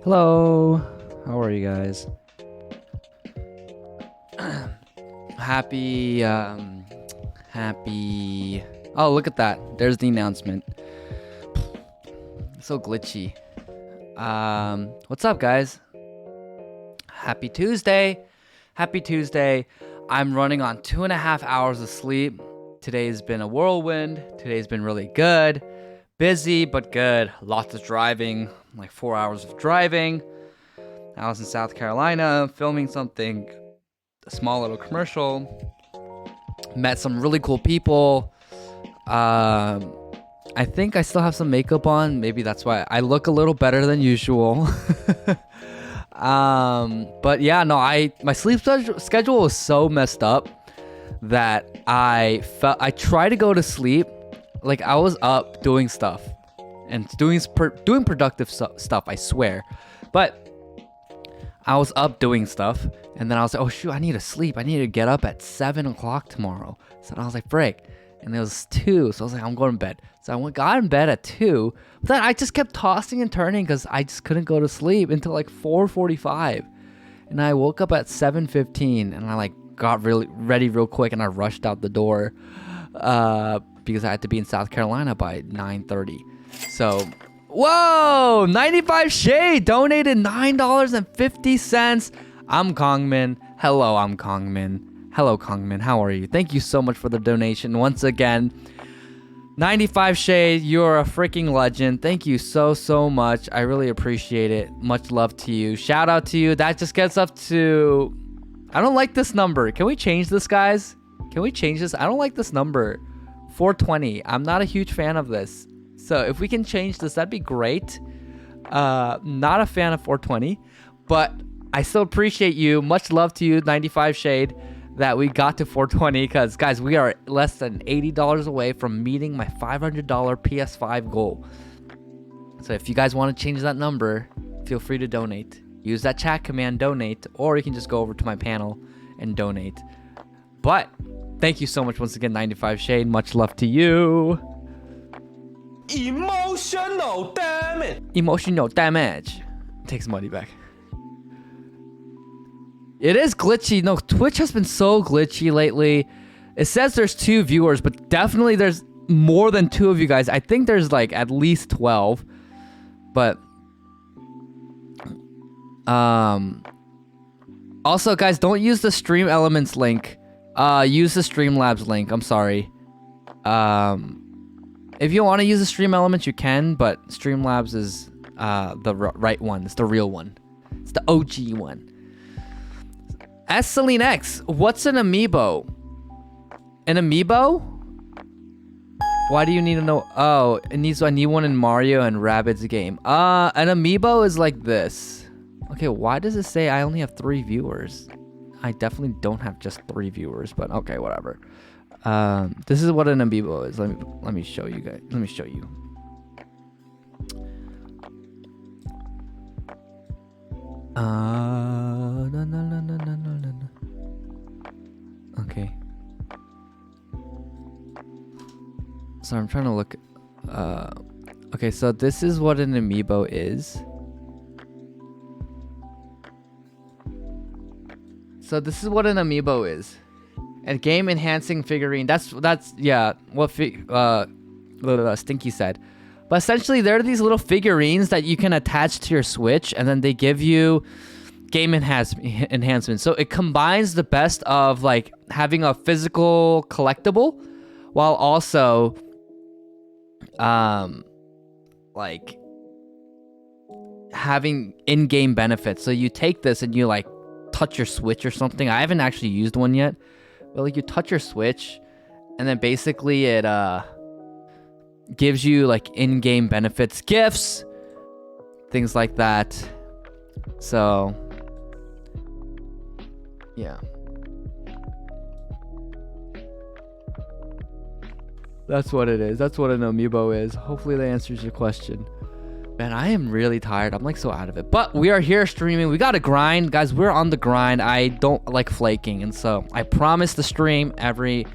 Hello, how are you guys? happy. Oh, look at that. There's the announcement. So glitchy. What's up, guys? Happy Tuesday. Happy Tuesday. I'm running on 2.5 hours of sleep. Today's been a whirlwind. Today's been really good. Busy, but good. Lots of driving, like 4 hours of driving. I was in South Carolina filming something, a small little commercial. Met some really cool people. I think I still have some makeup on. Maybe that's why I look a little better than usual. But yeah, no, my sleep schedule was so messed up that I tried to go to sleep. Like, I was up doing stuff and doing productive stuff, I swear. But I was up doing stuff, and then I was like, oh shoot, I need to sleep. I need to get up at 7 o'clock tomorrow. So I was like, frick. And it was 2, so I was like, I'm going to bed. So I got in bed at 2, but then I just kept tossing and turning because I just couldn't go to sleep until like 4:45. And I woke up at 7:15, and I like got really ready real quick, and I rushed out the door because I had to be in South Carolina by 9:30. So, whoa, 95 Shade donated $9.50. I'm Kongmin. Hello, I'm Kongmin. Hello, Kongmin. How are you? Thank you so much for the donation once again. 95 Shade, you're a freaking legend. Thank you so much. I really appreciate it. Much love to you. Shout out to you. That just gets up to... I don't like this number. Can we change this, guys? Can we change this? I don't like this number. 420. I'm not a huge fan of this. So if we can change this, that'd be great. Not a fan of 420, but I still appreciate you. Much love to you, 95 Shade, that we got to 420, because guys, we are less than $80 away from meeting my $500 PS5 goal. So if you guys want to change that number, feel free to donate. Use that chat command, donate, or you can just go over to my panel and donate. But thank you so much once again, 95 Shade. Much love to you. Emotional damage. Emotional damage. Take some money back. It is glitchy. No, Twitch has been so glitchy lately. It says there's 2 viewers, but definitely there's more than 2 of you guys. I think there's like at least 12. But also, guys, don't use the Stream Elements link. Use the Streamlabs link. I'm sorry. If you want to use the Stream Elements, you can, but Streamlabs is the right one. It's the real one. It's the OG one. As Celine X, what's an amiibo? An amiibo? Why do you need to know? Oh, I need one in Mario and Rabbids game. An amiibo is like this. Okay, why does it say I only have 3 viewers? I definitely don't have just 3 viewers, but okay, whatever. This is what an amiibo is. Let me show you guys. Let me show you. No. Okay. So I'm trying to look. Okay, so this is what an amiibo is. So this is what an amiibo is. A game enhancing figurine. That's yeah, what Stinky said. But essentially, there are these little figurines that you can attach to your Switch, and then they give you game enhancement. So it combines the best of like having a physical collectible, while also like having in-game benefits. So you take this and you like touch your Switch or something. I haven't actually used one yet, but like you touch your Switch, and then basically it gives you like in-game benefits, gifts, things like that. So yeah, that's what it is. That's what an amiibo is. Hopefully that answers your question. Man, I am really tired. I'm like so out of it. But we are here streaming. We got to grind. Guys, we're on the grind. I don't like flaking. And so I promise to stream every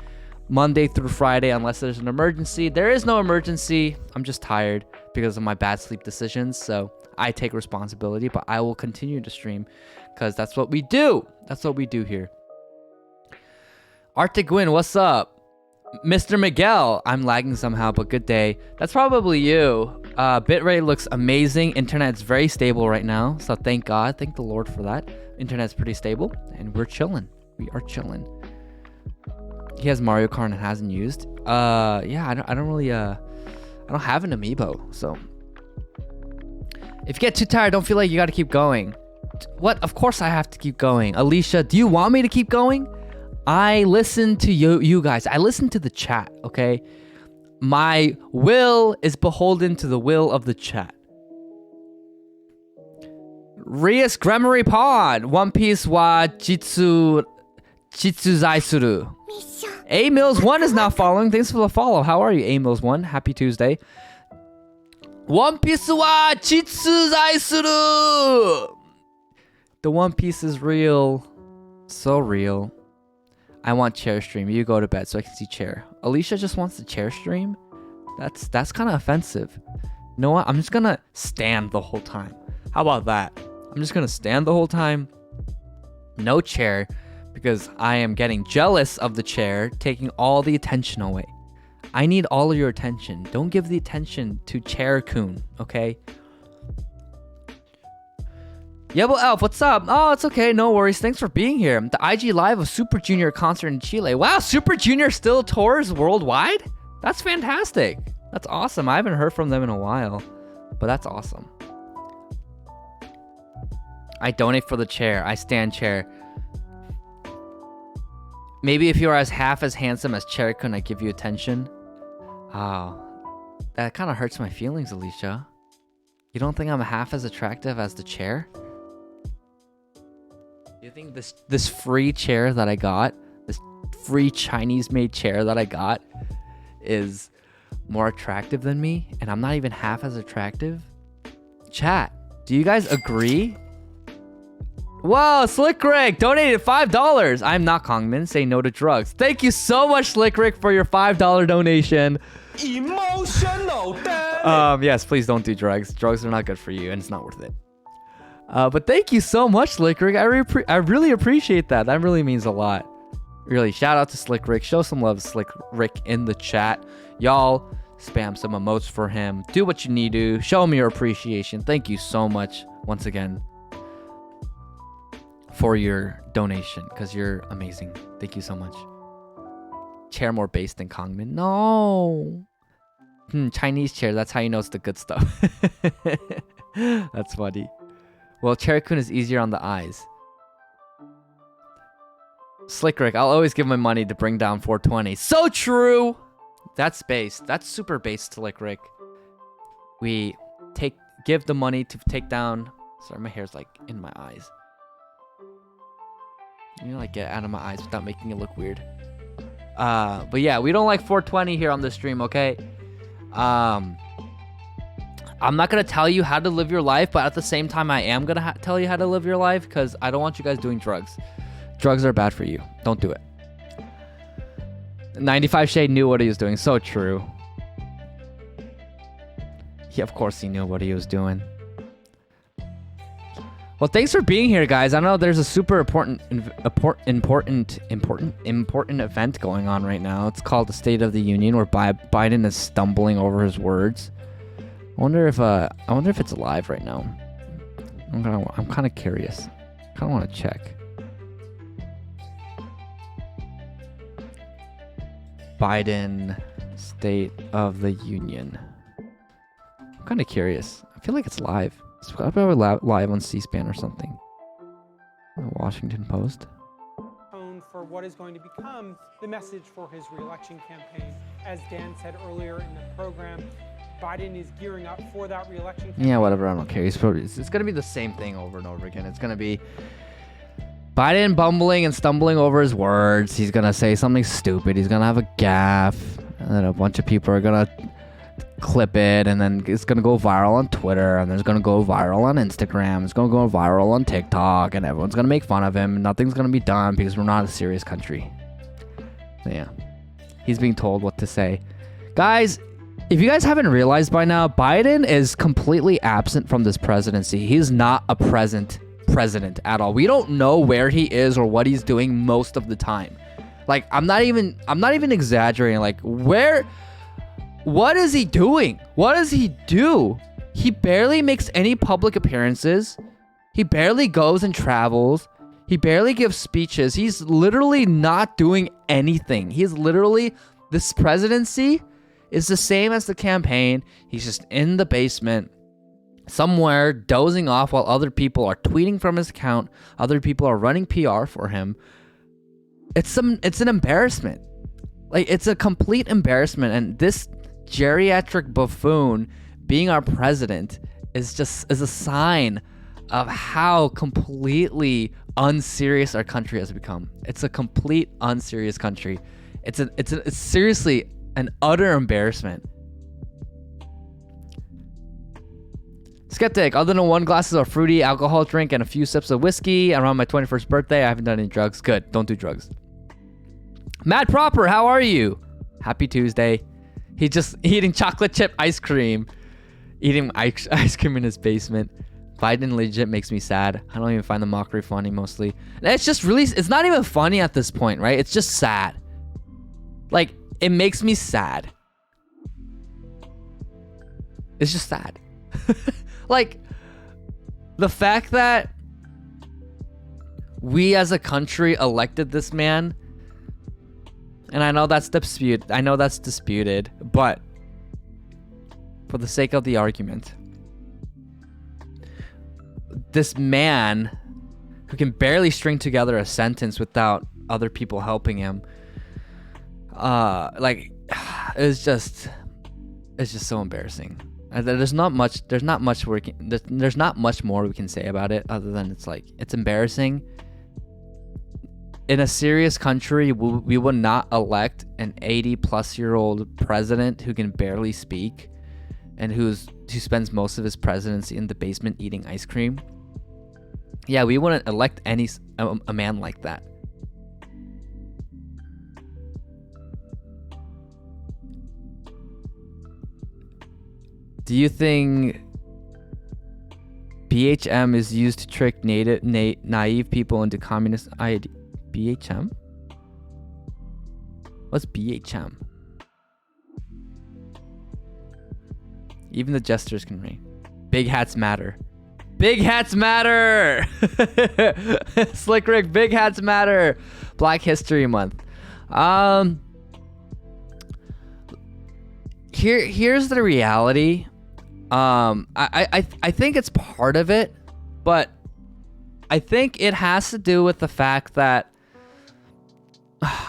Monday through Friday unless there's an emergency. There is no emergency. I'm just tired because of my bad sleep decisions. So I take responsibility, but I will continue to stream because that's what we do. That's what we do here. Arctic Wind, what's up? Mr. Miguel, I'm lagging somehow, but good day. That's probably you. Bitrate looks amazing. Internet's very stable right now, so thank God. Thank the Lord for that. Internet's pretty stable, and we're chilling. We are chilling. He has Mario Kart and hasn't used. Yeah, I don't really, I don't have an amiibo, so. If you get too tired, don't feel like you gotta keep going. What? Of course I have to keep going. Alicia, do you want me to keep going? I listen to you guys. I listen to the chat, okay? My will is beholden to the will of the chat. Rias Grammary Pod. One Piece wa jitsuzai suru. A Mills 1 is now following. Thanks for the follow. How are you, A Mills 1? Happy Tuesday. One Piece wa jitsuzai suru. The One Piece is real. So real. I want chair stream. You go to bed so I can see chair. Alicia just wants the chair stream? That's kind of offensive. You know what? I'm just gonna stand the whole time. How about that? I'm just gonna stand the whole time. No chair, because I am getting jealous of the chair taking all the attention away. I need all of your attention. Don't give the attention to Chair-kun, okay? Yebo Elf, what's up? Oh, it's okay, no worries. Thanks for being here. The IG Live of Super Junior concert in Chile. Wow, Super Junior still tours worldwide? That's fantastic. That's awesome. I haven't heard from them in a while, but that's awesome. I donate for the chair. I stand chair. Maybe if you're half as handsome as Chair-kun, I give you attention. Oh, that kind of hurts my feelings, Alicia. You don't think I'm half as attractive as the chair? You think this free chair that I got, this free Chinese-made chair that I got, is more attractive than me, and I'm not even half as attractive? Chat, do you guys agree? Whoa, Slick Rick donated $5. I'm not Kongmin. Say no to drugs. Thank you so much, Slick Rick, for your $5 donation. Emotional damage. Yes, please don't do drugs. Drugs are not good for you, and it's not worth it. But thank you so much, Slick Rick. I really appreciate that. That really means a lot. Really, shout out to Slick Rick. Show some love to Slick Rick in the chat. Y'all, spam some emotes for him. Do what you need to. Show him your appreciation. Thank you so much, once again, for your donation, because you're amazing. Thank you so much. Chair more based than Kongmin? No. Chinese chair. That's how you know it's the good stuff. That's funny. Well, Chair-kun is easier on the eyes. Slick Rick, I'll always give my money to bring down 420. So true! That's based. That's super based, Slick Rick. We give the money to take down... Sorry, my hair's like in my eyes. You know, like get out of my eyes without making it look weird. But yeah, we don't like 420 here on the stream, okay? I'm not going to tell you how to live your life, but at the same time, I am going to tell you how to live your life, because I don't want you guys doing drugs. Drugs are bad for you. Don't do it. 95 Shade knew what he was doing. So true. Yeah, of course he knew what he was doing. Well, thanks for being here, guys. I know there's a super important event going on right now. It's called the State of the Union, where Biden is stumbling over his words. I wonder if it's live right now. I'm kind of curious. Kind of want to check. Biden State of the Union. I'm kind of curious. I feel like it's live. It's probably live on C-SPAN or something. The Washington Post. For what is going to become the message for his re-election campaign. As Dan said earlier in the program, Biden is gearing up for that re-election campaign. Yeah, whatever. I don't care. It's going to be the same thing over and over again. It's going to be Biden bumbling and stumbling over his words. He's going to say something stupid. He's going to have a gaffe. And then a bunch of people are going to clip it. And then it's going to go viral on Twitter. And then it's going to go viral on Instagram. It's going to go viral on TikTok. And everyone's going to make fun of him. Nothing's going to be done because we're not a serious country. So yeah. He's being told what to say. Guys, If you guys haven't realized by now, Biden is completely absent from this presidency. He's not a president at all. We don't know where he is or what he's doing most of the time. Like, I'm not even exaggerating. Like, what is he doing? What does he do? He barely makes any public appearances. He barely goes and travels. He barely gives speeches. He's literally not doing anything. This presidency is the same as the campaign. He's just in the basement somewhere dozing off while other people are tweeting from his account. Other people are running PR for him. It's an embarrassment. Like, it's a complete embarrassment. And this geriatric buffoon being our president is a sign of how completely unserious our country has become. It's a complete unserious country. It's seriously an utter embarrassment. Skeptic, other than 1 glass of fruity alcohol drink and a few sips of whiskey around my 21st birthday, I haven't done any drugs. Good, don't do drugs. Matt Proper, how are you? Happy Tuesday. He's just eating chocolate chip ice cream. Eating ice cream in his basement. Biden legit makes me sad. I don't even find the mockery funny mostly. It's just really, it's not even funny at this point, right? It's just sad. Like, it makes me sad. It's just sad. Like, the fact that we as a country elected this man, and I know that's disputed, but for the sake of the argument, this man who can barely string together a sentence without other people helping him, it's just so embarrassing. There's not much more we can say about it other than it's embarrassing. In a serious country, we would not elect an 80-plus-year-old president who can barely speak and who spends most of his presidency in the basement eating ice cream. Yeah, we wouldn't elect a man like that. Do you think BHM is used to trick naive people into communist ideas? BHM? What's BHM? Even the gestures can ring. Big hats matter. Big hats matter! Slick Rick, big hats matter! Black History Month. Here's the reality. I think it's part of it, but I think it has to do with the fact that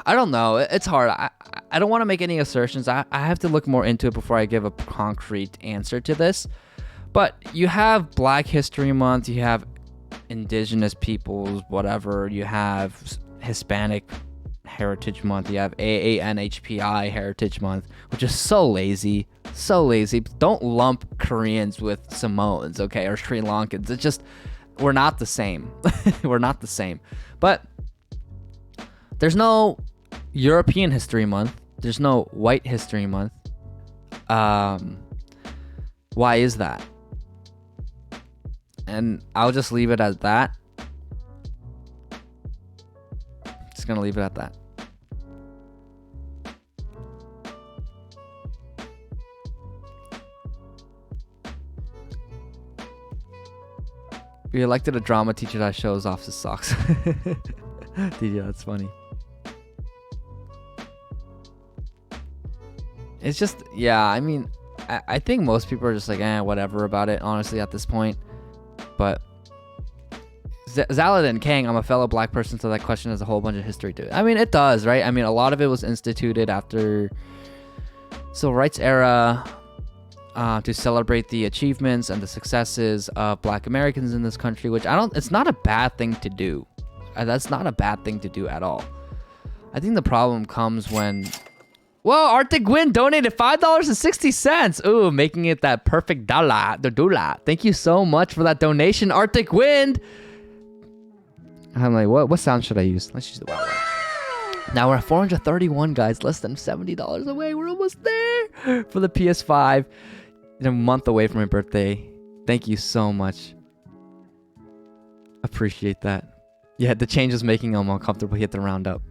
I don't know. It's hard. I don't want to make any assertions. I have to look more into it before I give a concrete answer to this. But you have Black History Month, you have Indigenous peoples, whatever, you have Hispanic Heritage Month, you have AANHPI Heritage Month, which is so lazy. So lazy. Don't lump Koreans with Samoans, okay, or Sri Lankans. It's just, we're not the same. We're not the same. But there's no European History Month. There's no White History Month. Why is that? And I'll just leave it at that. Just gonna leave it at that. We elected a drama teacher that shows off his socks. DJ, that's funny. It's just, yeah, I mean, I think most people are just like, whatever about it, honestly, at this point. But Zaladin, Kang, I'm a fellow black person, so that question has a whole bunch of history to it. I mean, it does, right? I mean, a lot of it was instituted after civil rights era to celebrate the achievements and the successes of black Americans in this country, which it's not a bad thing to do. That's not a bad thing to do at all. I think the problem comes when... Whoa, Arctic Wind donated $5.60. Ooh, making it that perfect dollar. Thank you so much for that donation, Arctic Wind. I'm like, what sound should I use? Let's use the wow. Now we're at 431, guys. Less than $70 away. We're almost there for the PS5. A month away from my birthday. Thank you so much. Appreciate that. Yeah, the change is making him uncomfortable. He had to round up.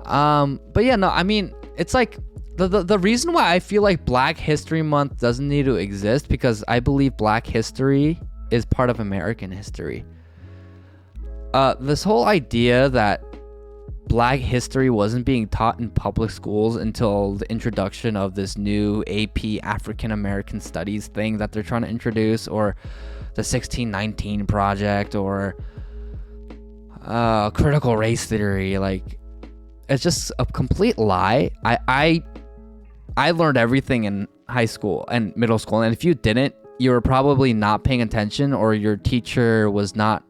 But yeah, no, I mean, it's like the reason why I feel like Black History Month doesn't need to exist, because I believe Black history is part of American history. This whole idea that Black history wasn't being taught in public schools until the introduction of this new AP African American Studies thing that they're trying to introduce, or the 1619 project, or critical race theory. Like, it's just a complete lie. I learned everything in high school and middle school, and if you didn't, you were probably not paying attention, or your teacher was not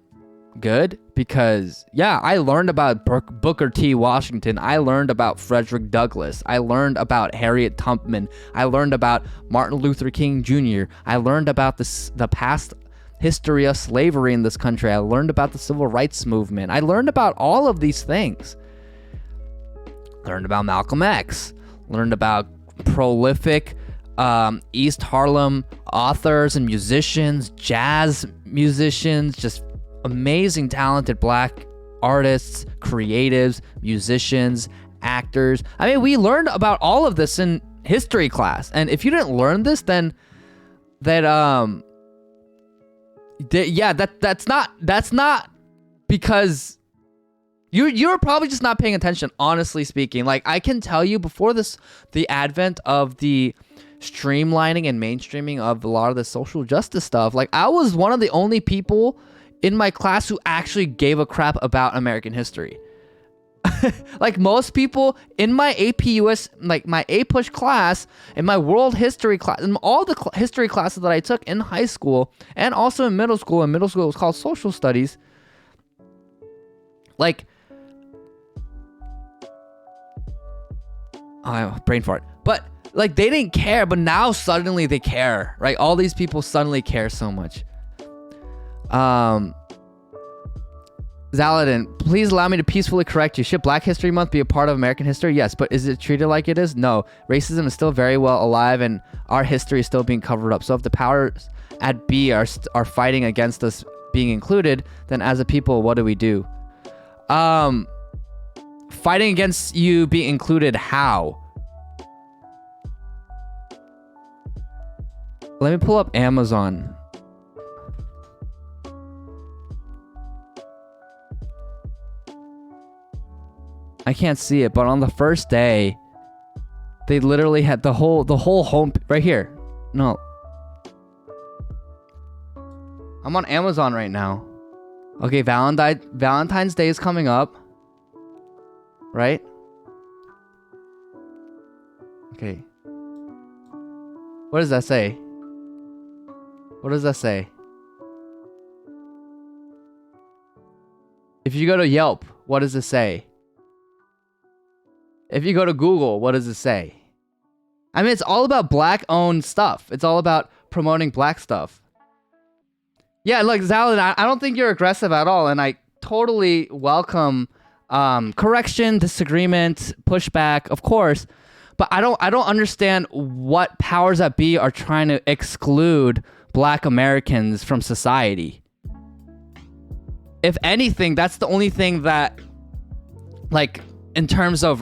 good. Because yeah, I learned about Booker T. Washington. I learned about Frederick Douglass. I learned about Harriet Tubman. I learned about Martin Luther King Jr. I learned about the past history of slavery in this country. I learned about the civil rights movement. I learned about all of these things. Learned about Malcolm X. Learned about prolific East Harlem authors and musicians, jazz musicians, just amazing, talented Black artists, creatives, musicians, actors. I mean, we learned about all of this in history class. And if you didn't learn this, then that's not because you're probably just not paying attention, honestly speaking. Like, I can tell you, before the advent of the streamlining and mainstreaming of a lot of the social justice stuff, like, I was one of the only people in my class who actually gave a crap about American history. Like, most people in my AP US, like my A-push class, in my world history class, in all the history classes that I took in high school and also in middle school, it was called social studies. Like, brain fart. But like, they didn't care, but now suddenly they care, right? All these people suddenly care so much. Zaladin, please allow me to peacefully correct you. Should Black History Month be a part of American history? Yes, but is it treated like it is? No. Racism is still very well alive, and our history is still being covered up. So if the powers at B are fighting against us being included, then as a people, what do? Fighting against you being included, how? Let me pull up Amazon. I can't see it, but on the first day, they literally had the whole home right here. No. I'm on Amazon right now. Okay, Valentine's Day is coming up. Right? Okay. What does that say? What does that say? If you go to Yelp, what does it say? If you go to Google, what does it say? I mean, it's all about Black-owned stuff. It's all about promoting Black stuff. Yeah, look, Zalin, I don't think you're aggressive at all, and I totally welcome correction, disagreement, pushback, of course. But I don't understand what powers that be are trying to exclude Black Americans from society. If anything, that's the only thing that, like, in terms of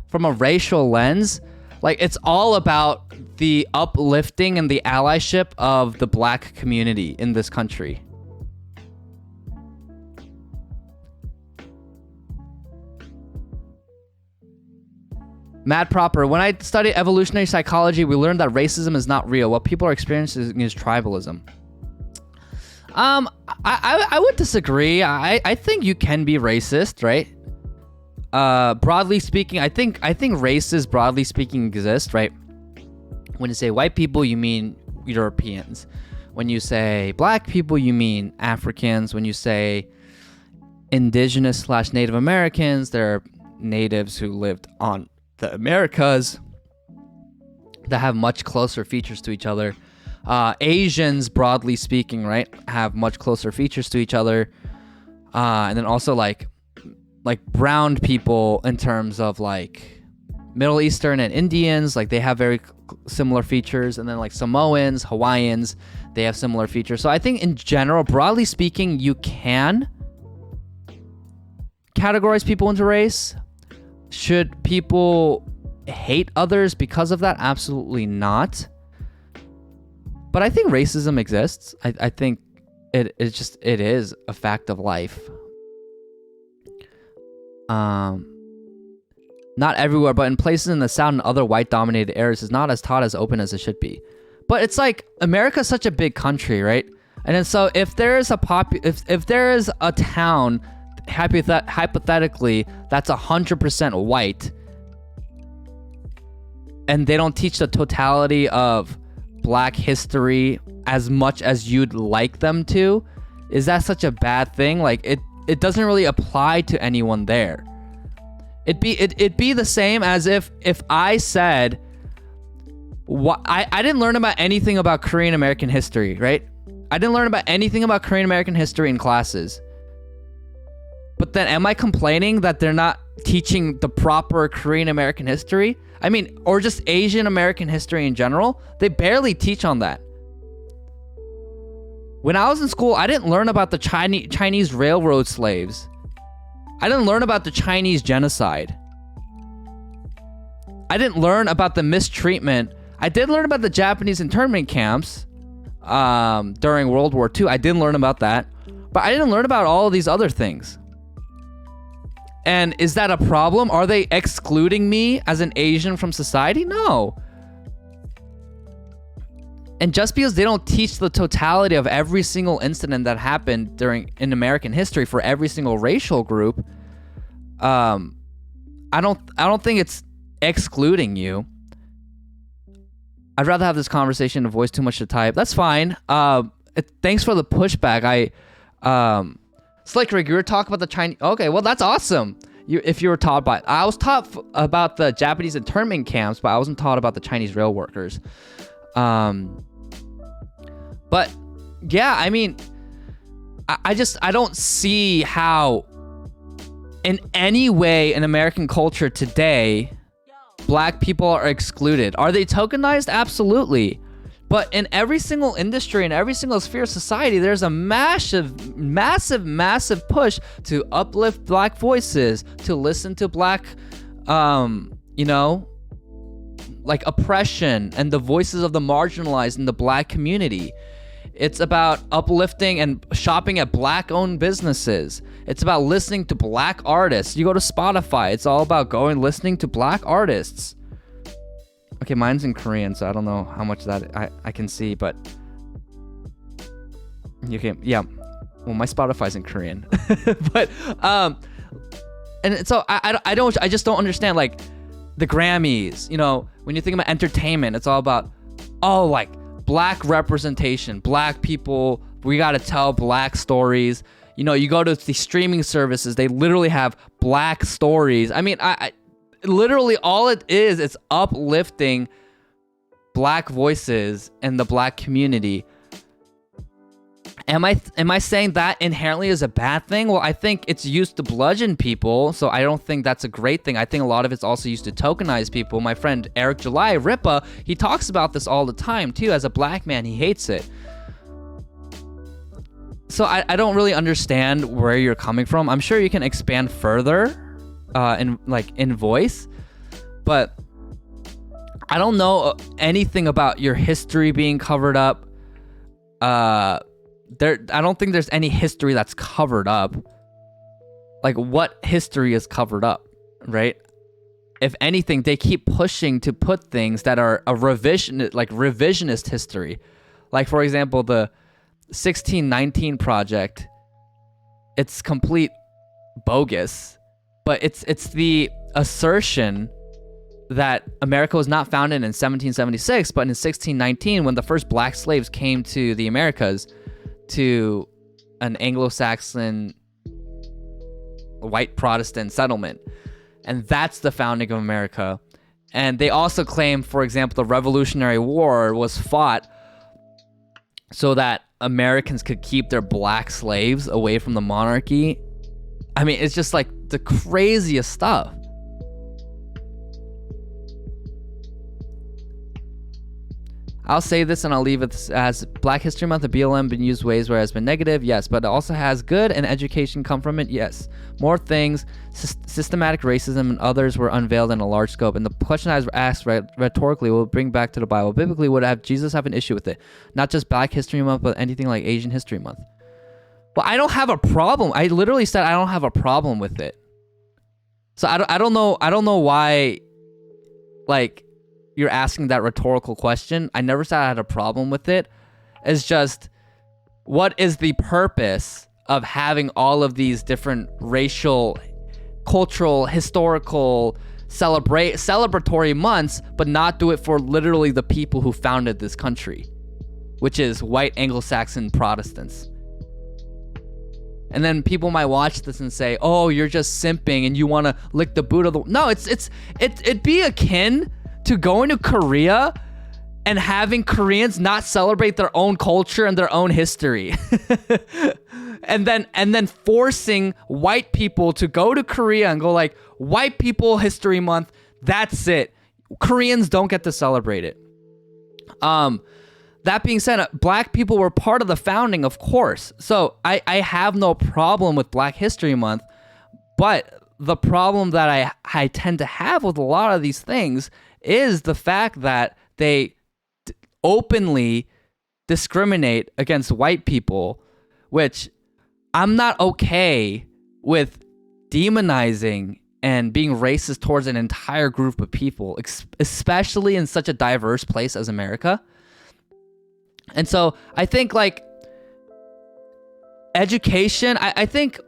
from a racial lens, like, it's all about the uplifting and the allyship of the Black community in this country. Matt Proper, when I studied evolutionary psychology, we learned that racism is not real. What people are experiencing is tribalism. I would disagree. I think you can be racist, right? Broadly speaking, I think races, broadly speaking, exist, right? When you say white people, you mean Europeans. When you say Black people, you mean Africans. When you say indigenous / Native Americans, they're natives who lived on the Americas that have much closer features to each other. Asians, broadly speaking, right, have much closer features to each other. And then also, like, like brown people in terms of like Middle Eastern and Indians, like they have very similar features, and then like Samoans, Hawaiians, they have similar features. So I think in general, broadly speaking, you can categorize people into race. Should people hate others because of that? Absolutely not. But I think racism exists. I think it is a fact of life. Not everywhere, but in places in the South and other white-dominated areas, is not as taught as open as it should be. But it's like America's such a big country, right? And then so if there is if there is a town, hypothetically, that's 100% white, and they don't teach the totality of Black history as much as you'd like them to, is that such a bad thing? Like it doesn't really apply to anyone there. It'd be the same as if I said, I didn't learn about anything about Korean American history, right? I didn't learn about anything about Korean American history in classes. But then am I complaining that they're not teaching the proper Korean American history? I mean, or just Asian American history in general? They barely teach on that. When I was in school, I didn't learn about the Chinese railroad slaves. I didn't learn about the Chinese genocide. I didn't learn about the mistreatment. I did learn about the Japanese internment camps during World War II. I didn't learn about that. But I didn't learn about all of these other things. And is that a problem? Are they excluding me as an Asian from society? No. And just because they don't teach the totality of every single incident that happened in American history for every single racial group, I don't think it's excluding you. I'd rather have this conversation in voice too much to type. That's fine. Thanks for the pushback. Slick Rig, you were talking about the Chinese. Okay, well that's awesome. If you were taught by, I was taught about the Japanese internment camps, but I wasn't taught about the Chinese rail workers. But yeah, I mean, I don't see how in any way in American culture today, Black people are excluded. Are they tokenized? Absolutely. But in every single industry, in every single sphere of society, there's a massive push to uplift Black voices, to listen to Black, like oppression and the voices of the marginalized in the Black community. It's about uplifting and shopping at Black-owned businesses. It's about listening to Black artists. You go to Spotify, it's all about listening to Black artists. Okay, mine's in Korean, so I don't know how much that I can see, but you can, yeah. Well, my Spotify's in Korean, but and so I just don't understand, like the Grammys. You know, when you think about entertainment, it's all about like Black representation, Black people. We gotta tell Black stories. You know, you go to the streaming services, they literally have Black stories. I mean, I literally all it is, it's uplifting Black voices in the Black community. Am I saying that inherently is a bad thing? Well, I think it's used to bludgeon people, so I don't think that's a great thing. I think a lot of it's also used to tokenize people. My friend Eric July, Ripa, he talks about this all the time too. As a Black man, he hates it. So I don't really understand where you're coming from. I'm sure you can expand further in voice, but I don't know anything about your history being covered up. I don't think there's any history that's covered up. Like, what history is covered up, right? If anything, they keep pushing to put things that are revisionist history. Like, for example, the 1619 Project. It's complete bogus, but it's the assertion that America was not founded in 1776, but in 1619, when the first Black slaves came to the Americas, to an Anglo-Saxon white Protestant settlement. And that's the founding of America. And they also claim, for example, the Revolutionary War was fought so that Americans could keep their Black slaves away from the monarchy. I mean, it's just like the craziest stuff. I'll say this and I'll leave it as Black History Month, the BLM been used ways where it has been negative, yes, but it also has good and education come from it, yes. More things, systematic racism and others were unveiled in a large scope. And the question I was asked rhetorically will bring back to the Bible. Biblically, would Jesus have an issue with it? Not just Black History Month, but anything like Asian History Month. Well, I don't have a problem. I literally said I don't have a problem with it. So I don't know why, like, you're asking that rhetorical question. I never said I had a problem with it. It's just, what is the purpose of having all of these different racial, cultural, historical, celebratory months, but not do it for literally the people who founded this country, which is white Anglo-Saxon Protestants? And then people might watch this and say, "Oh, you're just simping and you want to lick the boot of the..." No, it'd be akin to going to Korea and having Koreans not celebrate their own culture and their own history. and then forcing white people to go to Korea and go like, "White People History Month, that's it. Koreans don't get to celebrate it." That being said, Black people were part of the founding, of course. So I have no problem with Black History Month, but the problem that I tend to have with a lot of these things is the fact that they openly discriminate against white people, which I'm not okay with demonizing and being racist towards an entire group of people, especially in such a diverse place as America. And so I think, like, education, I think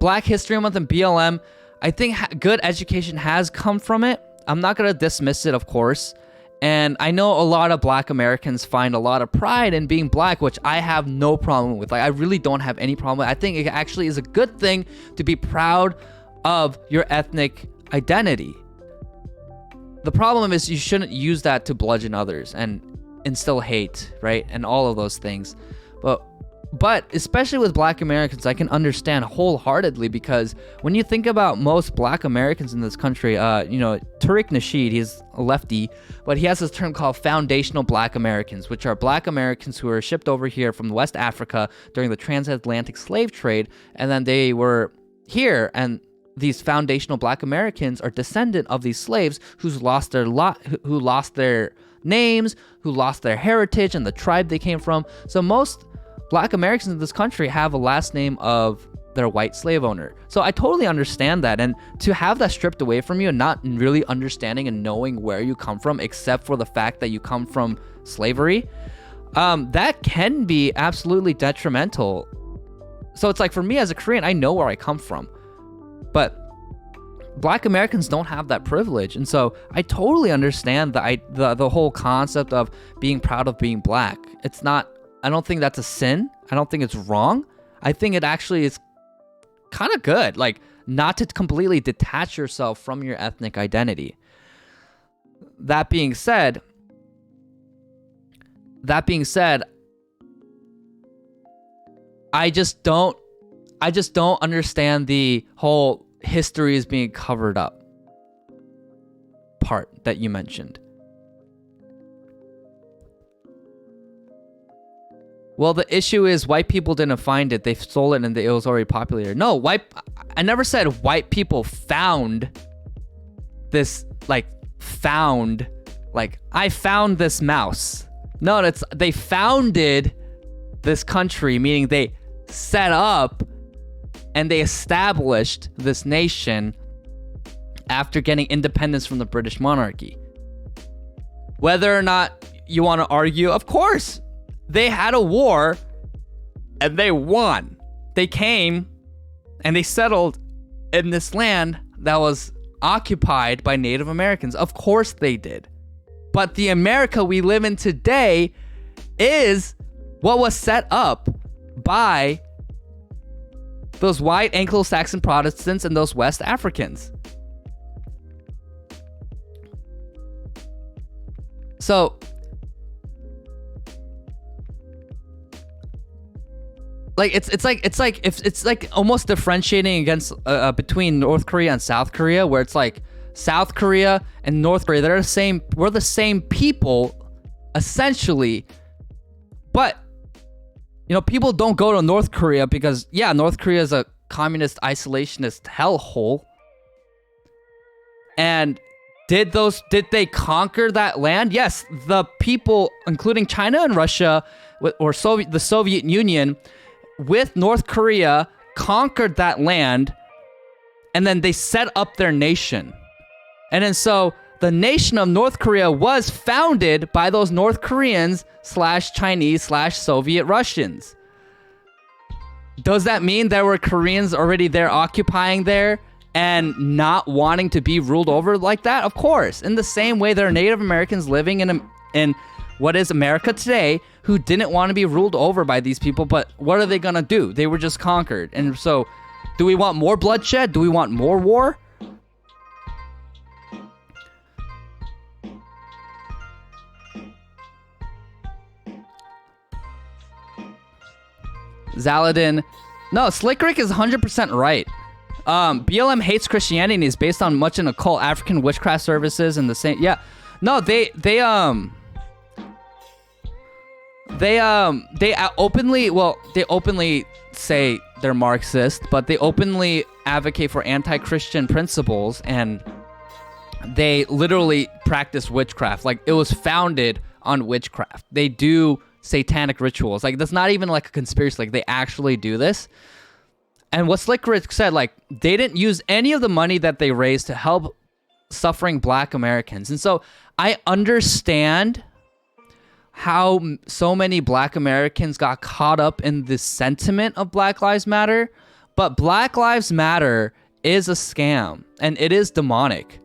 Black History Month and BLM, I think good education has come from it. I'm not going to dismiss it, of course. And I know a lot of Black Americans find a lot of pride in being Black, which I have no problem with. Like, I really don't have any problem with. I think it actually is a good thing to be proud of your ethnic identity. The problem is you shouldn't use that to bludgeon others and instill hate, right? And all of those things. But especially with Black Americans, I can understand wholeheartedly, because when you think about most Black Americans in this country, Tariq Nasheed, he's a lefty, but he has this term called foundational Black Americans, which are Black Americans who were shipped over here from West Africa during the transatlantic slave trade, and then they were here, and these foundational Black Americans are descendant of these slaves who lost their names, who lost their heritage and the tribe they came from. So most Black Americans in this country have a last name of their white slave owner. So I totally understand that. And to have that stripped away from you and not really understanding and knowing where you come from, except for the fact that you come from slavery, that can be absolutely detrimental. So it's like, for me as a Korean, I know where I come from, but Black Americans don't have that privilege. And so I totally understand the whole concept of being proud of being Black. It's not, I don't think that's a sin. I don't think it's wrong. I think it actually is kind of good, like, not to completely detach yourself from your ethnic identity. That being said, I just don't understand the whole history is being covered up part that you mentioned. Well, the issue is white people didn't find it. They stole it and it was already popular. No, I never said white people found this, like I found this mouse. No, they founded this country, meaning they set up and they established this nation after getting independence from the British monarchy. Whether or not you want to argue, of course, they had a war and they won. They came and they settled in this land that was occupied by Native Americans. Of course they did. But the America we live in today is what was set up by those white Anglo-Saxon Protestants and those West Africans. So like it's like almost differentiating against between North Korea and South Korea, where it's like South Korea and North Korea, we're the same people essentially, but people don't go to North Korea because North Korea is a communist isolationist hellhole. And did they conquer that land? Yes, the people, including China and Russia, or the Soviet Union, with North Korea, conquered that land, and then they set up their nation. And then so the nation of North Korea was founded by those North Koreans / Chinese / Soviet Russians. Does that mean there were Koreans already there occupying there and not wanting to be ruled over like that? Of course. In the same way, there are Native Americans living in what is America today who didn't want to be ruled over by these people, but what are they gonna do? They were just conquered. And so, do we want more bloodshed? Do we want more war? Zaladin. No, Slick Rick is 100% right. BLM hates Christianity and is based on much in occult African witchcraft services and the same. Yeah. No, they openly say they're Marxist, but they openly advocate for anti-Christian principles, and they literally practice witchcraft. Like, it was founded on witchcraft. They do satanic rituals. Like, that's not even like a conspiracy. Like, they actually do this. And what Slick Rick said, like, they didn't use any of the money that they raised to help suffering Black Americans. And so I understand how so many Black Americans got caught up in this sentiment of Black Lives Matter, but Black Lives Matter is a scam, and it is demonic.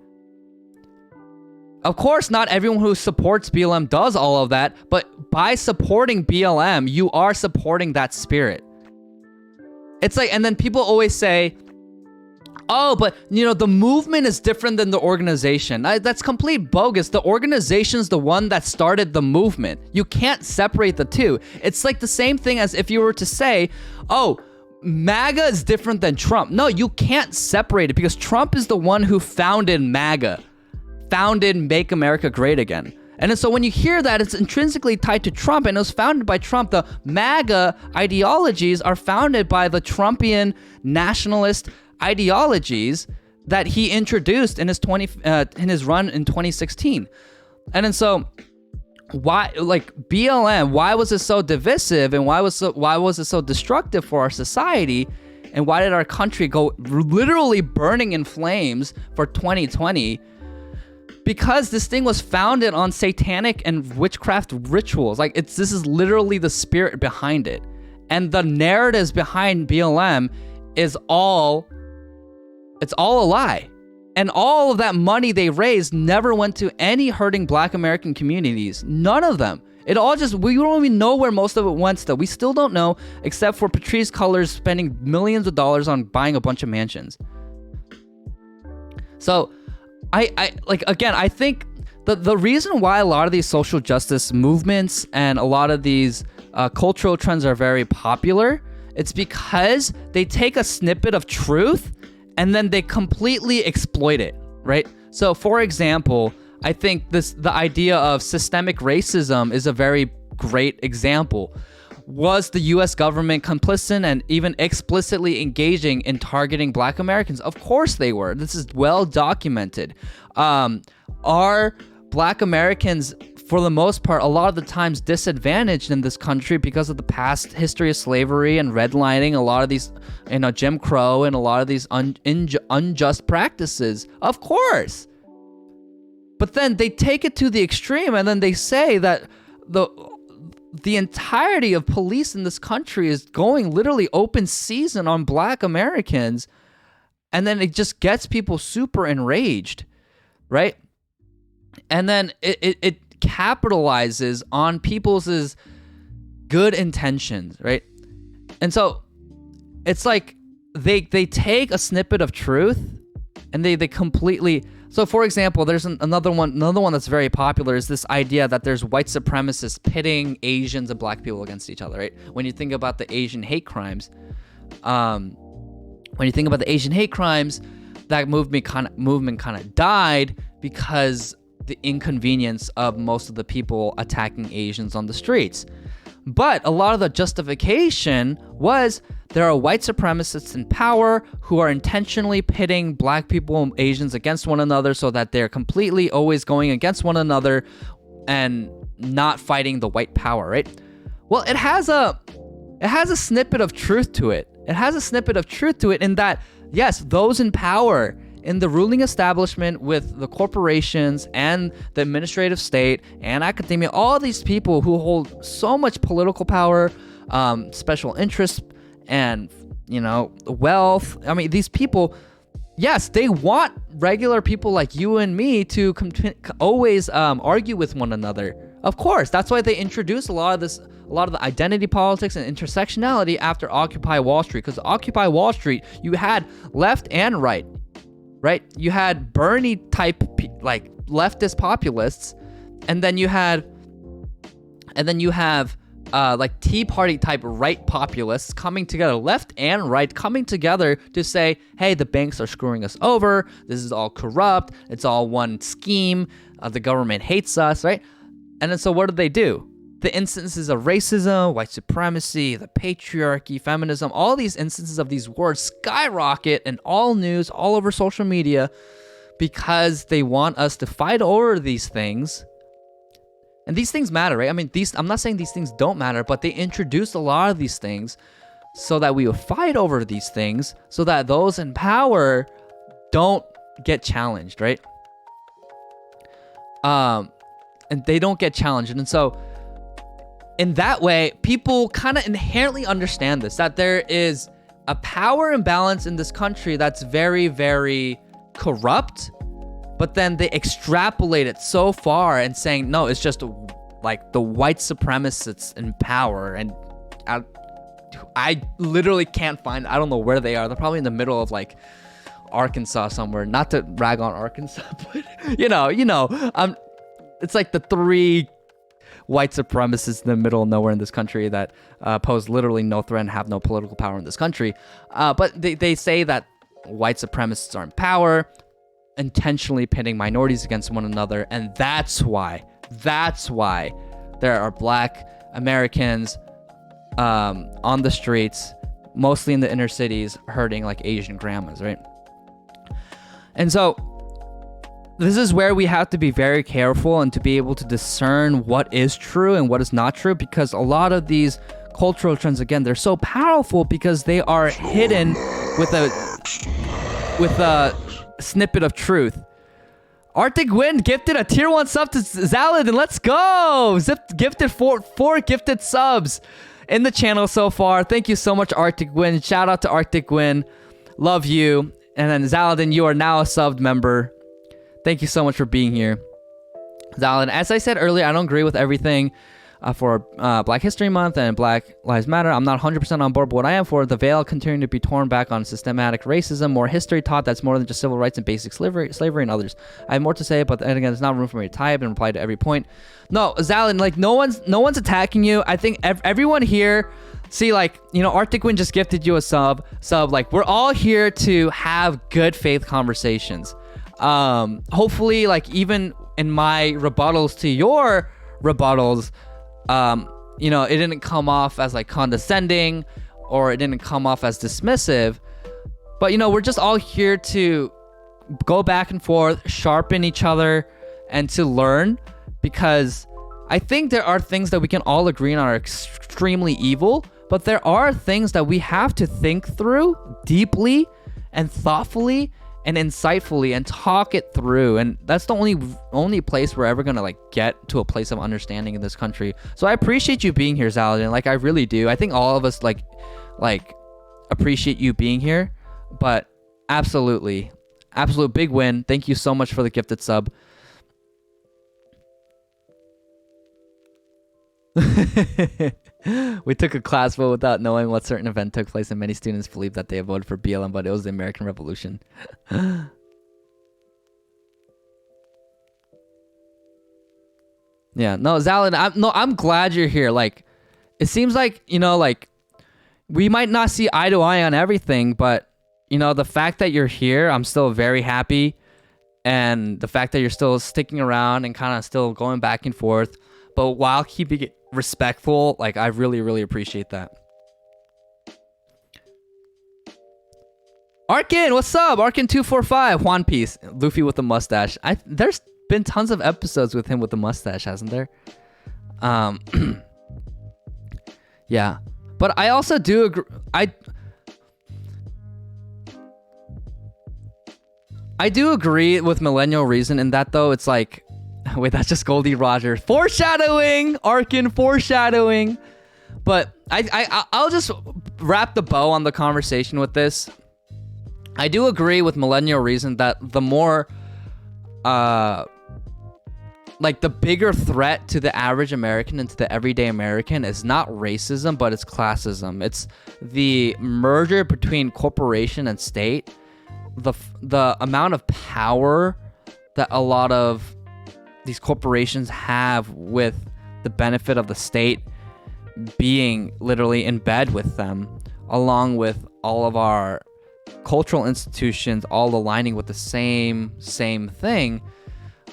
Of course, not everyone who supports BLM does all of that, but by supporting BLM, you are supporting that spirit. It's like, and then people always say, oh, but the movement is different than the organization. That's complete bogus. The organization's the one that started the movement. You can't separate the two. It's like the same thing as if you were to say, oh, MAGA is different than Trump. No, you can't separate it, because Trump is the one who founded MAGA, founded Make America Great Again. And so when you hear that, it's intrinsically tied to Trump, and it was founded by Trump. The MAGA ideologies are founded by the Trumpian nationalist ideologies that he introduced in his run in 2016. And then so why, like, BLM, why was it so divisive, and why was it so destructive for our society, and why did our country go literally burning in flames for 2020? Because this thing was founded on satanic and witchcraft rituals. Like, this is literally the spirit behind it. And the narratives behind BLM it's all a lie. And all of that money they raised never went to any hurting Black American communities. None of them. It all just, we don't even know where most of it went still. We still don't know, except for Patrisse Cullors spending millions of dollars on buying a bunch of mansions. So, I think the reason why a lot of these social justice movements and a lot of these cultural trends are very popular, it's because they take a snippet of truth and then they completely exploit it, right? So, for example, I think the idea of systemic racism is a very great example. Was the U.S. government complicit and even explicitly engaging in targeting Black Americans? Of course they were. This is well documented. Are Black Americans, for the most part, a lot of the times disadvantaged in this country because of the past history of slavery and redlining, a lot of these, Jim Crow, and a lot of these unjust practices? Of course. But then they take it to the extreme, and then they say that the entirety of police in this country is going literally open season on Black Americans, and then it just gets people super enraged, right? And then it capitalizes on people's good intentions, right? And so it's like they take a snippet of truth And they completely. So, for example, there's another one that's very popular is this idea that there's white supremacists pitting Asians and black people against each other, right? When you think about the Asian hate crimes, that movement kind of died because the inconvenience of most of the people attacking Asians on the streets. But a lot of the justification was there are white supremacists in power who are intentionally pitting black people and Asians against one another so that they're completely always going against one another and not fighting the white power, right? Well, it has a snippet of truth to it. It has a snippet of truth to it in that, yes, those in power in the ruling establishment with the corporations and the administrative state and academia, all these people who hold so much political power, special interests, and, wealth. I mean, these people, yes, they want regular people like you and me to always argue with one another. Of course, that's why they introduced a lot of the identity politics and intersectionality after Occupy Wall Street. Because Occupy Wall Street, you had left and right? You had Bernie type like leftist populists, and then you have like Tea Party type right populists coming together, left and right coming together to say, hey, the banks are screwing us over. This is all corrupt. It's all one scheme. The government hates us, right? And then so what do? The instances of racism, white supremacy, the patriarchy, feminism, all these instances of these words skyrocket in all news, all over social media, because they want us to fight over these things. And these things matter, right? I mean, I'm not saying these things don't matter, but they introduced a lot of these things so that we will fight over these things so that those in power don't get challenged, right? And they don't get challenged. And so in that way, people kind of inherently understand this, that there is a power imbalance in this country that's very, very corrupt, but then they extrapolate it so far and saying, no, it's just like the white supremacists in power. And I literally can't find, I don't know where they are. They're probably in the middle of like Arkansas somewhere. Not to rag on Arkansas, but it's like the three white supremacists in the middle of nowhere in this country that pose literally no threat and have no political power in this country. But they say that white supremacists are in power, intentionally pitting minorities against one another. And that's why there are black Americans on the streets, mostly in the inner cities, hurting like Asian grandmas, right? And so this is where we have to be very careful and to be able to discern what is true and what is not true, because a lot of these cultural trends, again, they're so powerful because they are hidden with a snippet of truth. Arctic Wind gifted a tier 1 sub to Zalad, and let's go! Zip gifted four gifted subs in the channel so far. Thank you so much, Arctic Wind. Shout out to Arctic Wind. Love you. And then Zaladin, you are now a subbed member. Thank you so much for being here. Zaladin, as I said earlier, I don't agree with everything for Black History Month and Black Lives Matter. I'm not 100% on board, but what I am for, the veil continuing to be torn back on systematic racism, more history taught that's more than just civil rights and basic slavery and others. I have more to say, but again, there's not room for me to type and reply to every point. No, Zaladin, like no one's attacking you. I think everyone here, see, like, Arctic Wind just gifted you a sub. Like, we're all here to have good faith conversations. Hopefully, like, even in my rebuttals to your rebuttals, it didn't come off as like condescending, or it didn't come off as dismissive, but we're just all here to go back and forth, sharpen each other, and to learn, because I think there are things that we can all agree on are extremely evil, but there are things that we have to think through deeply and thoughtfully and insightfully and talk it through. And that's the only place we're ever gonna like get to a place of understanding in this country. So I appreciate you being here, Zaladin. Like, I really do. I think all of us like appreciate you being here. But absolute big win. Thank you so much for the gifted sub. We took a class vote without knowing what certain event took place, and many students believed that they voted for BLM, but it was the American Revolution. Yeah, no, Zalin, I'm glad you're here. Like, it seems like, like, we might not see eye to eye on everything, but, the fact that you're here, I'm still very happy. And the fact that you're still sticking around and kind of still going back and forth, but while keeping it respectful, like, I really, really appreciate that. Arkin, what's up? Arkin245, One Piece, Luffy with the mustache. There's been tons of episodes with him with the mustache, hasn't there? Yeah, but I also do agree. I do agree with Millennial Reason in that, though. It's like, wait, that's just Goldie Roger foreshadowing, Arkin foreshadowing. But I'll just wrap the bow on the conversation with this. I do agree with Millennial Reason that the more, like, the bigger threat to the average American and to the everyday American is not racism, but it's classism. It's the merger between corporation and state. The amount of power that a lot of these corporations have with the benefit of the state being literally in bed with them, along with all of our cultural institutions all aligning with the same thing,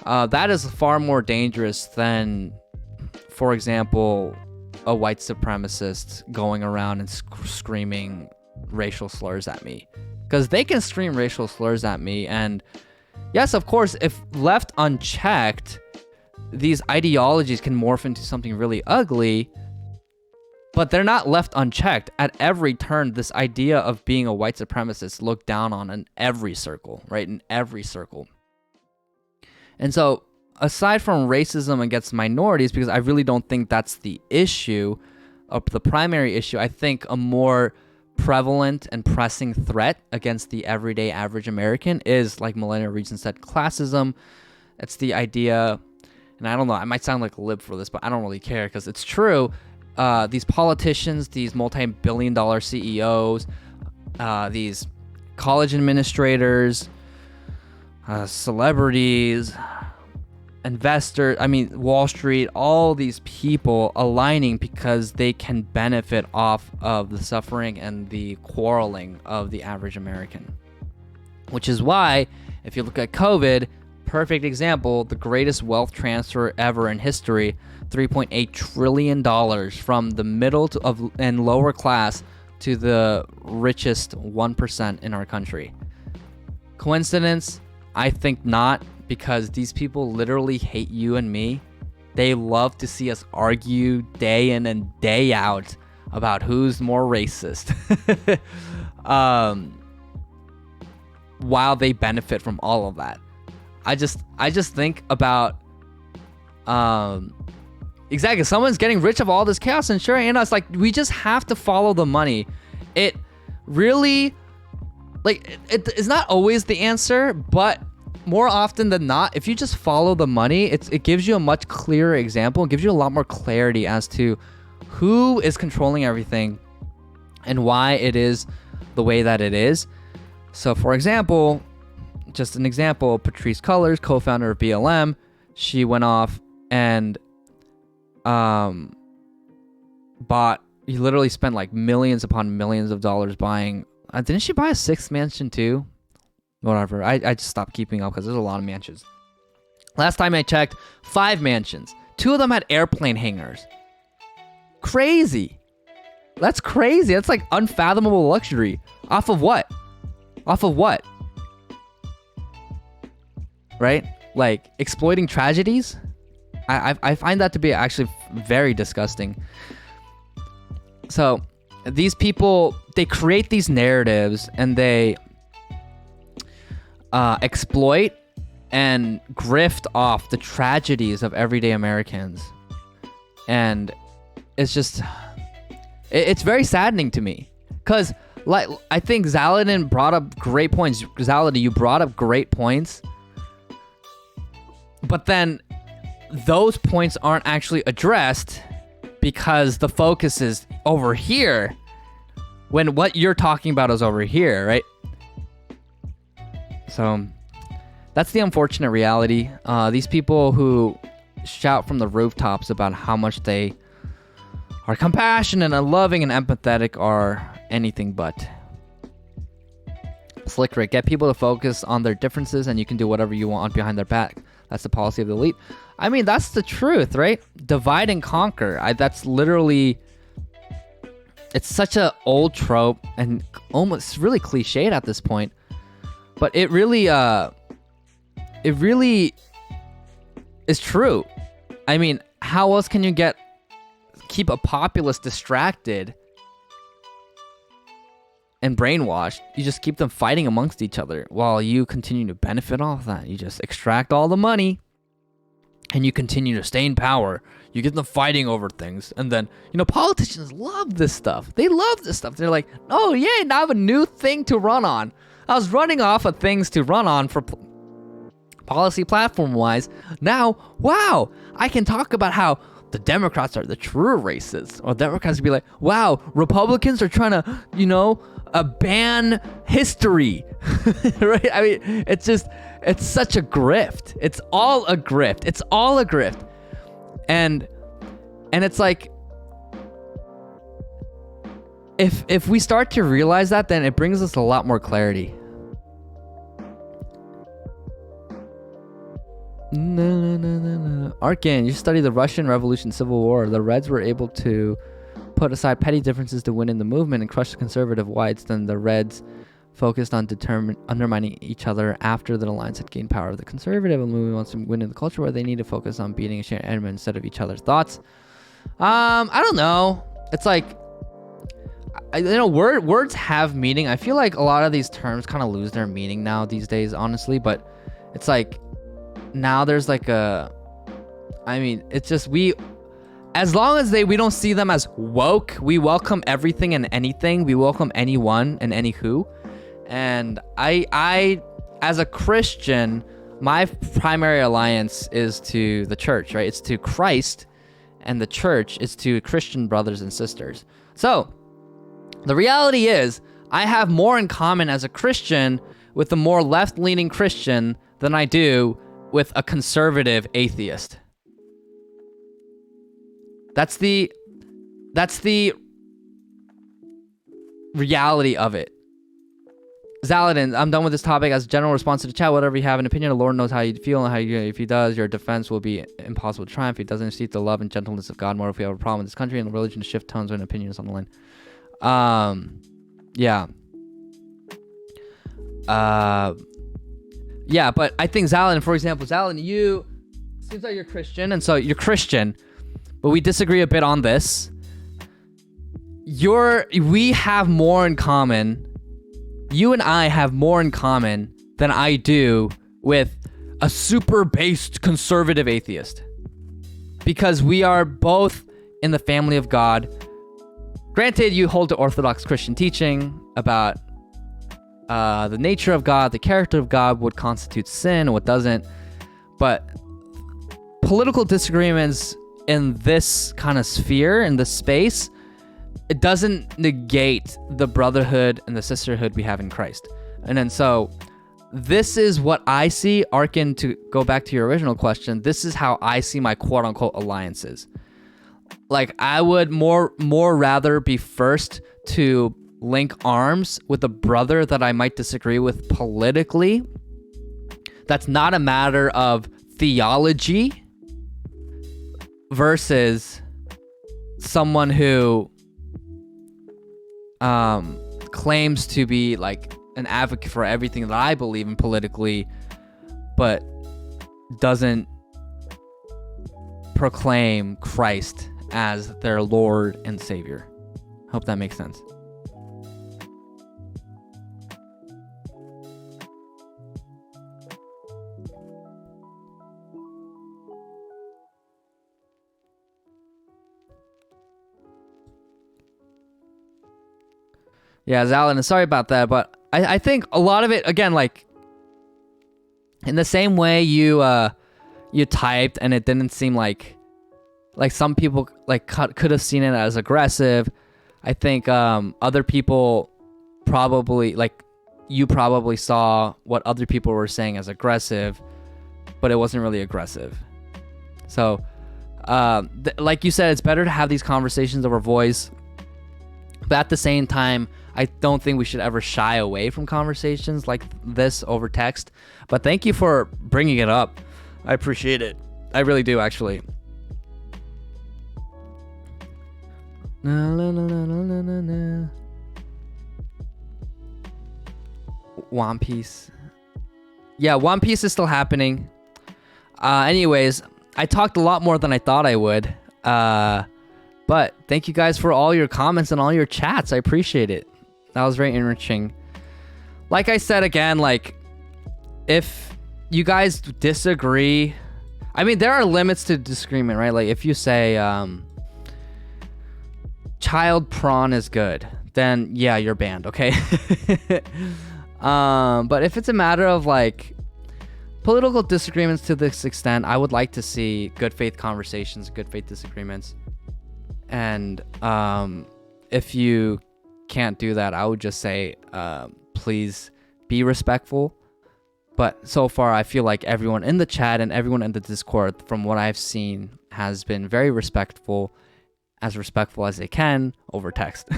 that is far more dangerous than, for example, a white supremacist going around and screaming racial slurs at me. Because they can scream racial slurs at me, and yes, of course, if left unchecked, these ideologies can morph into something really ugly, but they're not left unchecked. At every turn, this idea of being a white supremacist looked down on in every circle, right? In every circle. And so, aside from racism against minorities, because I really don't think that's the issue, the primary issue, I think a more prevalent and pressing threat against the everyday average American is, like Millennial Reason said, classism. It's the idea, and I don't know, I might sound like a lib for this, but I don't really care because it's true. These politicians, these multi-billion-dollar CEOs, these college administrators, celebrities, investors, Wall Street, all these people aligning because they can benefit off of the suffering and the quarreling of the average American. Which is why, if you look at COVID, perfect example, the greatest wealth transfer ever in history, $3.8 trillion from the middle and lower class to the richest 1% in our country. Coincidence? I think not, because these people literally hate you and me. They love to see us argue day in and day out about who's more racist. While they benefit from all of that. I just think about exactly, someone's getting rich of all this chaos, and sure, and us, like, we just have to follow the money. It really, like, it's not always the answer, but more often than not, if you just follow the money, it gives you a much clearer example. It gives you a lot more clarity as to who is controlling everything and why it is the way that it is. So, for example, just an example, Patrice Cullors, co-founder of BLM, she went off and he literally spent like millions upon millions of dollars buying. Didn't she buy a 6th mansion too? Whatever. I just stopped keeping up because there's a lot of mansions. Last time I checked, 5 mansions. 2 of them had airplane hangars. Crazy. That's crazy. That's like unfathomable luxury. Off of what? Off of what? Right? Like exploiting tragedies? I find that to be actually very disgusting. So these people, they create these narratives and they exploit and grift off the tragedies of everyday Americans. And it's just, it's very saddening to me. Because like, I think Zaladin brought up great points. Zaladin, you brought up great points. But then those points aren't actually addressed because the focus is over here when what you're talking about is over here, right? So that's the unfortunate reality. These people who shout from the rooftops about how much they are compassionate and loving and empathetic are anything but. Slick Rick, get people to focus on their differences and you can do whatever you want behind their back. That's the policy of the elite. I mean, that's the truth, right? Divide and conquer. That's literally, it's such an old trope and almost really cliched at this point. But it really is true. I mean, how else can you keep a populace distracted and brainwashed? You just keep them fighting amongst each other while you continue to benefit off that. You just extract all the money and you continue to stay in power. You get them fighting over things. And then, politicians love this stuff. They love this stuff. They're like, oh, yay, now I have a new thing to run on. I was running off of things to run on for policy platform-wise. Now, wow, I can talk about how the Democrats are the true racists. Or Democrats would be like, wow, Republicans are trying to, ban history. Right? I mean, it's such a grift. It's all a grift. And it's like, if we start to realize that, then it brings us a lot more clarity. No. Arkan, you study the Russian Revolution Civil War. The Reds were able to put aside petty differences to win in the movement and crush the conservative whites. Then the Reds focused on undermining each other after the alliance had gained power. The conservative movement wants to win in the culture where they need to focus on beating a shared enemy instead of each other's thoughts. I don't know. It's like, words have meaning. I feel like a lot of these terms kind of lose their meaning now these days, honestly. But it's like, now there's like it's just as long as we don't see them as woke, we welcome everything and anything. We welcome anyone and any who. And I as a Christian, my primary alliance is to the church, right? It's to Christ, and the church is to Christian brothers and sisters. So the reality is, I have more in common as a Christian with a more left-leaning Christian than I do with a conservative atheist. That's the reality of it. Zaladin, I'm done with this topic. As a general response to the chat, whatever you have an opinion, the Lord knows how you feel and if he does, your defense will be impossible to triumph. If he doesn't seek the love and gentleness of God more, if we have a problem in this country and the religion to shift tones and opinions on the line. Yeah, but I think Zaladin, for example, you seems like you're Christian, and so you're Christian, but we disagree a bit on this. We have more in common. You and I have more in common than I do with a super based conservative atheist, because we are both in the family of God. Granted, you hold to Orthodox Christian teaching about the nature of God, the character of God, what constitutes sin and what doesn't. But political disagreements in this kind of sphere, in this space, it doesn't negate the brotherhood and the sisterhood we have in Christ. And then so this is what I see. Arkin, to go back to your original question, this is how I see my quote unquote alliances. Like, I would more rather be first to link arms with a brother that I might disagree with politically. That's not a matter of theology, versus someone who claims to be like an advocate for everything that I believe in politically, but doesn't proclaim Christ as their Lord and Savior. Hope that makes sense. Yeah, Zalan, sorry about that, but I think a lot of it, again, like, in the same way you typed and it didn't seem like some people like could have seen it as aggressive. I think other people probably, like, you probably saw what other people were saying as aggressive, but it wasn't really aggressive. So, like you said, it's better to have these conversations over voice. But at the same time, I don't think we should ever shy away from conversations like this over text. But thank you for bringing it up. I appreciate it. I really do, actually. One Piece. Yeah, One Piece is still happening. Anyways, I talked a lot more than I thought I would. But thank you guys for all your comments and all your chats. I appreciate it. That was very enriching. Like I said again, like, if you guys disagree, I mean, there are limits to disagreement, right? Like, if you say child prawn is good, then yeah, you're banned, okay? But if it's a matter of like political disagreements to this extent, I would like to see good faith conversations, good faith disagreements. And if you can't do that, I would just say, please be respectful. But so far, I feel like everyone in the chat and everyone in the Discord, from what I've seen, has been very respectful as they can over text.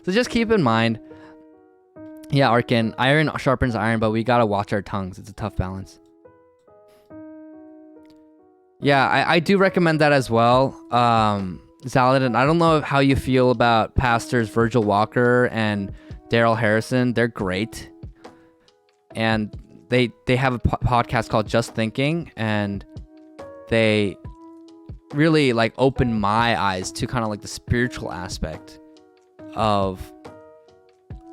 So just keep in mind, yeah, Arkin, iron sharpens iron, but we gotta watch our tongues. It's a tough balance. Yeah, I do recommend that as well. Zaladin, I don't know how you feel about pastors Virgil Walker and Daryl Harrison. They're great. And they have a podcast called Just Thinking, and they really like opened my eyes to kind of like the spiritual aspect of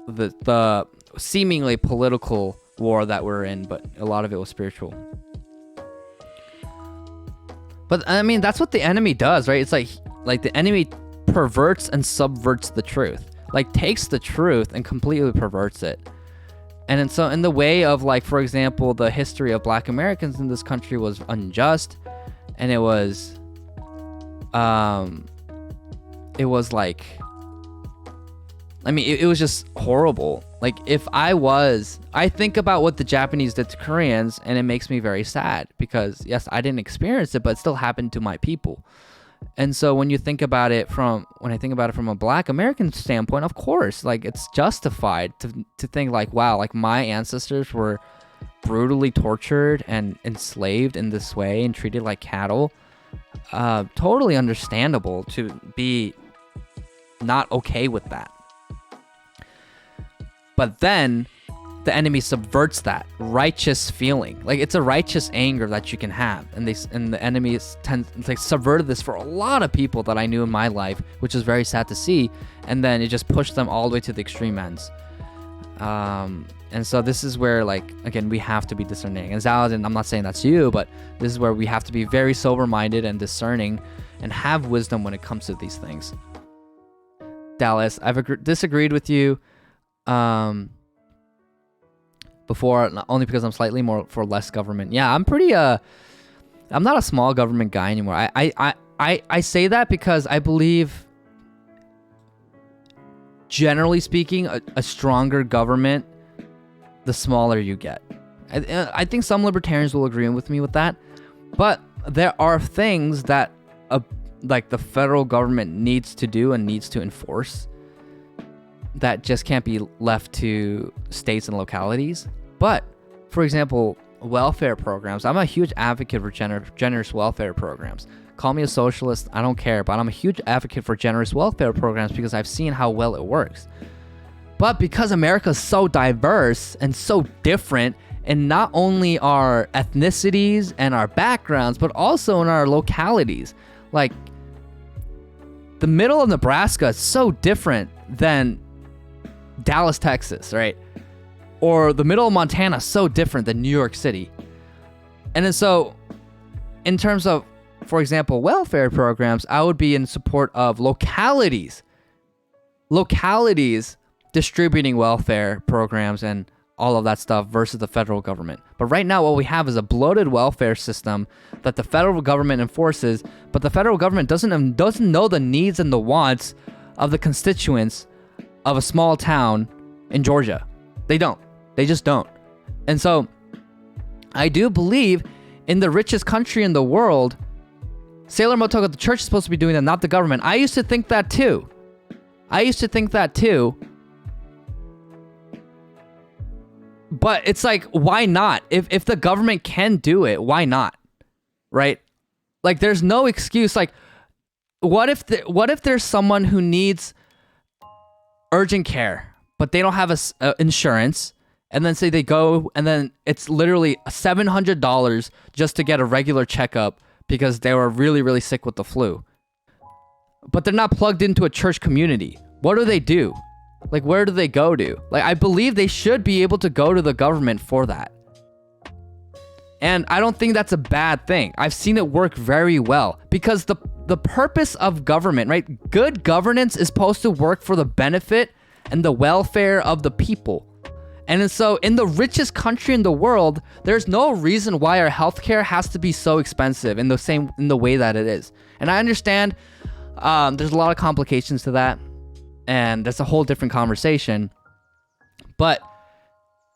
the seemingly political war that we're in, but a lot of it was spiritual. But I mean, that's what the enemy does, right? It's like the enemy perverts and subverts the truth, like takes the truth and completely perverts it. And so in the way of, like, for example, the history of Black Americans in this country was unjust, and it was like, I mean, it was just horrible. Like, I think about what the Japanese did to Koreans, and it makes me very sad because, yes, I didn't experience it, but it still happened to my people. And so when I think about it from a Black American standpoint, of course, like, it's justified to think like, wow, like my ancestors were brutally tortured and enslaved in this way and treated like cattle. Totally understandable to be not okay with that. But then the enemy subverts that righteous feeling. Like, it's a righteous anger that you can have, and the enemy subverted this for a lot of people that I knew in my life, which is very sad to see. And then it just pushed them all the way to the extreme ends. And so this is where, like, again, we have to be discerning. And Zaladin, I'm not saying that's you, but this is where we have to be very sober-minded and discerning and have wisdom when it comes to these things. Dallas, I've disagreed with you before, only because I'm slightly more for less government. Yeah, I'm not a small government guy anymore. I say that because I believe, generally speaking, a stronger government, the smaller you get. I think some libertarians will agree with me with that, but there are things that like the federal government needs to do and needs to enforce that just can't be left to states and localities. But, for example, welfare programs. I'm a huge advocate for generous welfare programs. Call me a socialist, I don't care, but I'm a huge advocate for generous welfare programs because I've seen how well it works. But because America is so diverse and so different, in not only our ethnicities and our backgrounds, but also in our localities. Like, the middle of Nebraska is so different than Dallas, Texas, right? Or the middle of Montana is so different than New York City. And then so, in terms of, for example, welfare programs, I would be in support of localities distributing welfare programs and all of that stuff versus the federal government. But right now, what we have is a bloated welfare system that the federal government enforces, but the federal government doesn't know the needs and the wants of the constituents of a small town in Georgia. They don't. They just don't. And so I do believe in the richest country in the world, Sailor Motoko, the church is supposed to be doing that, not the government. I used to think that too. But it's like, why not? If the government can do it, why not? Right? Like, there's no excuse. Like, what if there's someone who needs urgent care, but they don't have insurance, and then say they go, and then it's literally $700 just to get a regular checkup because they were really, really sick with the flu. But they're not plugged into a church community. What do? Like, where do they go to? Like, I believe they should be able to go to the government for that. And I don't think that's a bad thing. I've seen it work very well because the purpose of government, right? Good governance is supposed to work for the benefit and the welfare of the people. And so in the richest country in the world, there's no reason why our healthcare has to be so expensive in the way that it is. And I understand there's a lot of complications to that, and that's a whole different conversation. But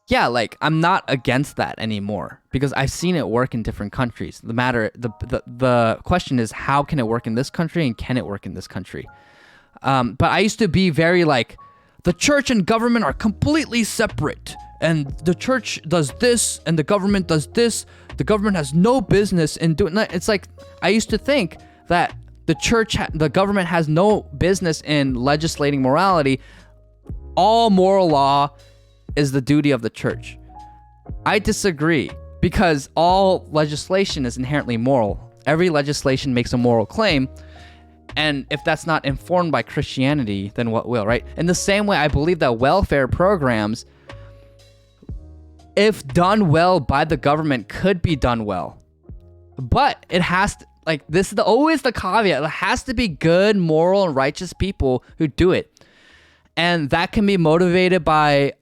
yeah, like, I'm not against that anymore because I've seen it work in different countries. The question is, how can it work in this country, and can it work in this country? But I used to be very like, the church and government are completely separate, and the church does this and the government does this. The government has no business in doing that. It's like, I used to think that the government has no business in legislating morality. All moral law is the duty of the church. I disagree, because all legislation is inherently moral. Every legislation makes a moral claim, and if that's not informed by Christianity, then what will, right? In the same way, I believe that welfare programs, if done well by the government, could be done well. But it has to, like, this is always the caveat. It has to be good, moral, and righteous people who do it. And that can be motivated by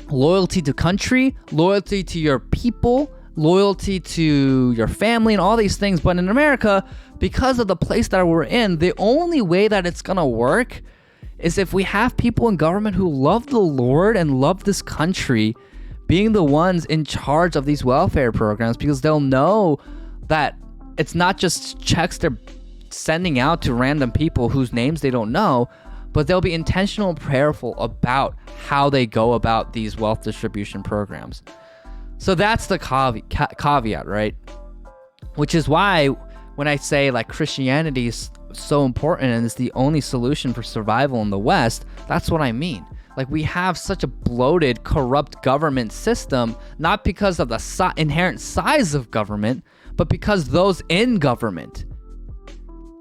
loyalty to country, loyalty to your people, loyalty to your family, and all these things. But in America, because of the place that we're in, the only way that it's gonna work is if we have people in government who love the Lord and love this country being the ones in charge of these welfare programs, because they'll know that it's not just checks they're sending out to random people whose names they don't know, but they'll be intentional and prayerful about how they go about these wealth distribution programs. So that's the caveat, right? Which is why when I say, like, Christianity is so important and it's the only solution for survival in the West, that's what I mean. Like, we have such a bloated, corrupt government system, not because of the inherent size of government, but because those in government,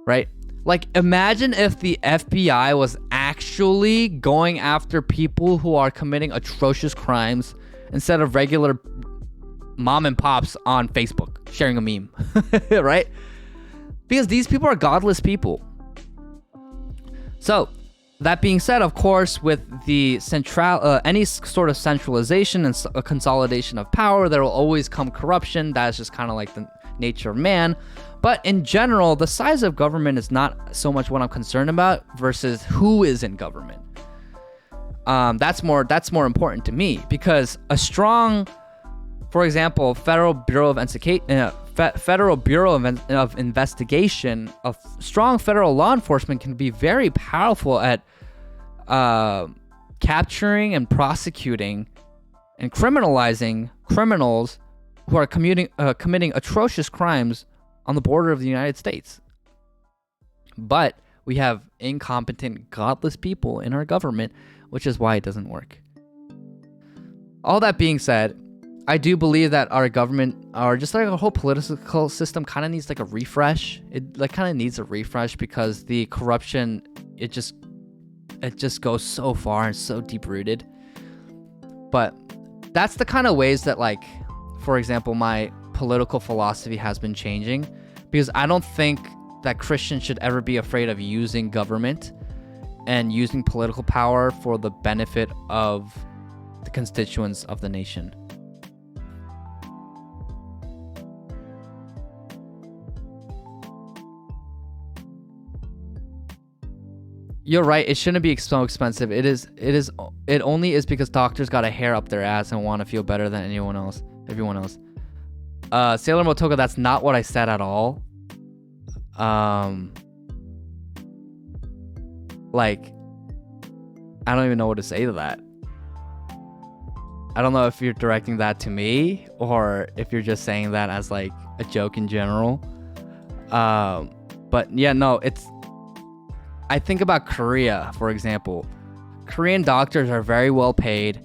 right? Like, imagine if the FBI was actually going after people who are committing atrocious crimes instead of regular mom and pops on Facebook sharing a meme, right? Because these people are godless people. So, that being said, of course, with the any sort of centralization and a consolidation of power, there will always come corruption. That's just kind of like the nature of man. But in general, the size of government is not so much what I'm concerned about versus who is in government. That's more important to me, because a strong, for example, Federal Bureau of Investigation, a strong federal law enforcement can be very powerful at capturing and prosecuting and criminalizing criminals who are committing atrocious crimes on the border of the United States. But we have incompetent, godless people in our government, which is why it doesn't work. All that being said, I do believe that our government, or just like our whole political system, kind of needs like a refresh. It like kind of needs a refresh because the corruption, it just goes so far and so deep rooted. But that's the kind of ways that, like, for example, my political philosophy has been changing, because I don't think that Christians should ever be afraid of using government and using political power for the benefit of the constituents of the nation. You're right. It shouldn't be so expensive. It only is because doctors got a hair up their ass and want to feel better than everyone else. Sailor Motoko, that's not what I said at all. Like, I don't even know what to say to that. I don't know if you're directing that to me or if you're just saying that as like a joke in general. But yeah, no, I think about Korea, for example. Korean doctors are very well paid.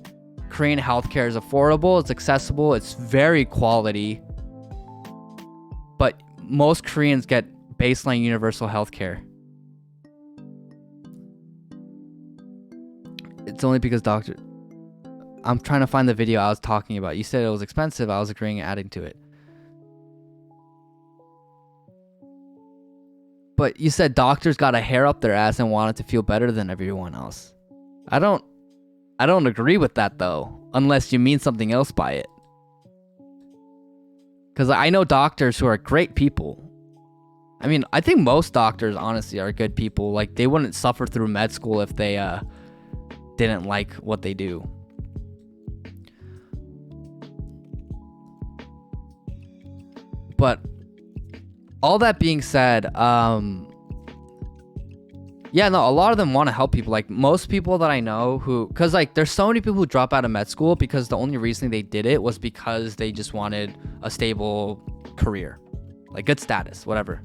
Korean healthcare is affordable, it's accessible, it's very quality. But most Koreans get baseline universal healthcare. It's only because I'm trying to find the video I was talking about. You said it was expensive. I was agreeing and adding to it. But you said doctors got a hair up their ass and wanted to feel better than everyone else. I don't agree with that though, unless you mean something else by it. Because I know doctors who are great people. I mean, I think most doctors honestly are good people. Like, they wouldn't suffer through med school if they didn't like what they do. But all that being said, yeah, no, a lot of them want to help people. Like, most people that I know because like there's so many people who drop out of med school because the only reason they did it was because they just wanted a stable career, like good status, whatever.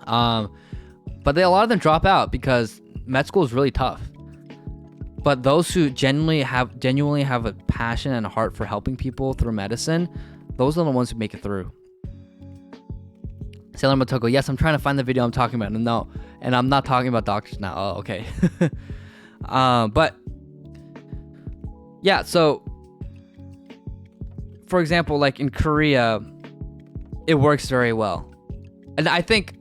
But a lot of them drop out because med school is really tough. But those who genuinely have a passion and a heart for helping people through medicine, those are the ones who make it through. Sailor Motoko, yes, I'm trying to find the video I'm talking about. No, and I'm not talking about doctors now. Oh, okay. But yeah, so for example, like in Korea, it works very well. And I think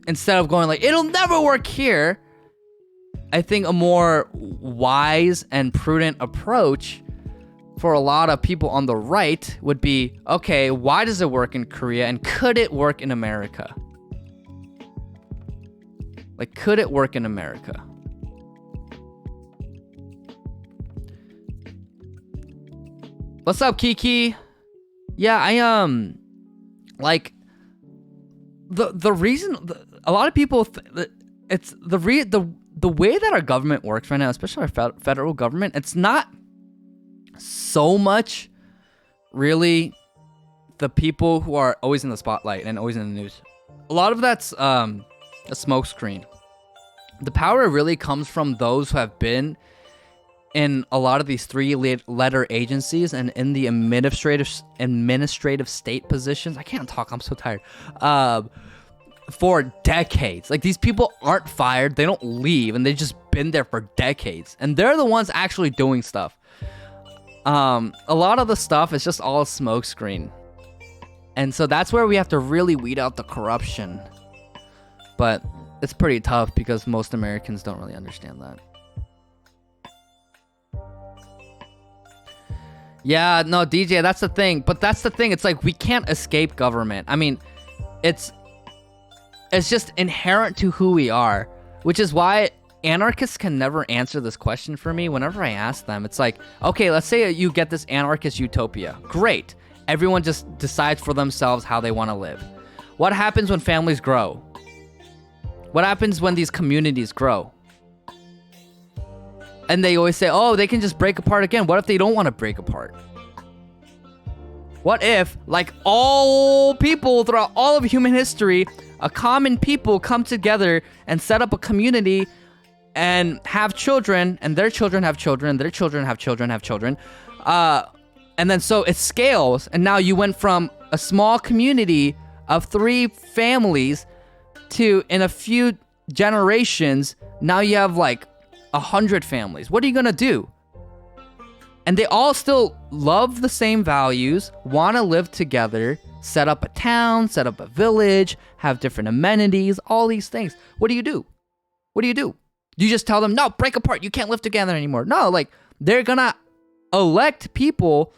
instead of going like, it'll never work here, I think a more wise and prudent approach for a lot of people on the right would be, okay, why does it work in Korea and could it work in America? Like, could it work in America? What's up, Kiki? Yeah, I like the reason a lot of people it's the way that our government works right now, especially our federal government, it's not so much really the people who are always in the spotlight and always in the news. A lot of that's a smokescreen. The power really comes from those who have been in a lot of these 3-letter agencies and in the administrative state positions. I can't talk, I'm so tired. For decades. Like, these people aren't fired, they don't leave, and they've just been there for decades. And they're the ones actually doing stuff. A lot of the stuff is just all a smokescreen. And so that's where we have to really weed out the corruption. But it's pretty tough because most Americans don't really understand that. Yeah, no, DJ, that's the thing. But that's the thing. It's like, we can't escape government. I mean, it's just inherent to who we are, which is why anarchists can never answer this question for me. Whenever I ask them, it's like, okay, let's say you get this anarchist utopia. Great. Everyone just decides for themselves how they want to live. What happens when families grow? What happens when these communities grow? And they always say, oh, they can just break apart again. What if they don't want to break apart? What if, like all people throughout all of human history, a common people come together and set up a community and have children, and their children have children, their children have children have children. And then so it scales, and now you went from a small community of 3 families to, in a few generations, now you have like 100 families. What are you gonna do? And they all still love the same values, want to live together, set up a town, set up a village, have different amenities, all these things. What do you do? What do you do? You just tell them, no, break apart. You can't live together anymore. No, like, they're gonna elect people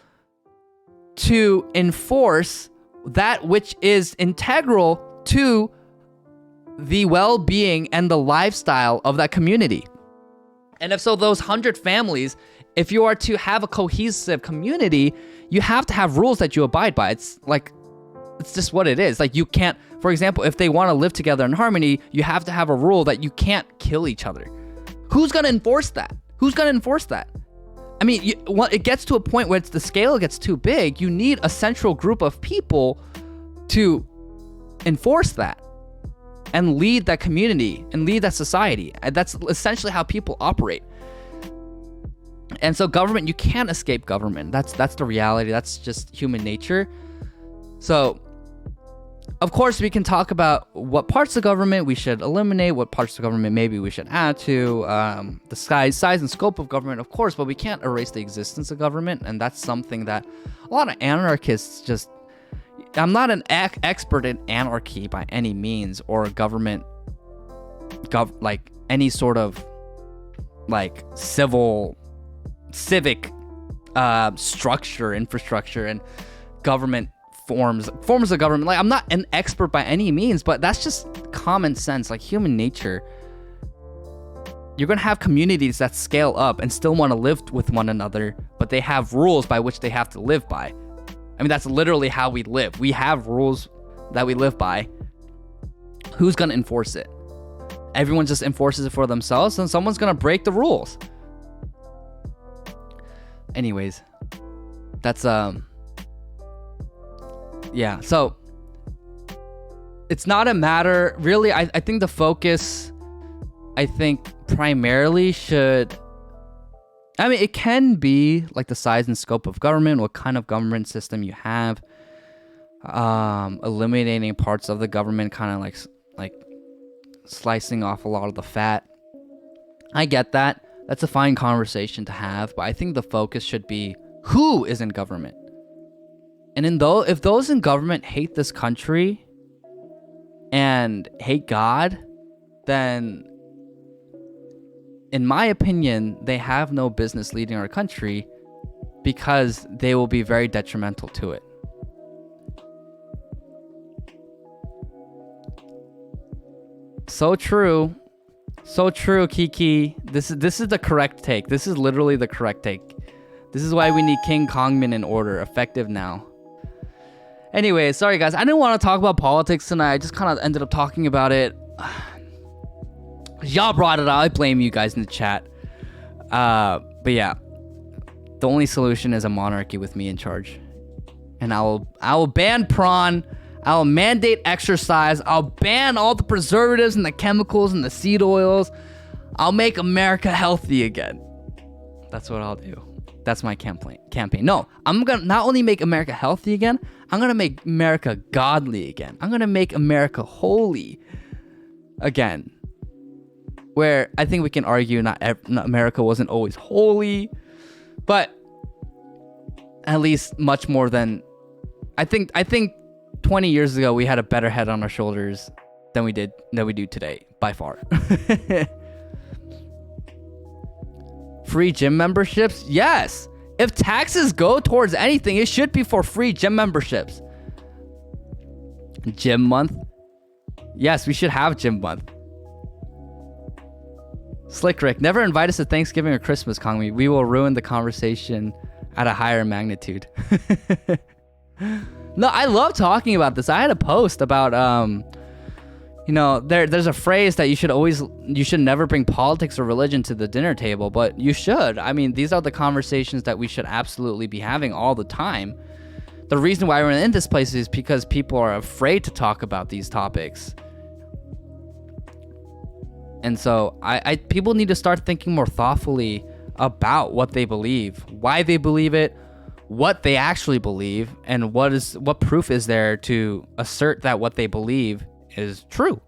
to enforce that which is integral to the well-being and the lifestyle of that community. And if so, those 100 families, if you are to have a cohesive community, you have to have rules that you abide by. It's like it's just what it is. Like, you can't, for example, if they want to live together in harmony, you have to have a rule that you can't kill each other. Who's going to enforce that? I mean, it gets to a point where the scale gets too big. You need a central group of people to enforce that and lead that community and lead that society. And that's essentially how people operate. And so government, you can't escape government. That's the reality. That's just human nature. So, of course, we can talk about what parts of government we should eliminate, what parts of government maybe we should add to, the size and scope of government, of course, but we can't erase the existence of government, and that's something that a lot of anarchists just... I'm not an expert in anarchy by any means, or government, like any sort of like civic structure, infrastructure, and government forms of government. Like, I'm not an expert by any means, but that's just common sense, like human nature. You're gonna have communities that scale up and still want to live with one another, but they have rules by which they have to live by. I mean, that's literally how we live. We have rules that we live by. Who's gonna enforce it? Everyone just enforces it for themselves, and someone's gonna break the rules. Anyways, that's yeah, so it's not a matter, really. I think the focus, I think, primarily should, I mean, it can be like the size and scope of government, what kind of government system you have, eliminating parts of the government, kind of like slicing off a lot of the fat. I get that. That's a fine conversation to have, but I think the focus should be who is in government. And if those in government hate this country and hate God, then in my opinion, they have no business leading our country, because they will be very detrimental to it. So true. So true, Kiki. This is the correct take. This is literally the correct take. This is why we need King Kongmin in order, effective now. Anyway, sorry guys, I didn't want to talk about politics tonight. I just kind of ended up talking about it. Y'all brought it up. I blame you guys in the chat. But yeah, the only solution is a monarchy with me in charge. And I will ban prawn. I'll mandate exercise. I'll ban all the preservatives and the chemicals and the seed oils. I'll make America healthy again. That's what I'll do. That's my campaign. No, I'm gonna not only make America healthy again, I'm gonna make America godly again. I'm gonna make America holy again. Where I think we can argue not America wasn't always holy, but at least much more than I think 20 years ago we had a better head on our shoulders than we do today, by far. Free gym memberships? Yes. If taxes go towards anything, it should be for free gym memberships. Gym month? Yes, we should have gym month. Slick Rick, never invite us to Thanksgiving or Christmas, Kongmi. We will ruin the conversation at a higher magnitude. No, I love talking about this. I had a post about there's a phrase that you should never bring politics or religion to the dinner table, but you should. I mean, these are the conversations that we should absolutely be having all the time. The reason why we're in this place is because people are afraid to talk about these topics. And so people need to start thinking more thoughtfully about what they believe, why they believe it, what they actually believe, and what proof is there to assert that what they believe is true.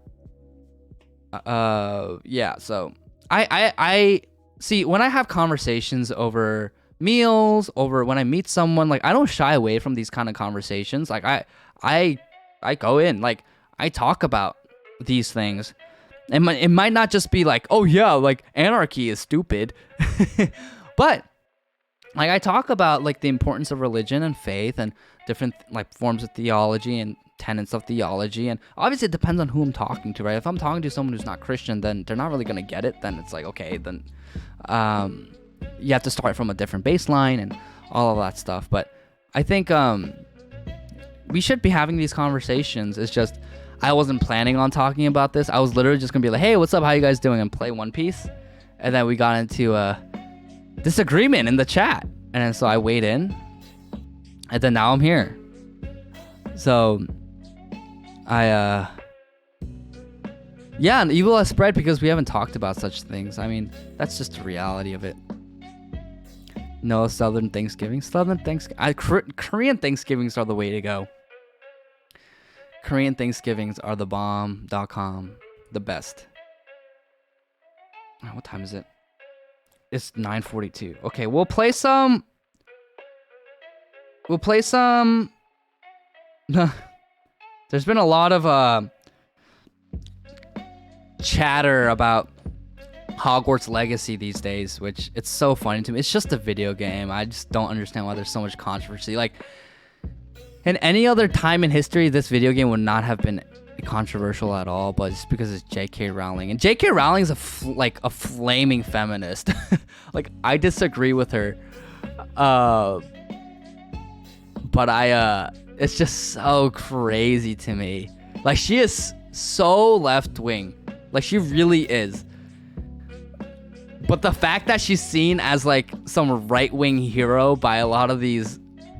Yeah, so I see, when I have conversations over meals, over when I meet someone, like, I don't shy away from these kind of conversations. Like, I go in, like, I talk about these things. It might not just be like, oh yeah, like, anarchy is stupid, but like, I talk about, like, the importance of religion and faith and different, like, forms of theology and tenets of theology. And obviously it depends on who I'm talking to, right? If I'm talking to someone who's not Christian, then they're not really gonna get it. Then it's like, okay, then you have to start from a different baseline and all of that stuff. But I think we should be having these conversations. It's just I wasn't planning on talking about this. I was literally just gonna be like, hey, what's up? How you guys doing? And play One Piece. And then we got into a disagreement in the chat. And then so I weighed in. And then now I'm here. So yeah, and evil has spread because we haven't talked about such things. I mean, that's just the reality of it. No Southern Thanksgiving. Korean Thanksgivings are the way to go. Korean Thanksgivings are the bomb.com. The best. What time is it? It's 9:42. Okay, we'll play some... There's been a lot of chatter about Hogwarts Legacy these days, which it's so funny to me. It's just a video game. I just don't understand why there's so much controversy. Like, in any other time in history, this video game would not have been controversial at all, but just because it's J.K. Rowling. And J.K. Rowling is a flaming feminist. Like, I disagree with her. But it's just so crazy to me. Like, she is so left-wing. Like, she really is. But the fact that she's seen as, like, some right-wing hero by a lot of these...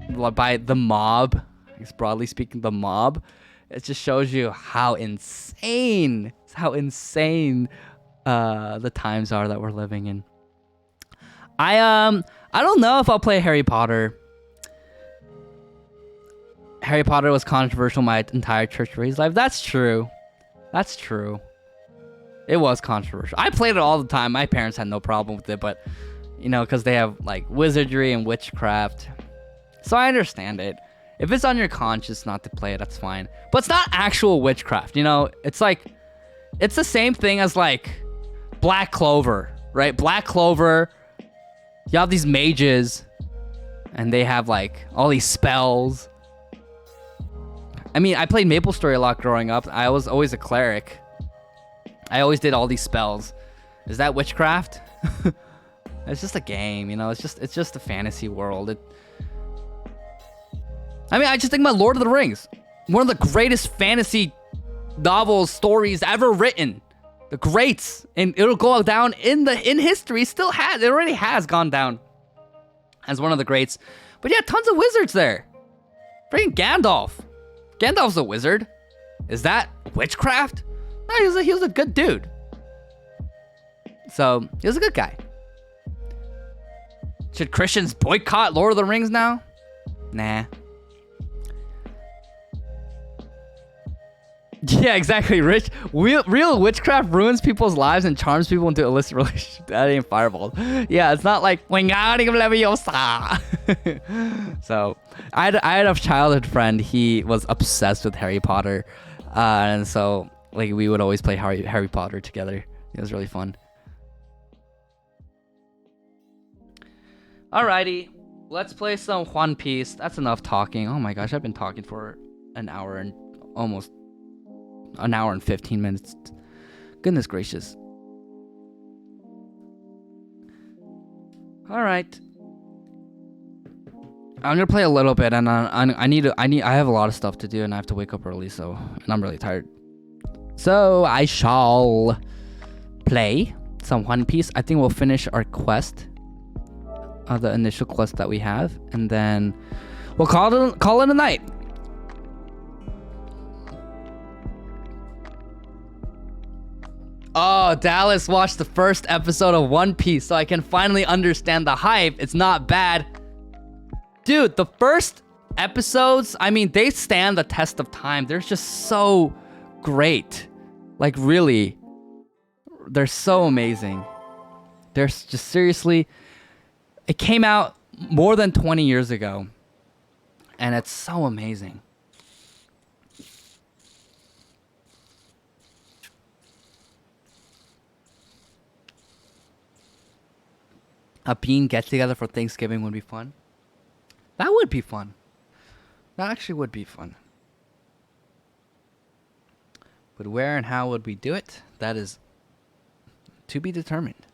by the mob, I guess broadly speaking, the mob, it just shows you how insane the times are that we're living in. I don't know if I'll play Harry Potter. Harry Potter was controversial my entire church raised life. That's true. It was controversial. I played it all the time. My parents had no problem with it, but, you know, because they have, like, wizardry and witchcraft. So I understand it. If it's on your conscience not to play it, that's fine. But it's not actual witchcraft, you know? It's like, it's the same thing as, like, Black Clover, right? Black Clover, you have these mages, and they have, like, all these spells. I mean, I played MapleStory a lot growing up. I was always a cleric. I always did all these spells. Is that witchcraft? It's just a game, you know? It's just a fantasy world. I mean, I just think about Lord of the Rings. One of the greatest fantasy novels, stories ever written. The greats. And it'll go down in history. It already has gone down as one of the greats. But yeah, tons of wizards there. Freaking Gandalf. Gandalf's a wizard. Is that witchcraft? No, he was a good dude. So, he was a good guy. Should Christians boycott Lord of the Rings now? Nah. Yeah, exactly, Rich. Real witchcraft ruins people's lives and charms people into illicit relationships. That ain't Fireball. Yeah, it's not like So, I had a childhood friend. He was obsessed with Harry Potter, and so like we would always play Harry Potter together. It was really fun. Alrighty, let's play some One Piece. That's enough talking. Oh my gosh, I've been talking for an hour and almost an hour and 15 minutes. Goodness gracious. All right. I'm gonna play a little bit, and I have a lot of stuff to do, and I have to wake up early, and I'm really tired. So I shall play some One Piece. I think we'll finish our quest, the initial quest that we have, and then we'll call it a night. Oh, Dallas watched the first episode of One Piece, so I can finally understand the hype. It's not bad. Dude, the first episodes, I mean, they stand the test of time. They're just so great. Like, really. They're so amazing. They're just seriously... It came out more than 20 years ago, and it's so amazing. A bean get together for Thanksgiving would be fun. That would be fun. That actually would be fun. But where and how would we do it? That is to be determined.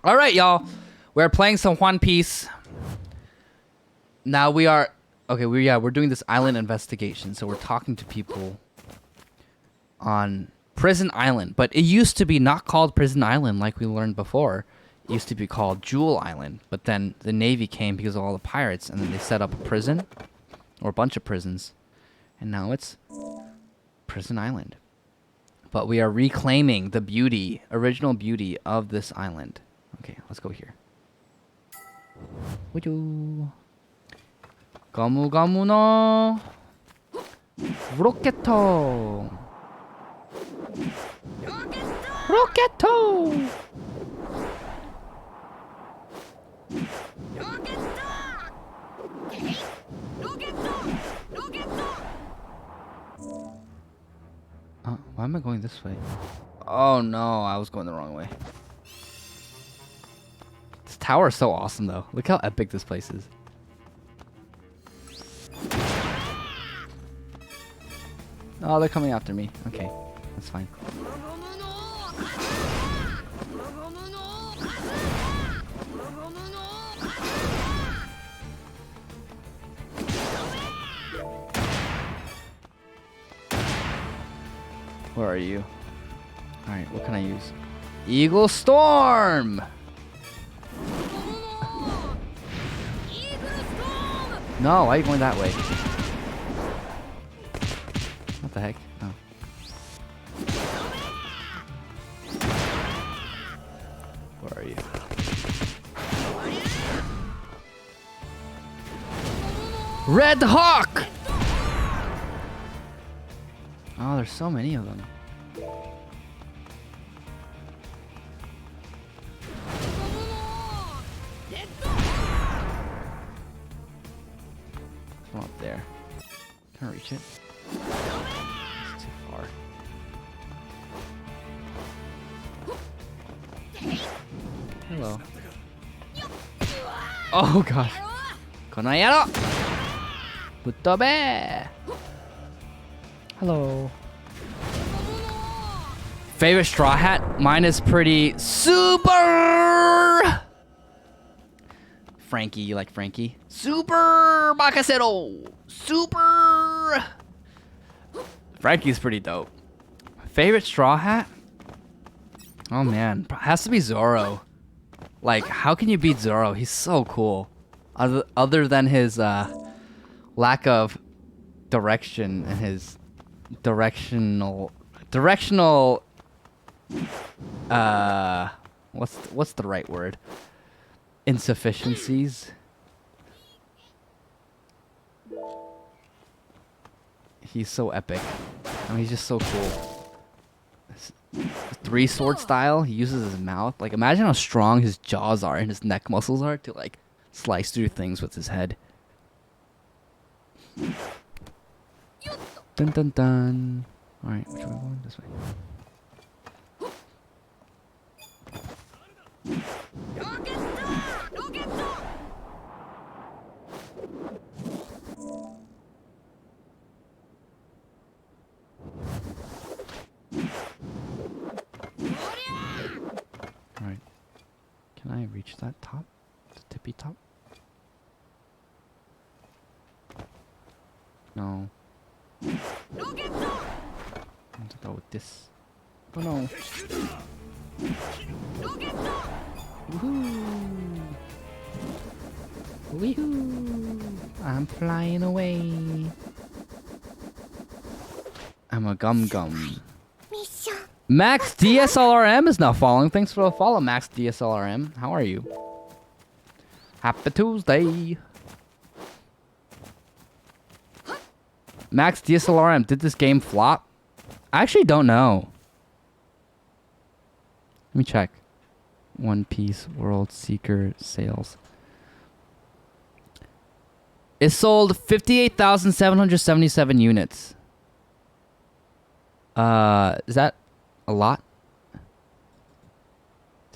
All right, y'all. We're playing some One Piece. Now we are Okay, we're doing this island investigation, so we're talking to people on Prison Island, but it used to be not called Prison Island like we learned before. It used to be called Jewel Island, but then the Navy came because of all the pirates, and then they set up a prison, or a bunch of prisons, and now it's Prison Island. But we are reclaiming the beauty, original beauty of this island. Okay, let's go here. Woo! 가무 가무노 로켓토 로켓토 why am I going this way? Oh no, I was going the wrong way. This tower is so awesome though. Look how epic this place is. Oh, they're coming after me. Okay, that's fine. Where are you? Alright, what can I use? Eagle Storm! No, why are you going that way? What the heck? Oh. Where are you? Red Hawk! Oh, there's so many of them. From up there. Can't reach it. It's too far. Hello. Oh gosh. Konayaro! Butobe! Hello. Favorite straw hat? Mine is pretty super! Frankie, you like Frankie? Super Bakasero! Super! Frankie's pretty dope. Favorite straw hat? Oh man, has to be Zoro. Like, how can you beat Zoro? He's so cool. Other than his lack of direction and his directional what's the right word? Insufficiencies. He's so epic. I mean, he's just so cool. Three sword style. He uses his mouth. Like, imagine how strong his jaws are and his neck muscles are to like slice through things with his head. Dun dun dun. All right, which way are we going? This way. All right. Can I reach that top? The tippy top? No. Let's go with this. Oh no. Woohoo! Weehoo! I'm flying away. I'm a gum gum. Max DSLRM is now following. Thanks for the follow, Max DSLRM. How are you? Happy Tuesday. Max DSLRM, did this game flop? I actually don't know. Let me check. One Piece World Seeker sales. It sold 58,777 units. Is that a lot?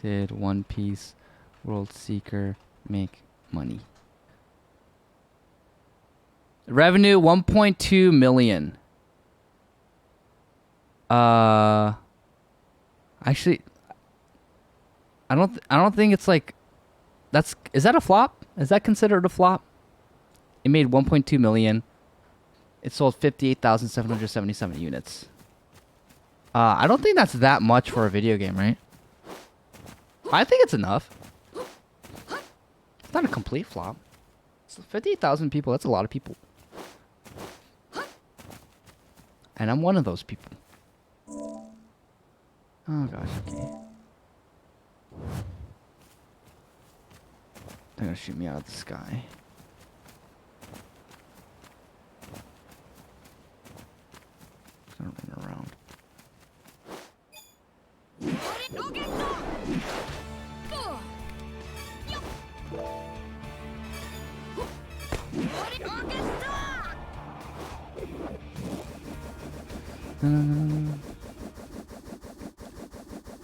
Did One Piece World Seeker make money? Revenue 1.2 million. Actually, I don't think it's like is that a flop? Is that considered a flop? It made 1.2 million. It sold 58,777 units. I don't think that's that much for a video game, right? I think it's enough. It's not a complete flop. So 58,000 people, that's a lot of people. And I'm one of those people. Oh gosh, okay. They're gonna shoot me out of the sky. It's gonna run around.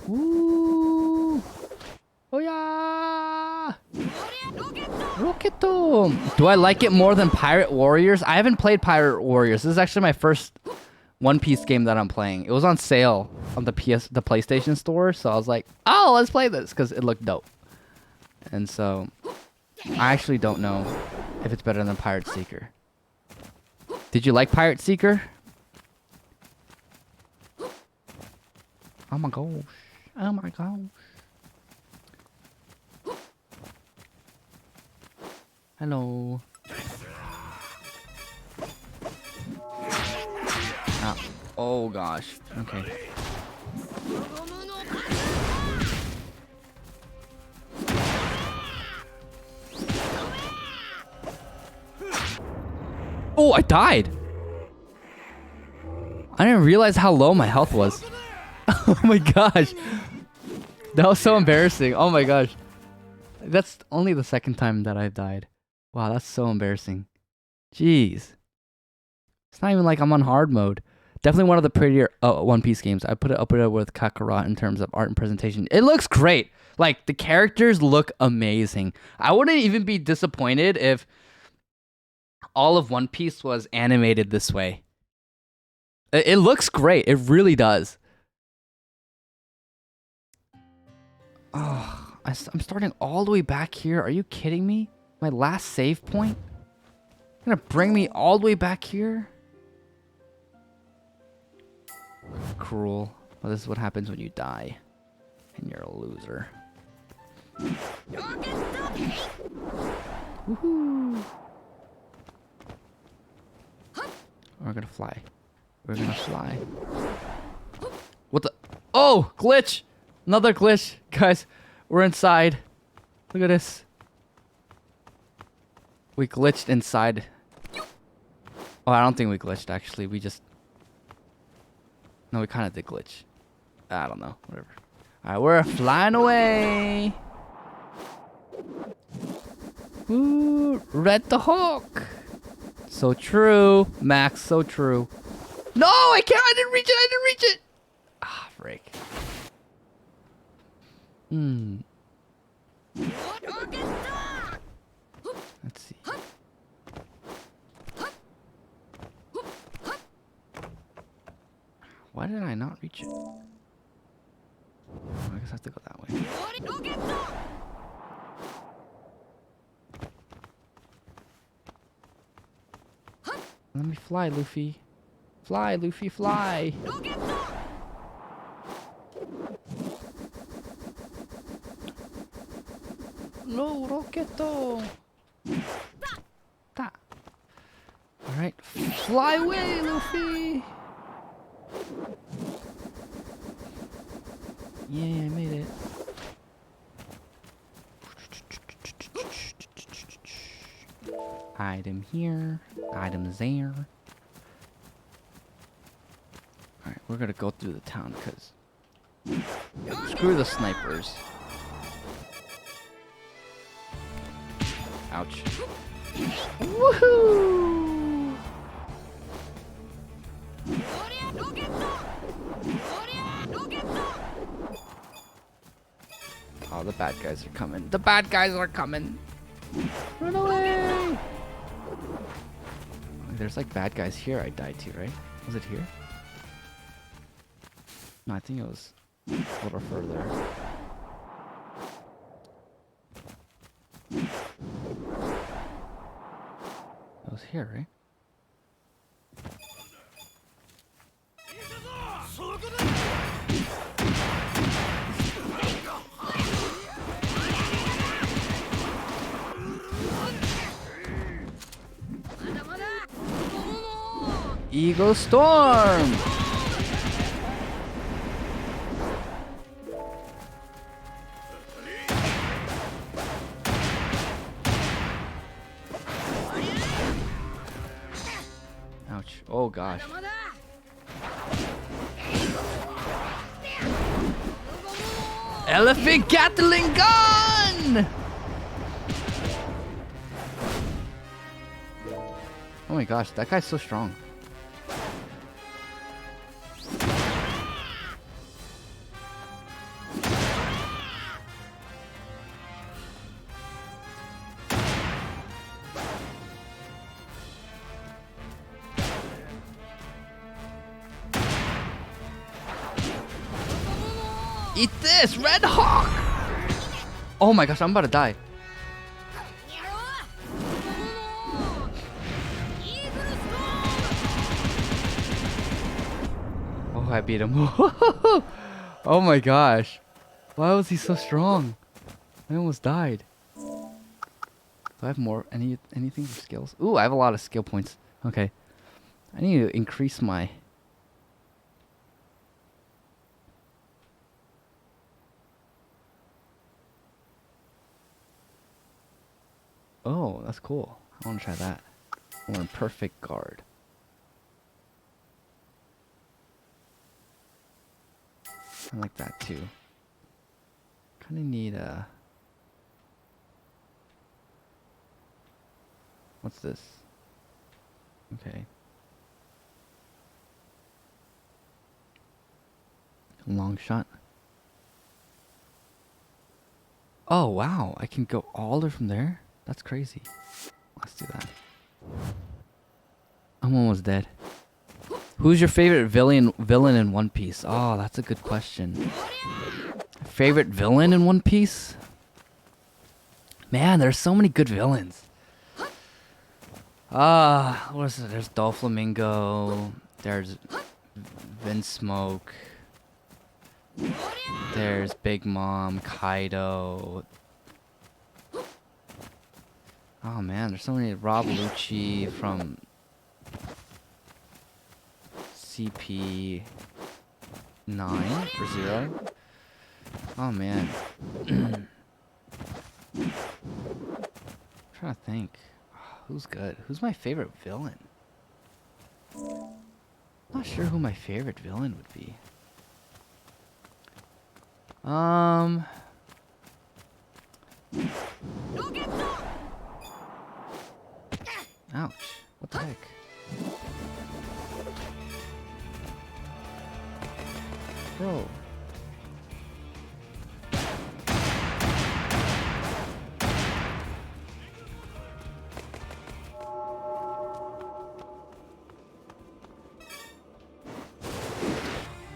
Woo! Oh yeah! Rocket! Do I like it more than Pirate Warriors? I haven't played Pirate Warriors. This is actually my first One Piece game that I'm playing. It was on sale on the PlayStation Store, so I was like, "Oh, let's play this" because it looked dope. And so, I actually don't know if it's better than Pirate Seeker. Did you like Pirate Seeker? Oh my gosh! Oh my gosh! Hello. Oh gosh. Okay. Oh, I died. I didn't realize how low my health was. Oh my gosh. That was so embarrassing. Oh my gosh. That's only the second time that I've died. Wow, that's so embarrassing. Jeez. It's not even like I'm on hard mode. Definitely one of the prettier One Piece games. I put it up there with Kakarot in terms of art and presentation. It looks great. Like, the characters look amazing. I wouldn't even be disappointed if all of One Piece was animated this way. It looks great. It really does. Oh, I'm starting all the way back here. Are you kidding me? My last save point? You're gonna bring me all the way back here? Cruel. Well, this is what happens when you die. And you're a loser. Woohoo! We're gonna fly. We're gonna fly. What the? Oh! Glitch! Another glitch. Guys, we're inside. Look at this. We glitched inside. Oh, I don't think we glitched, actually. We just... No, we kind of did glitch. I don't know. Whatever. Alright, we're flying away. Ooh, Red the Hawk. So true. Max, so true. No, I can't. I didn't reach it. I didn't reach it. Ah, frick. Let's see. Why did I not reach it? Oh, I guess I have to go that way. Let me fly, Luffy. Fly, Luffy, fly. No, Rocketo. Alright, fly away, Luffy. Yeah, I made it. Item here, item there. Alright, we're gonna go through the town because screw the snipers. Ouch. Woohoo! Oh, the bad guys are coming. The bad guys are coming. Run away! There's like bad guys here I died to, right? Was it here? No, I think it was a little further. was here, right? Eagle Storm! Ouch. Oh gosh. Elephant Gatling gun! Oh my gosh, that guy's so strong. Eat this, Red Hawk! Oh my gosh, I'm about to die. Oh, I beat him. Oh my gosh. Why was he so strong? I almost died. Do I have more anything for skills? Ooh, I have a lot of skill points. Okay. I need to increase my Oh, that's cool. I want to try that. I want a perfect guard. I like that too. Kind of need a... What's this? Okay. Long shot. Oh, wow. I can go all the way from there? That's crazy. Let's do that. I'm almost dead. Who's your favorite villain in One Piece? Oh, that's a good question. Favorite villain in One Piece? Man, there's so many good villains. What is it? There's Doflamingo. There's Vinsmoke. There's Big Mom, Kaido. Oh man, there's so many. Rob Lucci from CP9 or 0. Oh man. I'm trying to think. Who's good? Who's my favorite villain? Not sure who my favorite villain would be. Ouch. What the heck? Bro.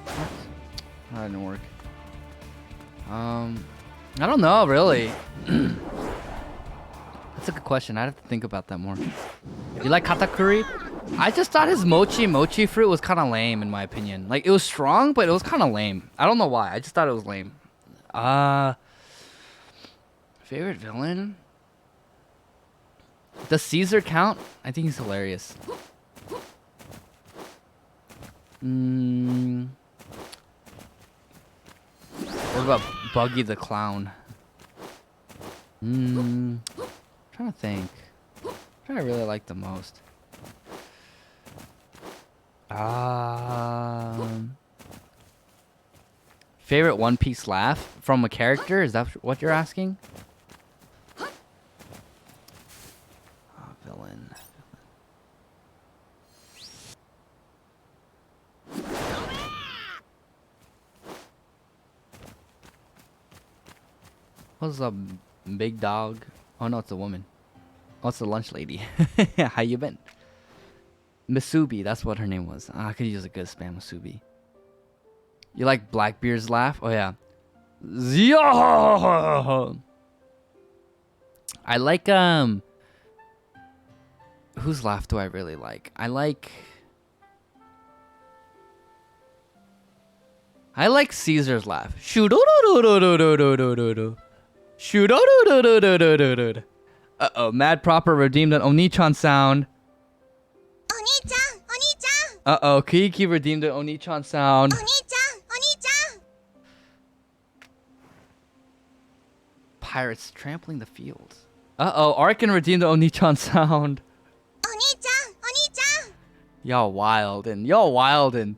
What? That didn't work. I don't know, really. That's a good question. I'd have to think about that more. You like Katakuri? I just thought his mochi fruit was kind of lame, in my opinion. Like, it was strong, but it was kind of lame. I don't know why. I just thought it was lame. Favorite villain? Does Caesar count? I think he's hilarious. What about Buggy the Clown? Trying to think. What do I really like the most? Favorite One Piece laugh from a character? Is that what you're asking? Oh, villain. What's up, big dog? Oh no, it's a woman. Oh, it's the lunch lady. How you been? Masubi, that's what her name was. I could use a good spam Masubi. You like Blackbeard's laugh? Oh yeah. I like Whose laugh do I really like? I like Caesar's laugh. Uh-oh, Mad Proper redeemed an Onichan sound. Oni-chan, Oni-chan, Uh-oh, Kiki redeemed an Onichan sound. Oni-chan, Oni-chan. Pirates trampling the fields. Uh-oh, Arkin redeemed the Onichan sound. Oni-chan, Oni-chan. Y'all wildin'.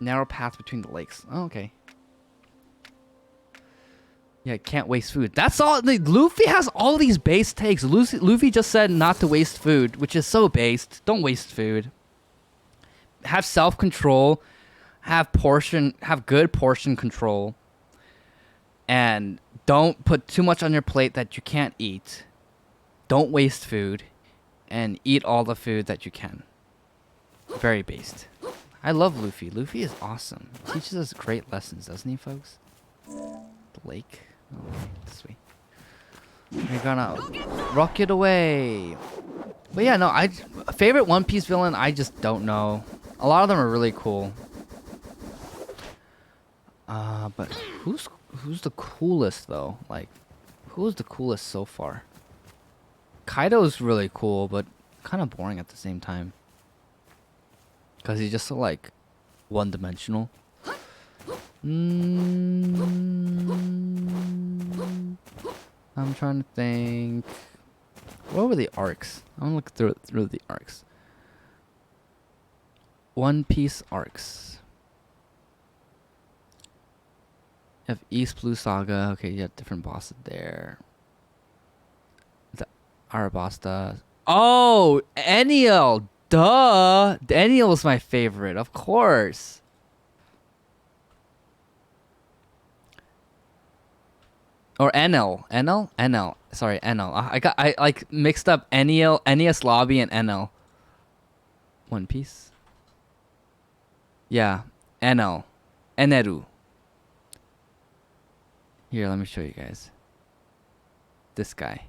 Narrow path between the lakes. Oh, okay. Yeah, can't waste food. That's all. Luffy has all these base takes. Luffy just said not to waste food, which is so based. Don't waste food. Have self-control. Have good portion control. And don't put too much on your plate that you can't eat. Don't waste food. And eat all the food that you can. Very based. I love Luffy. Luffy is awesome. He teaches us great lessons, doesn't he, folks? The lake. Oh, this way. We're gonna rocket away. But yeah, no, favorite One Piece villain, I just don't know. A lot of them are really cool. But who's the coolest though? Like, who's the coolest so far? Kaido's really cool, but kind of boring at the same time. Cause he's just so like one-dimensional. I'm trying to think. What were the arcs? I'm gonna look through the arcs. One Piece arcs. You have East Blue Saga. Okay, you have different bosses there. The Arabasta. Oh, Enel. Duh. Enel is my favorite, of course. Or Enel. Sorry, Enel. I like mixed up Enies Lobby and Enel. One Piece. Yeah, Enel. Eneru. Here, let me show you guys. This guy.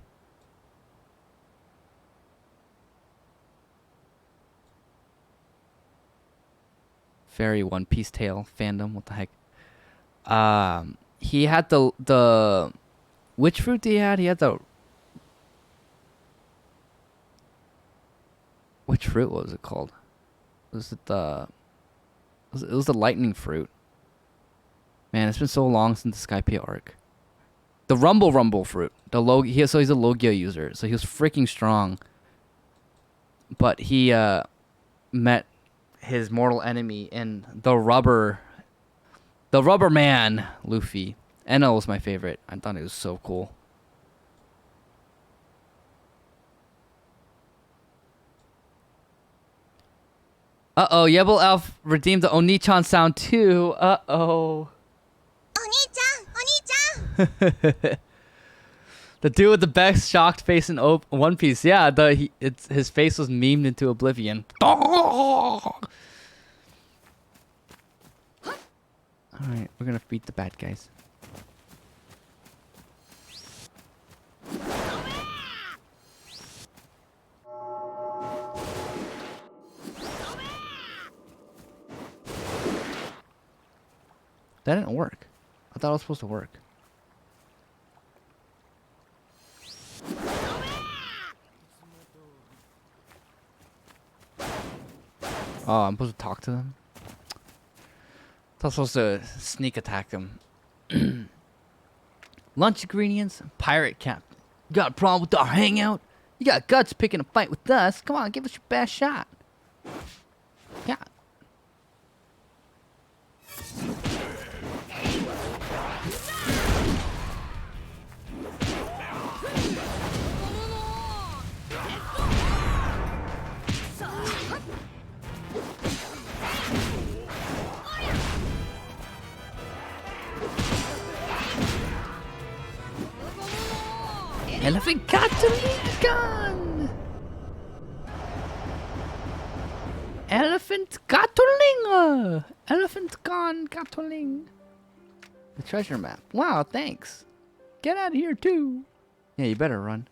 Very One Piece tale fandom. What the heck? He had the which fruit did he had? He had the which fruit was it called? Was it the it was the lightning fruit. Man, it's been so long since the Skypiea arc. The Rumble fruit. So he's a Logia user, so he was freaking strong. But he met his mortal enemy in the rubber man, Luffy. Enel was my favorite. I thought it was so cool. Uh-oh, Yebel Elf redeemed the Onichan sound too. Uh-oh. Oni-chan, The dude with the best shocked face in One Piece. Yeah, his face was memed into oblivion. Alright, we're gonna beat the bad guys. That didn't work. I thought it was supposed to work. Oh, I'm supposed to talk to them? I thought I was supposed to sneak attack them. Lunch ingredients, pirate captain. You got a problem with our hangout? You got guts picking a fight with us? Come on, give us your best shot. Yeah. Elephant Gatling! Elephant Gatling! Elephant gone Gatling. The treasure map. Wow, thanks. Get out of here too. Yeah, you better run.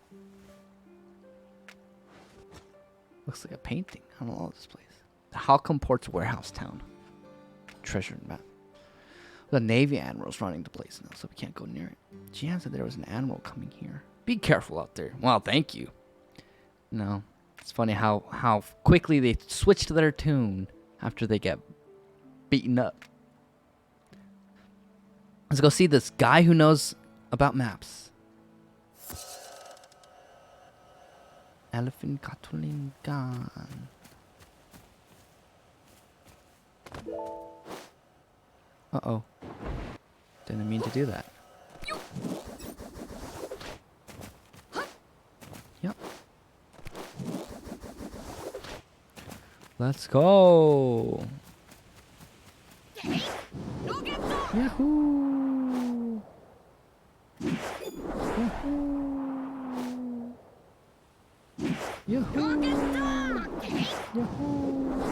Looks like a painting. I don't know this place. The Halcom Port's warehouse town. Treasure map. The Navy admiral's running the place now, so we can't go near it. Jian said there was an admiral coming here. Be careful out there. Well, thank you. No, it's funny how quickly they switch to their tune after they get beaten up. Let's go see this guy who knows about maps. Elephant Katulingan. Uh-oh. Didn't mean to do that. Yep. Let's go. Yahoo! Yahoo! Yahoo!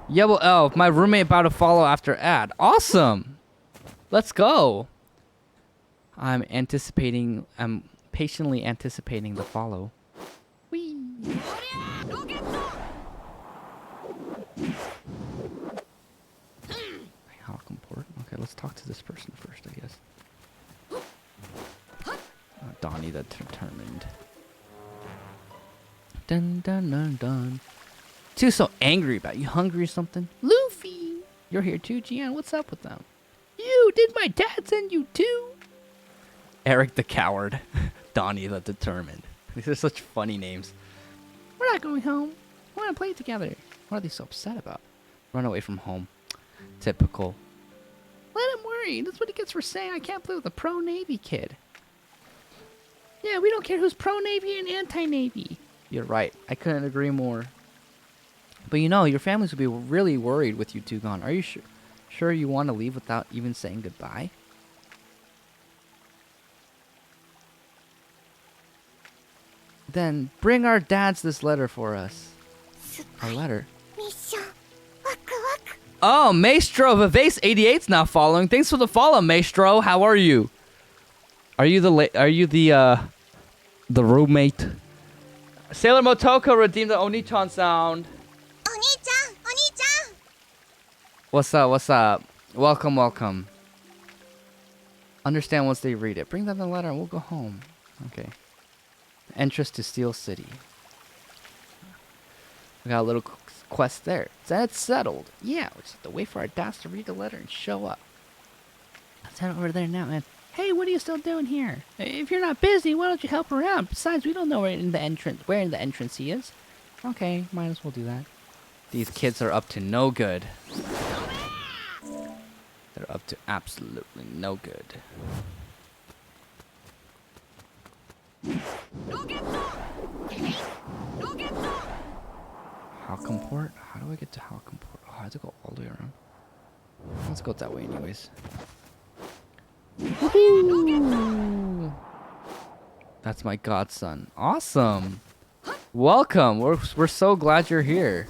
Yeah, well, oh, my roommate about to follow after ad. Awesome! Let's go! I'm patiently anticipating the follow. Whee! Halcom Port. Okay, let's talk to this person first, I guess. Donnie the Determined. Dun dun dun dun. Too so angry about you. Hungry or something? Luffy! You're here too, Jian. What's up with them? You! Did my dad send you too? Eric the Coward. Donnie the Determined. These are such funny names. We're not going home. We want to play together. What are they so upset about? Run away from home. Typical. Let him worry. That's what he gets for saying I can't play with a pro-Navy kid. Yeah, we don't care who's pro-Navy and anti-Navy. You're right. I couldn't agree more. But you know, your families would be really worried with you two gone. Are you sure you want to leave without even saying goodbye? Then bring our dads this letter for us. A letter? Oh, Maestro Vivace 88's now following. Thanks for the follow, Maestro. How are you? Are you the roommate? Sailor Motoko redeemed the Onichan sound. Oni-chan, Oni-chan. What's up? What's up? Welcome, welcome. Understand once they read it. Bring them the letter and we'll go home. Okay. Entrance to Steel City. We got a little quest there. That's settled. Yeah, we just have to wait for our dads to read the letter and show up. Let's head over there now, man. Hey, what are you still doing here? If you're not busy, why don't you help around? Besides, we don't know where in the entrance he is. Okay, might as well do that. These kids are up to no good. They're up to absolutely no good. Halcom Port? How do I get to Halcom Port? Oh, I have to go all the way around. Let's go that way anyways. Woohoo! That's my godson. Awesome. Welcome. We're so glad you're here.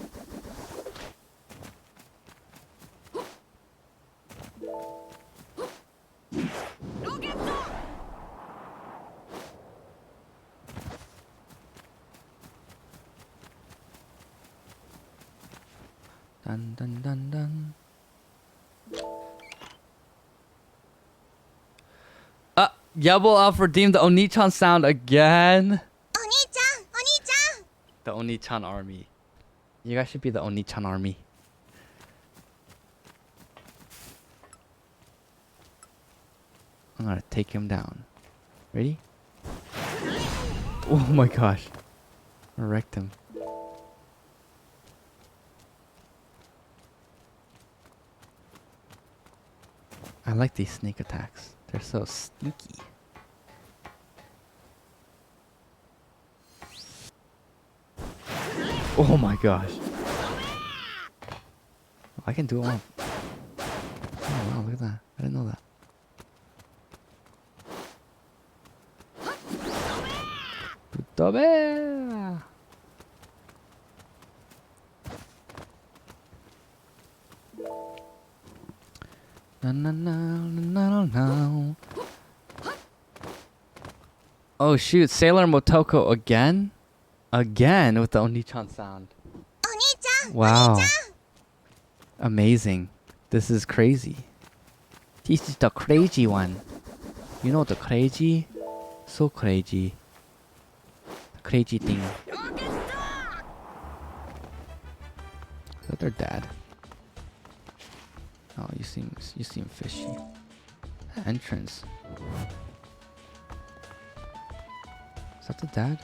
Dun dun dun dun. Yubble Elf redeemed the Onichan sound again. Oni-chan, Oni-chan. The Onichan army. You guys should be the Onichan army. I'm gonna take him down. Ready? Oh my gosh. I wrecked him. I like these sneak attacks. They're so sneaky. Oh my gosh. I can do it all. Oh wow, look at that. I didn't know that. Tutobe! No, no, no, no, no. Oh shoot, Sailor Motoko again? Again with the Oni-chan sound. お兄ちゃん Wow. Amazing. This is crazy. This is the crazy one. You know the crazy? So crazy. The crazy thing. Is that their dad? Oh, you seem fishy. Entrance. Is that the dad?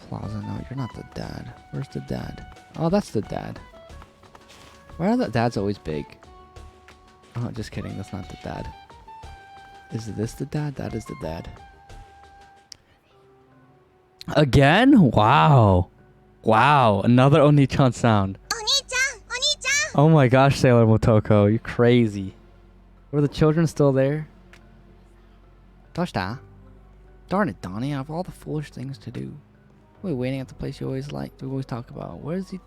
Plaza, no, you're not the dad. Where's the dad? Oh, that's the dad. Why are the dads always big? Oh, just kidding. That's not the dad. Is this the dad? That is the dad. Again? Wow. Wow. Another Oni-chan sound. お兄ちゃんお兄ちゃん Oh my gosh, Sailor Motoko. You're crazy. Were the children still there? Doshita? Darn it, Donnie. I have all the foolish things to do. We're waiting at the place you always talk about. Where does he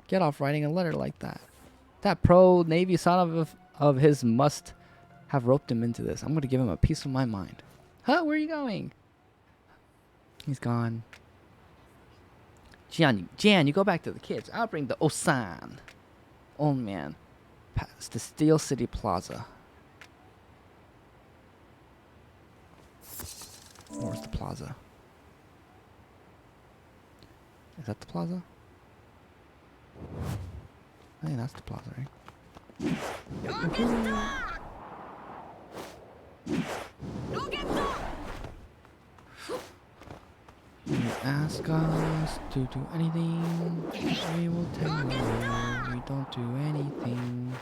get off writing a letter like that? That pro-Navy son of his must have roped him into this. I'm going to give him a piece of my mind. Huh? Where are you going? He's gone. Jan, you go back to the kids. I'll bring the Osan. Oh, man. Past the Steel City Plaza. Where's the plaza? Is that the plaza? I think that's the plaza, right? You ask us to do anything, we will tell you we don't do anything.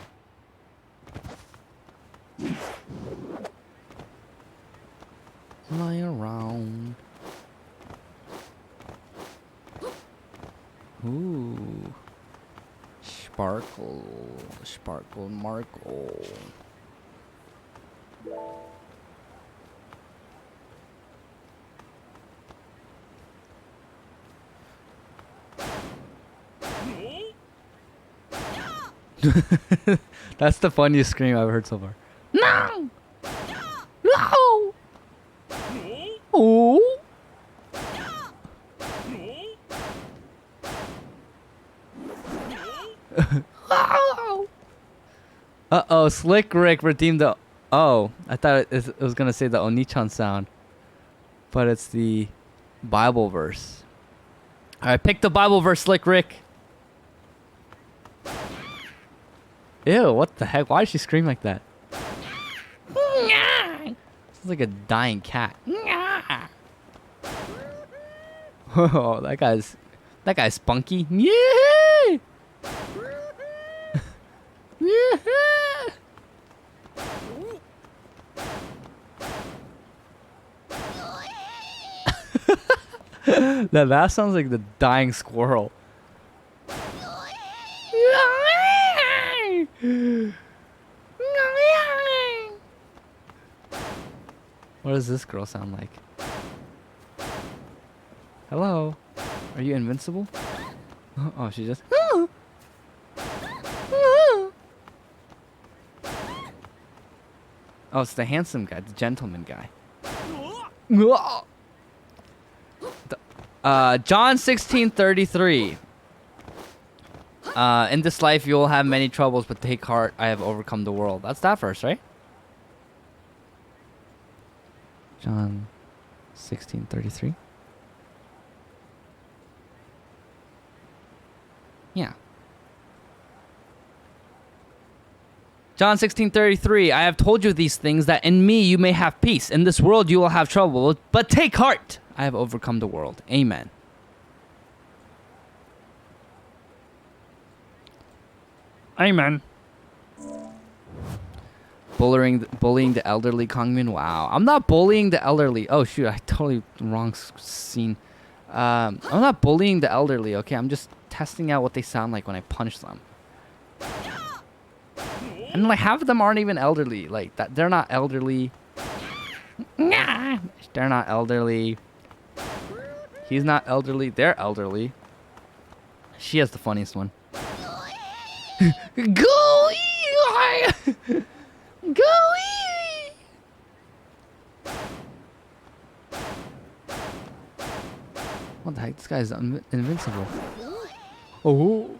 Lie around. Ooh. Sparkle. Sparkle Markle. That's the funniest scream I've heard so far. No! No! Oh! Uh-oh, Slick Rick redeemed the... Oh, I thought it was going to say the Oni-chan sound. But it's the Bible verse. Alright, pick the Bible verse, Slick Rick. Ew, what the heck? Why did she scream like that? Sounds like a dying cat. Oh, that guy's spunky. Yeah! Yeah! That sounds like the dying squirrel. What does this girl sound like? Hello? Are you invincible? Oh, she just... Oh, it's the handsome guy, the gentleman guy. John 16:33. In this life you will have many troubles, but take heart, I have overcome the world. That's that verse, right? John 16:33. Yeah. John 16:33. I have told you these things that in me you may have peace. In this world you will have trouble, but take heart. I have overcome the world. Amen. Amen. Bullying the elderly, Kongmin. Wow, I'm not bullying the elderly. Oh shoot, I totally wrong scene. I'm not bullying the elderly. Okay, I'm just testing out what they sound like when I punch them. And like half of them aren't even elderly. Like that, they're not elderly. They're not elderly. He's not elderly. They're elderly. She has the funniest one. Go! Go! the heck? This guy's invincible. Oh.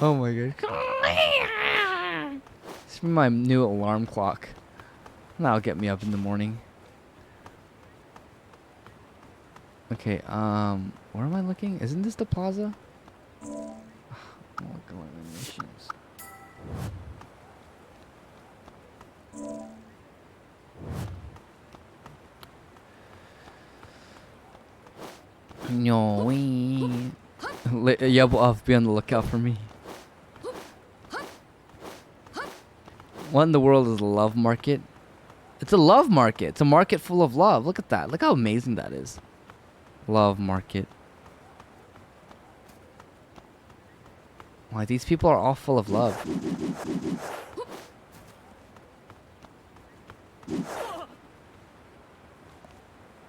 Oh my god. This is my new alarm clock. That'll get me up in the morning. Okay, where am I looking? Isn't this the plaza? Oh, go on missions. No, we. Yeah, but be on the lookout for me. What in the world is a love market? It's a love market. It's a market full of love. Look at that. Look how amazing that is. Love market. Why, these people are all full of love.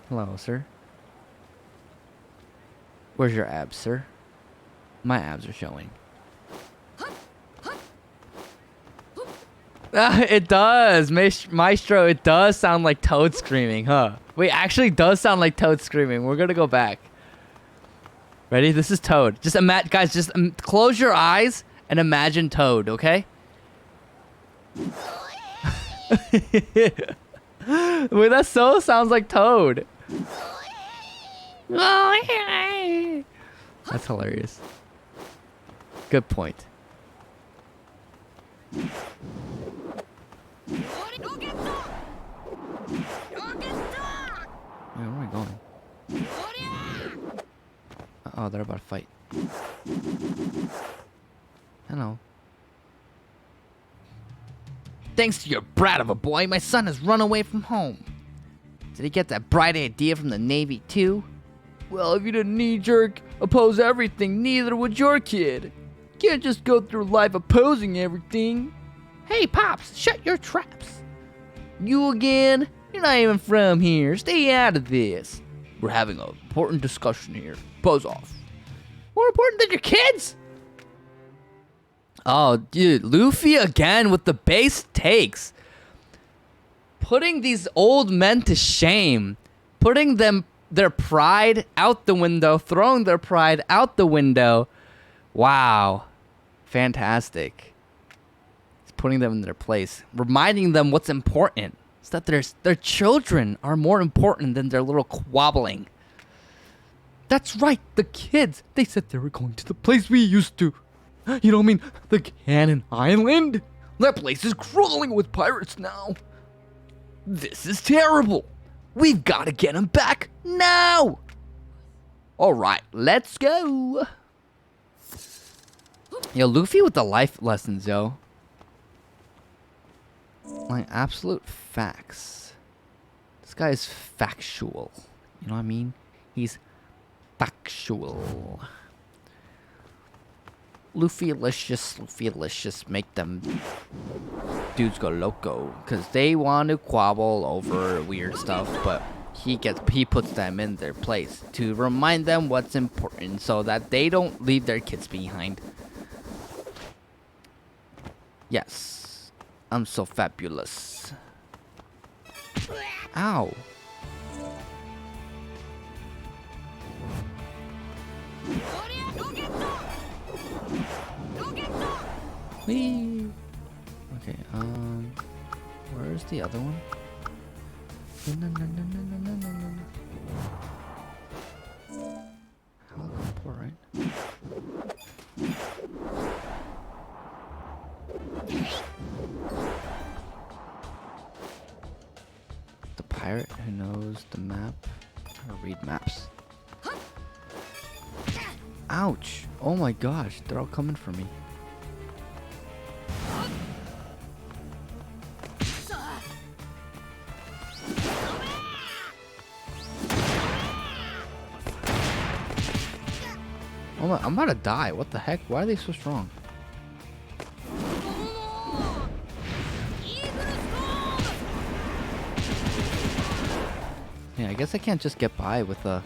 Hello, sir. Where's your abs, sir? My abs are showing. It does, Maestro. It does sound like Toad screaming, huh? Wait, actually does sound like Toad screaming. We're gonna go back. Ready? This is Toad. Just guys, just close your eyes and imagine Toad, okay? Wait, that so sounds like Toad. That's hilarious. Good point. Where am I going? Oh, they're about to fight. Hello. Thanks to your brat of a boy, my son has run away from home. Did he get that bright idea from the Navy too? Well, if you didn't knee-jerk oppose everything, neither would your kid. Can't just go through life opposing everything. Hey, Pops, shut your traps. You again? You're not even from here. Stay out of this. We're having an important discussion here. Buzz off. More important than your kids? Oh, dude. Luffy again with the base takes. Putting these old men to shame. Putting their pride out the window. Throwing their pride out the window. Wow. Fantastic. He's putting them in their place. Reminding them what's important. It's that their children are more important than their little quabbling. That's right, the kids. They said they were going to the place we used to. You know what I mean? The Cannon Island? That place is crawling with pirates now. This is terrible. We've got to get them back now. All right, let's go. Yo, Luffy with the life lessons, yo. Like, absolute facts. This guy is factual. You know what I mean? He's factual. Luffy-licious, make them dudes go loco. Because they want to quabble over weird stuff, but he puts them in their place to remind them what's important so that they don't leave their kids behind. Yes. I'm so fabulous. Ow. Whee. Okay, where's the other one? Helicopter, right? The pirate who knows the map. How to read maps. Ouch! Oh my gosh, they're all coming for me. Oh, I'm about to die. What the heck? Why are they so strong? Yeah, I guess I can't just get by with a...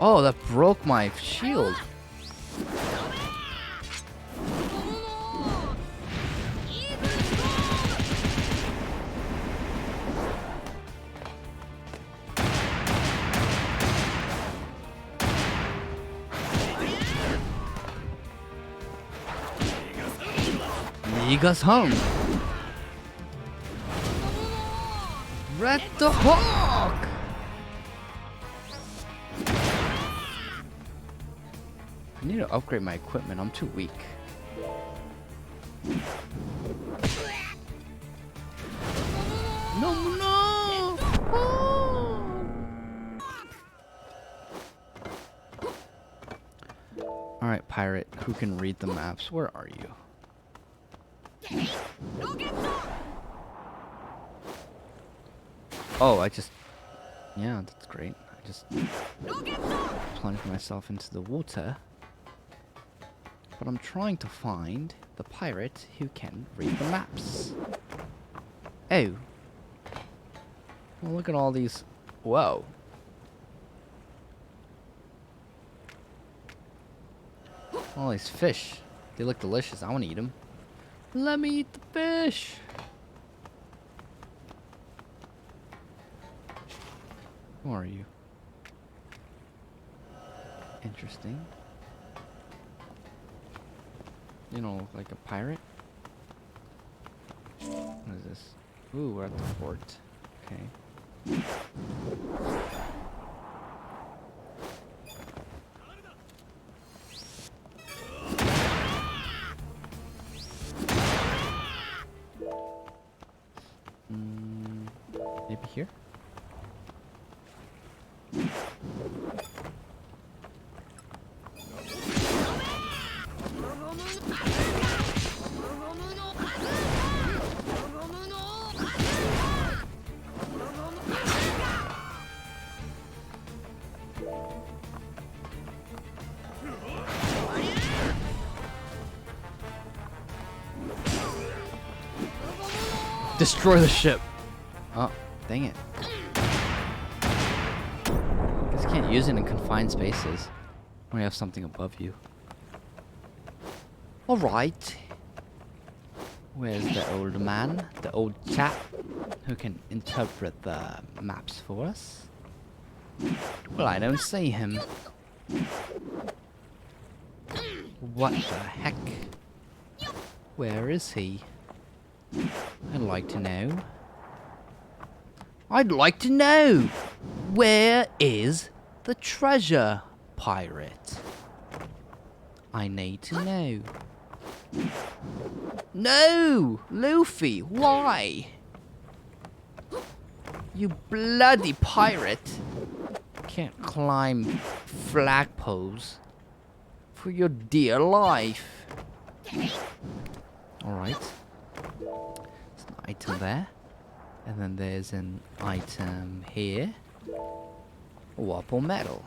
Oh, that broke my shield. Niga's home. Red the Hawk. I need to upgrade my equipment. I'm too weak. No, no. Oh. All right, pirate. Who can read the maps? Where are you? Oh, yeah, that's great. I just plunged myself into the water. But I'm trying to find the pirate who can read the maps. Oh. Well, look at all these. Whoa. All these fish. They look delicious. I want to eat them. Let me eat the fish. Who are you? Interesting. You know, like a pirate? What is this? Ooh, we're at the fort. Okay. Maybe here? Destroy the ship. Oh, dang it. Guess you can't use it in confined spaces when you have something above you. Alright. Where's the old man? The old chap who can interpret the maps for us? Well, I don't see him. What the heck? Where is he? I'd like to know. I'd like to know. Where is the treasure, pirate? I need to know. No! Luffy, why? You bloody pirate. Can't climb flagpoles for your dear life. Alright. There's an item there. And then there's an item here. Wapple metal.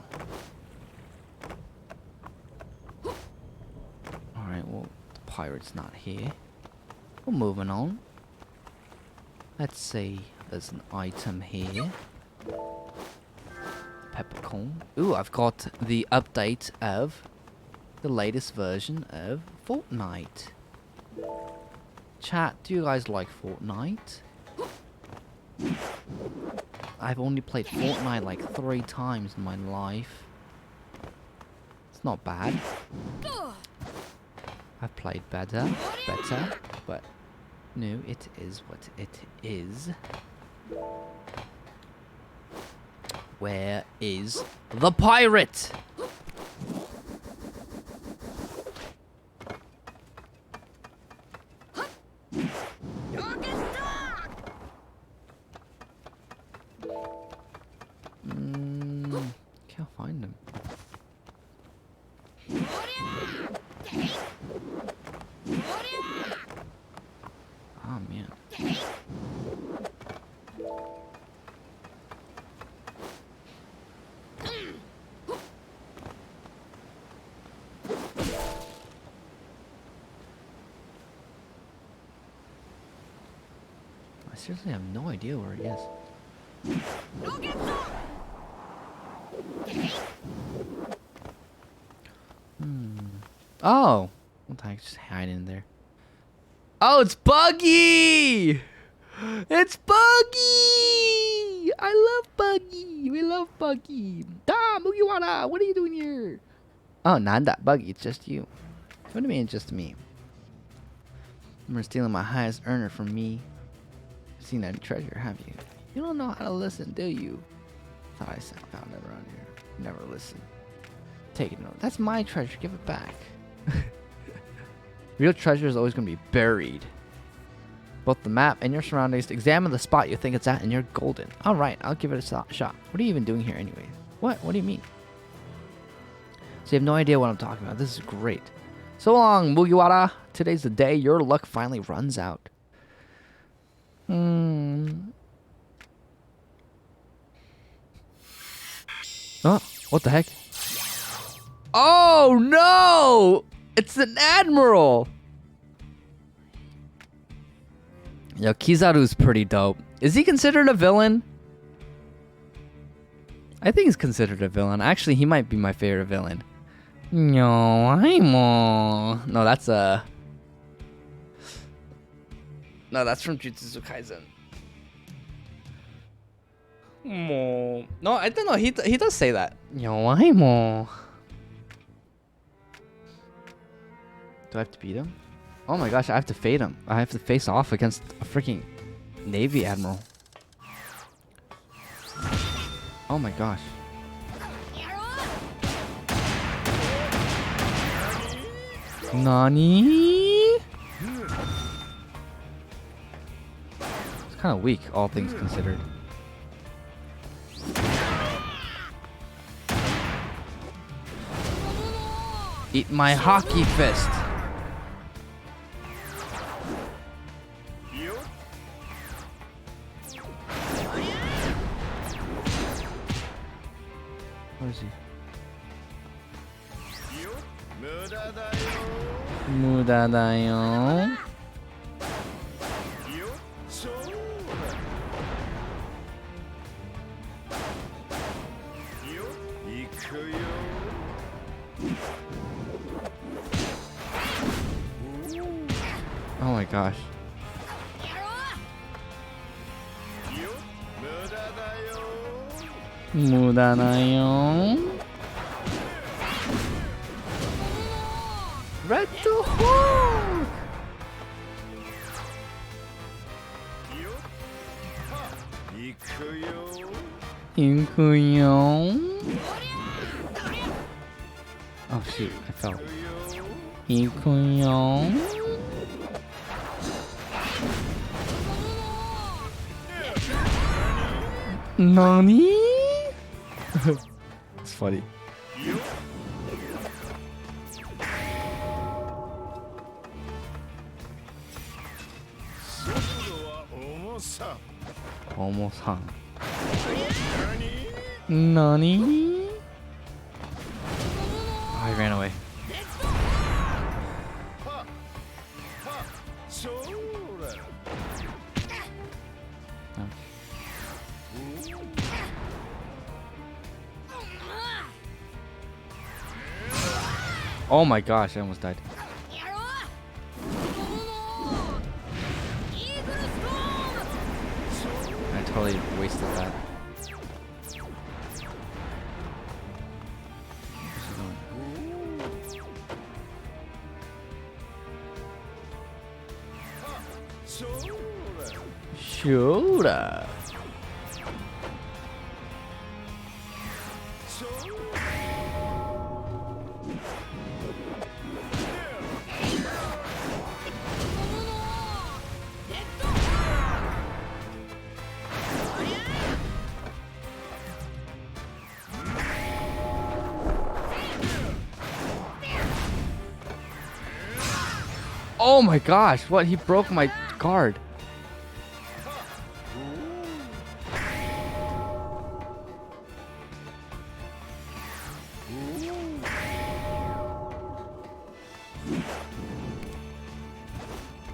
Alright, well, the pirate's not here. We're moving on. Let's see. There's an item here. Peppercorn. Ooh, I've got the update of the latest version of Fortnite. Chat, do you guys like Fortnite? I've only played Fortnite like 3 times in my life. It's not bad. I've played better, but no, it is what it is. Where is the pirate? Can't find him. Oh man. I seriously have no idea where he is. Oh. What the heck? Just hiding in there. Oh, it's Buggy! It's Buggy! I love Buggy. We love Buggy. Da, Mugiwara, what are you doing here? Oh, nada, Buggy, it's just you. What do you mean, it's just me? You're stealing my highest earner from me. Seen that treasure, have you? You don't know how to listen, do you? Thought I found it around here. Never listen. Take it, no. That's my treasure. Give it back. Real treasure is always going to be buried. Both the map and your surroundings. Examine the spot you think it's at, and you're golden. All right, I'll give it a shot. What are you even doing here, anyway? What? What do you mean? So you have no idea what I'm talking about. This is great. So long, Mugiwara. Today's the day your luck finally runs out. Oh, what the heck? Oh no! It's an admiral! Yo, Kizaru's pretty dope. Is he considered a villain? I think he's considered a villain. Actually, he might be my favorite villain. No, no, that's no, that's from Jujutsu Kaisen. No, I don't know. He does say that. Yo, do I have to beat him? Oh my gosh, I have to fade him. I have to face off against a freaking Navy Admiral. Oh my gosh. Nani? It's kind of weak, all things considered. Eat my hockey fist. Where is he? Muda da yo. Oh my gosh. Muda da yo. Red to Hawk! Ikuyo. Oh shoot, I fell. Ikuyo. Nani? It's funny. Almost hung. Nani? Oh, I ran away. Oh my gosh, I almost died. I totally wasted that. Shura. Oh my gosh, what? He broke my guard.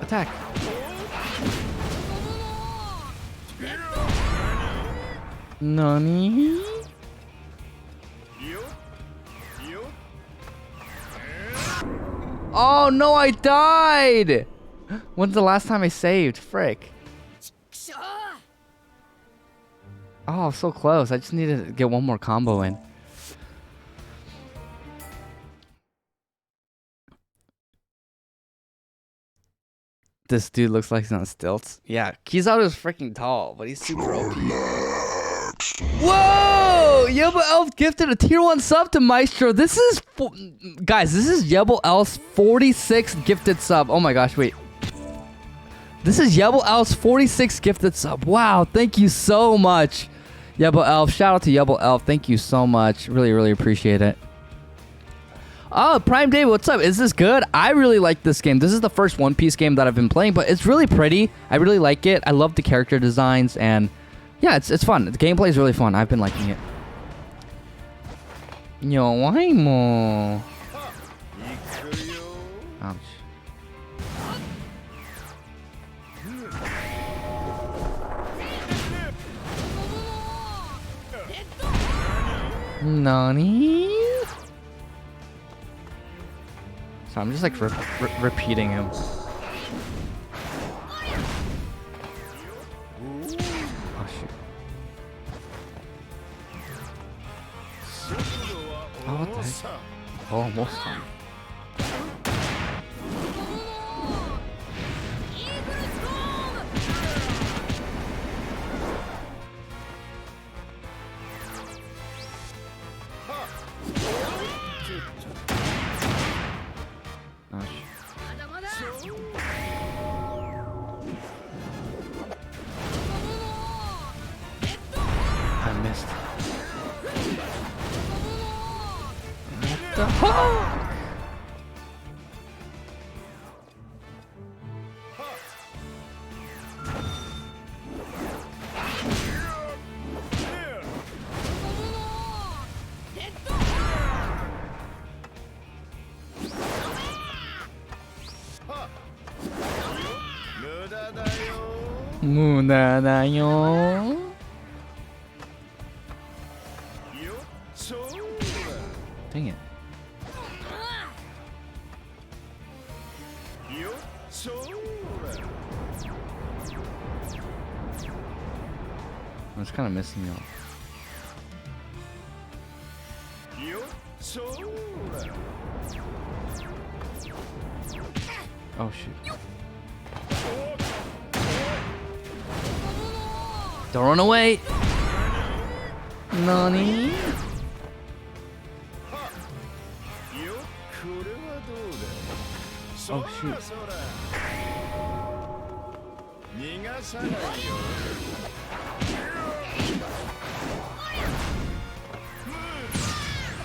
Attack. Nani? Oh no, I died. When's the last time I saved? Frick. Oh, so close. I just need to get one more combo in. This dude looks like he's on stilts. Yeah, Kizaru is freaking tall, but he's super OP. Whoa! Yellow Elf gifted a tier 1 sub to Maestro. This is... Guys, this is Yellow Elf's 46th gifted sub. Oh my gosh, wait. This is Yellow Elf's 46th gifted sub. Wow, thank you so much, Yellow Elf. Shout out to Yellow Elf. Thank you so much. Really, really appreciate it. Oh, Prime Dave, what's up? Is this good? I really like this game. This is the first One Piece game that I've been playing, but it's really pretty. I really like it. I love the character designs, and yeah, it's fun. The gameplay is really fun. I've been liking it. Yo, why mo? Ouch. Nani? So I'm just like repeating him. Oh shoot. Oh, what the heck? Oh, almost done. I missed. What the fuck? 무난하요. Dang it. I was kind of missing you. Oh shoot. Don't run away. Nani? Oh shoot.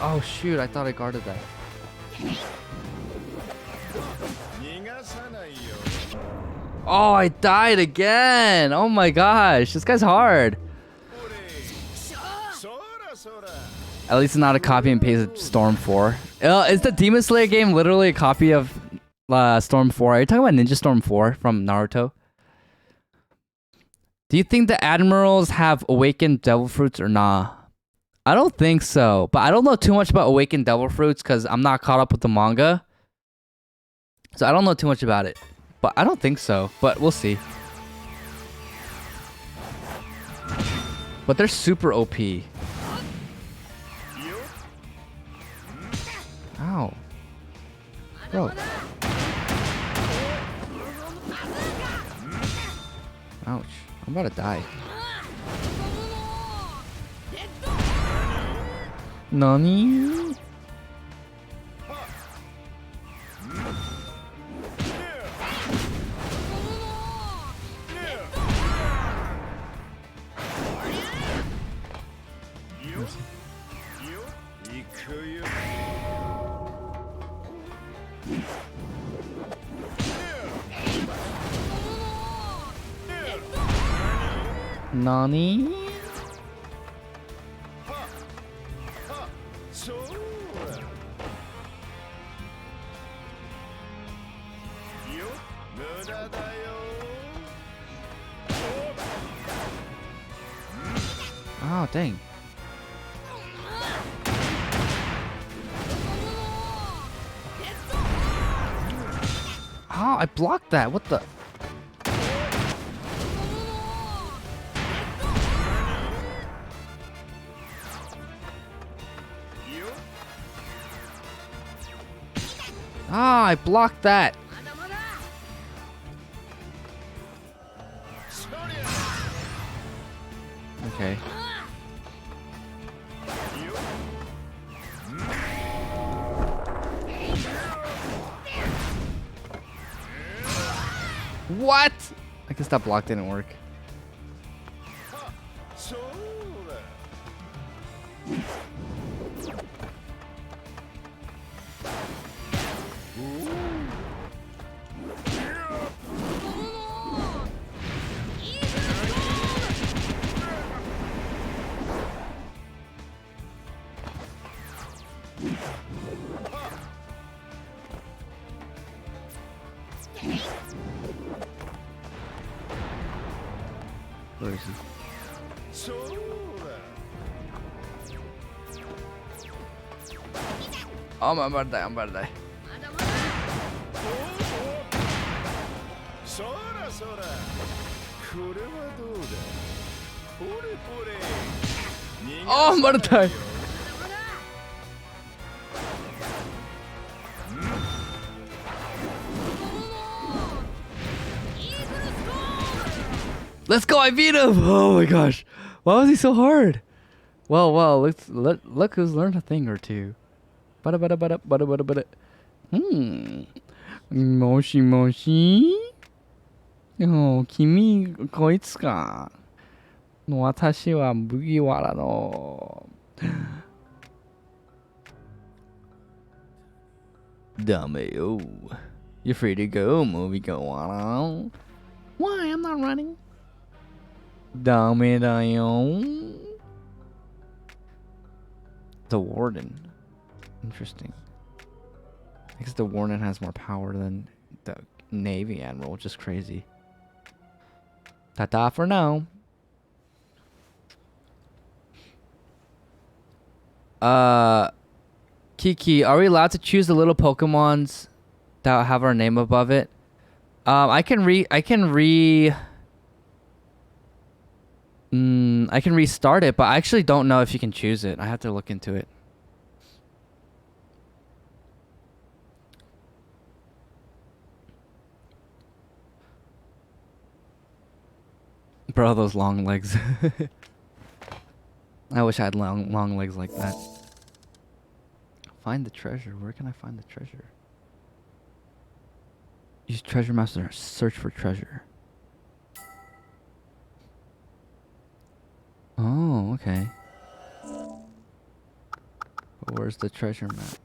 Oh shoot, I thought I guarded that. Oh, I died again. Oh my gosh, this guy's hard. At least it's not a copy and paste of Storm 4. Is the Demon Slayer game literally a copy of Storm 4? Are you talking about Ninja Storm 4 from Naruto? Do you think the admirals have awakened devil fruits or nah? I don't think so, but I don't know too much about awakened devil fruits because I'm not caught up with the manga. So I don't know too much about it, but I don't think so, but we'll see. But they're super OP. Ow. Bro. Ouch. I'm about to die. Nani? Nani? Oh, dang. Oh, I blocked that. What the? Ah, I blocked that. Okay. What? I guess that block didn't work. Where is he? Oh, I'm about to die. I'm about to die. Oh, I'm about to die. Let's go, I beat him! Oh my gosh. Why was he so hard? Well, look who's learned a thing or two. Moshi moshi. Oh, kimi koitsu ka? Watashi wa Mugiwara no. Dame yo. You're free to go, Mugiwara. Why? I'm not running. Dame da yo. The warden. Interesting. I guess the warden has more power than the Navy admiral, which is crazy. Ta-ta for now. Kiki, are we allowed to choose the little Pokemons that have our name above it? I can restart it, but I actually don't know if you can choose it. I have to look into it. Bro, those long legs. I wish I had long legs like that. Find the treasure. Where can I find the treasure? Use Treasure Master. Search for treasure. Oh, okay. But where's the treasure map?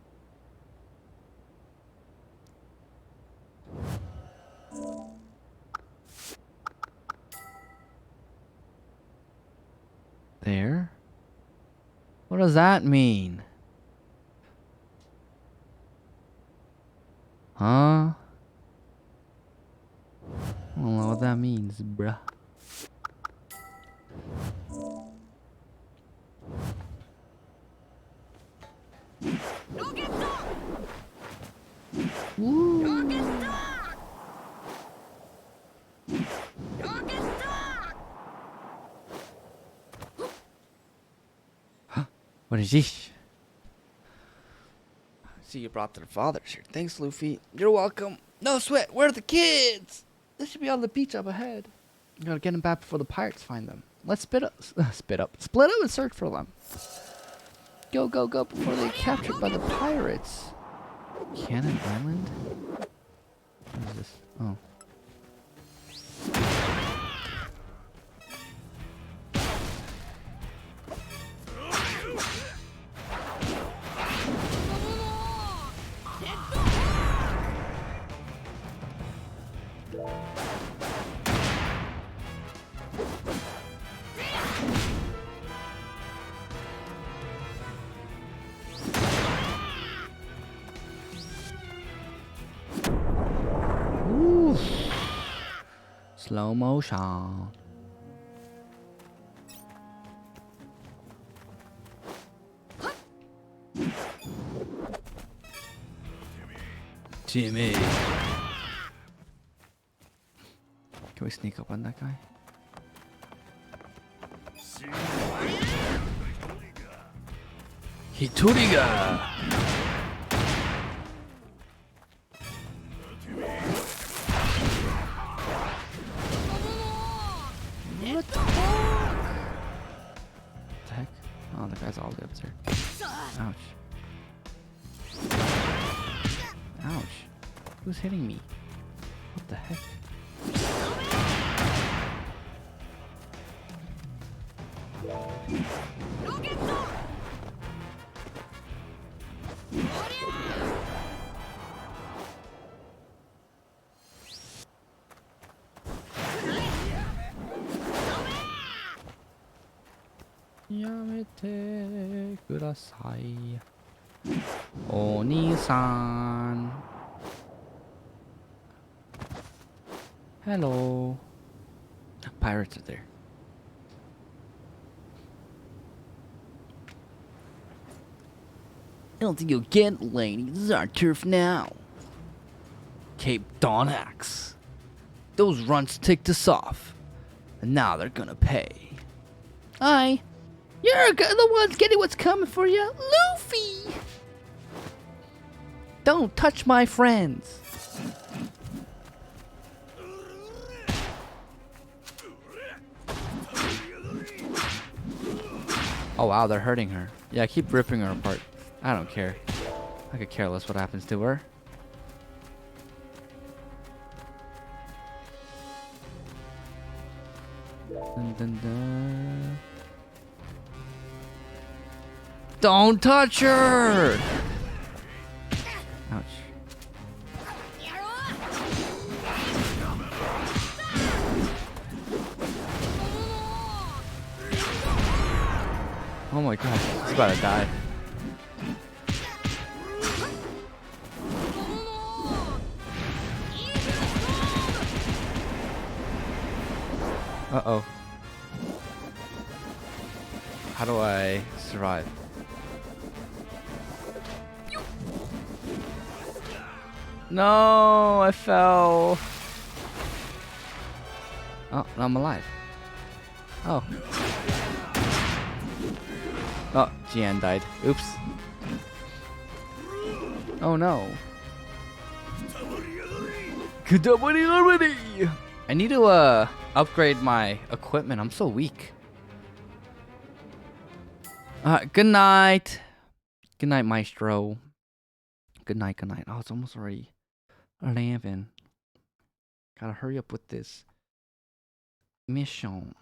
There? What does that mean? Huh? I don't know what that means, bruh. What is this? See, you brought their fathers here. Thanks, Luffy. You're welcome. No sweat. Where are the kids? They should be on the beach up ahead. You gotta get them back before the pirates find them. Let's split up and search for them. Go before they get captured by the pirates. Cannon Island? What is this? Oh. Slow motion. Timmy. we sneak up on that guy? Hituriga! What the heck? Oh, the guy's all the way up there. Ouch. Ouch. Who's hitting me? What the heck? Yamete kudasai. Oni-san. Hello. Pirates are there. I don't think you'll get it, lady. This is our turf now. Cape Donax. Those runts ticked us off. And now they're gonna pay. Aye. You're the ones getting what's coming for you. Luffy! Don't touch my friends. Oh wow, they're hurting her. Yeah, keep ripping her apart. I don't care. I could care less what happens to her. Dun, dun, dun. Don't touch her! Ouch. Oh my god, he's about to die. Uh-oh. How do I survive? No, I fell. Oh, I'm alive. Oh. Oh, Jian died. Oops. Oh no. Kudabari already! I need to upgrade my equipment. I'm so weak. Good night. Good night, Maestro. Good night, good night. Oh, it's almost already 11. Gotta hurry up with this mission.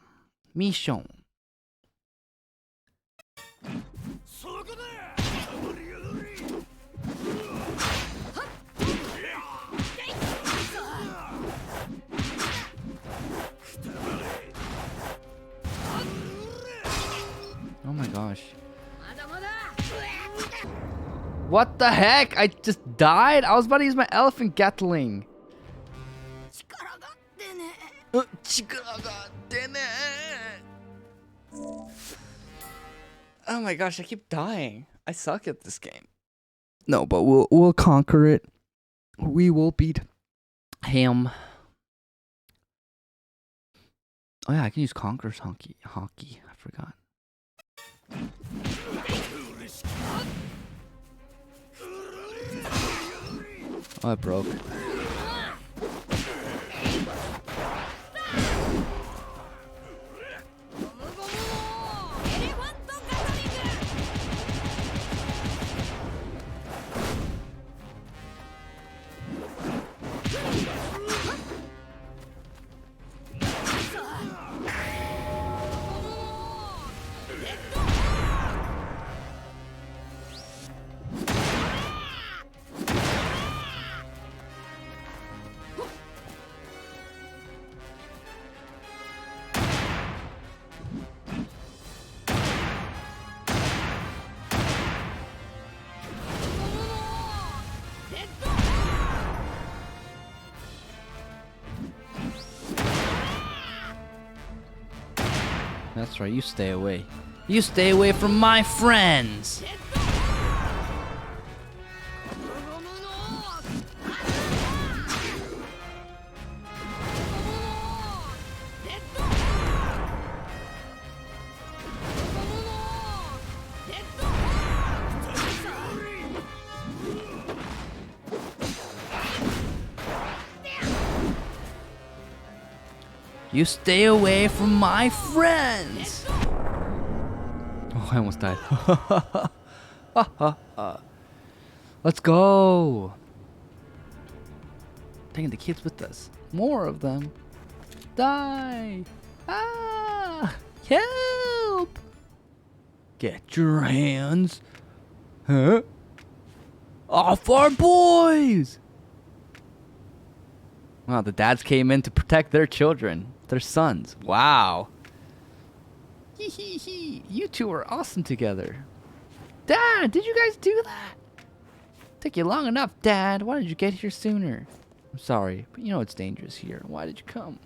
Oh my gosh. What the heck? I just died? I was about to use my elephant Gatling. Oh my gosh, I keep dying. I suck at this game. No, but we'll conquer it. We will beat him. Oh yeah, I can use Conqueror's Hockey. I forgot. Oh, it broke. That's right, you stay away. You stay away from my friends! You stay away from my friends. Oh, I almost died. Let's go. Taking the kids with us. More of them. Die. Ah. Help. Get your hands. Huh? Off our boys. Wow, the dads came in to protect their children. Their sons. Wow. Hee hee hee. You two are awesome together. Dad, did you guys do that? Took you long enough, Dad. Why did you get here sooner? I'm sorry, but you know it's dangerous here. Why did you come?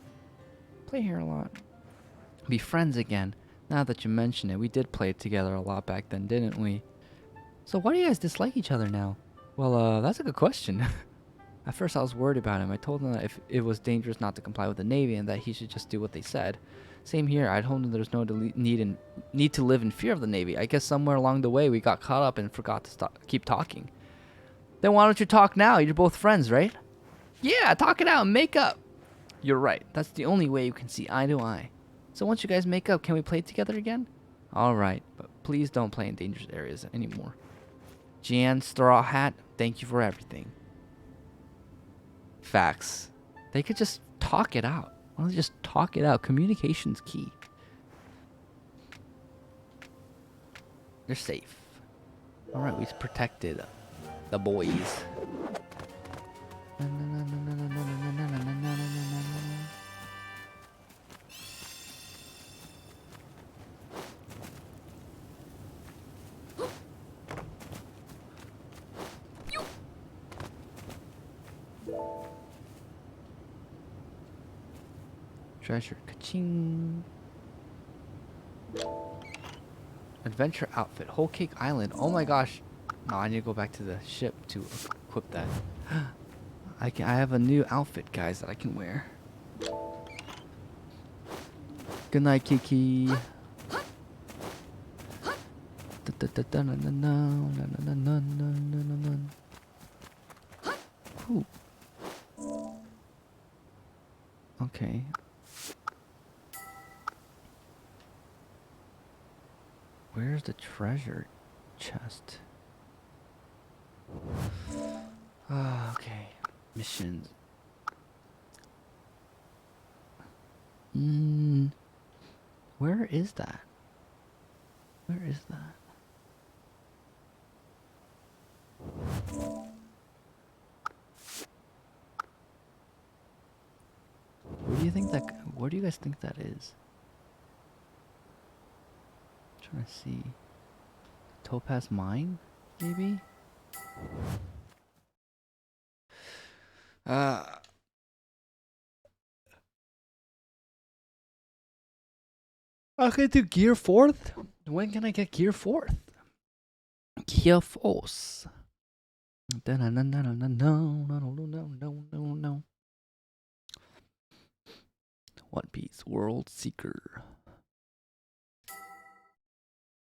Play here a lot. Be friends again. Now that you mention it, we did play together a lot back then, didn't we? So why do you guys dislike each other now? Well, that's a good question. At first I was worried about him. I told him that if it was dangerous not to comply with the Navy and that he should just do what they said. Same here. I told him there's no need to live in fear of the Navy. I guess somewhere along the way we got caught up and forgot to keep talking. Then why don't you talk now? You're both friends, right? Yeah, talk it out and make up. You're right. That's the only way you can see eye to eye. So once you guys make up, can we play together again? All right, but please don't play in dangerous areas anymore. Jan, Straw Hat, thank you for everything. Facts. They could just talk it out. Why don't they just talk it out? Communication's key. They're safe. All right, we protected the boys. Treasure. Ka-ching. Adventure outfit. Whole Cake Island. Oh my gosh. No, I need to go back to the ship to equip that. I have a new outfit, guys, that I can wear. Good night, Kiki. Ooh. Okay. Where's the treasure chest? Okay. Missions. Where is that? Where is that? Where do you guys think that is? I'm trying to see. Topaz Mine, maybe? I can do Gear 4th? When can I get Gear 4th? Gear Force. No. One Piece World Seeker.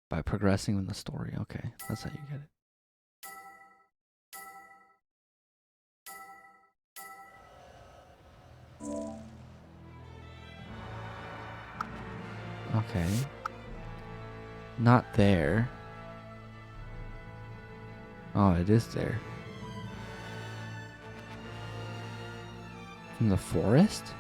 By progressing in the story. Okay, that's how you get it. Okay. Not there. Oh, it is there. In the forest?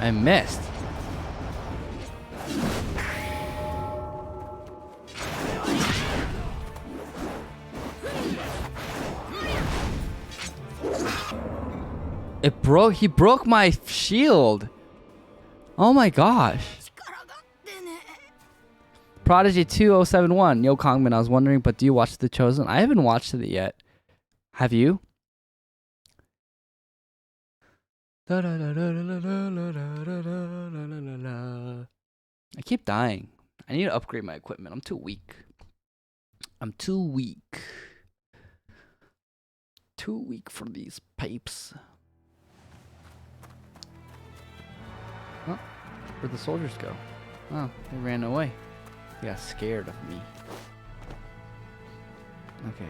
I missed. broke my shield. Oh my gosh. Prodigy 2071. Yo, Kongman, I was wondering, but do you watch The Chosen? I haven't watched it yet. Have you? I keep dying. I need to upgrade my equipment. I'm too weak. Too weak for these pipes. Oh, where'd the soldiers go? Oh, they ran away. They got scared of me. Okay,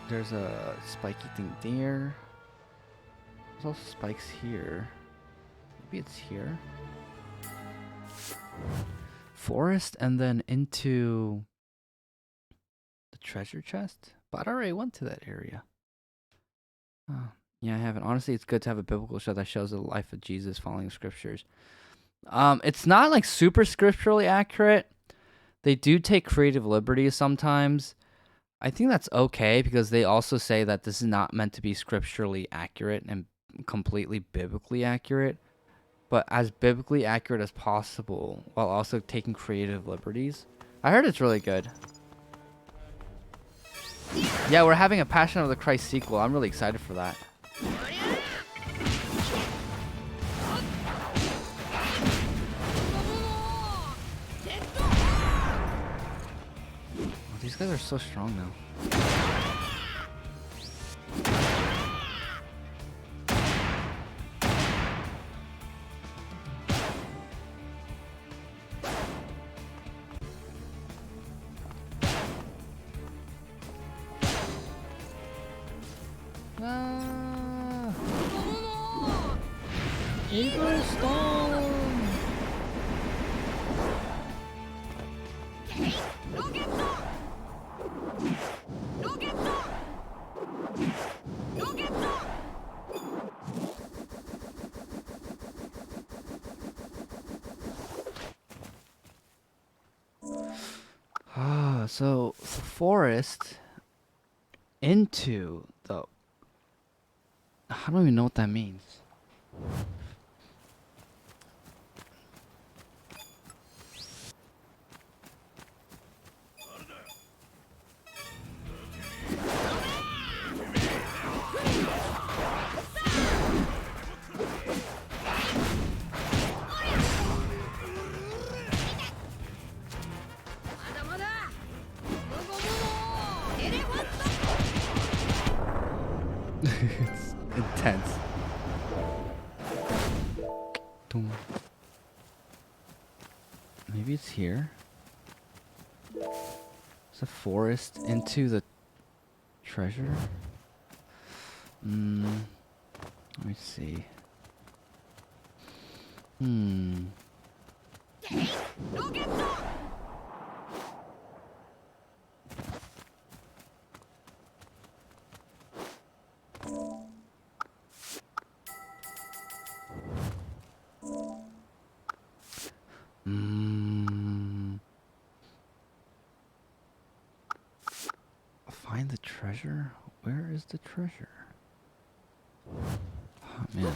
there's a spiky thing there. There's also spikes here. Maybe it's here. Forest and then into the treasure chest? But I already went to that area. Oh, yeah, I haven't. Honestly, it's good to have a biblical show that shows the life of Jesus following scriptures. It's not like super scripturally accurate. They do take creative liberties sometimes. I think that's okay because they also say that this is not meant to be scripturally accurate and completely biblically accurate, but as biblically accurate as possible while also taking creative liberties. I heard it's really good. Yeah, we're having a Passion of the Christ sequel. I'm really excited for that. Oh, these guys are so strong now. Eagle Stone! So the forest into the... I don't even know what that means. It's intense. Maybe it's here. It's a forest into the treasure. Let me see. Find the treasure? Where is the treasure? Oh, man.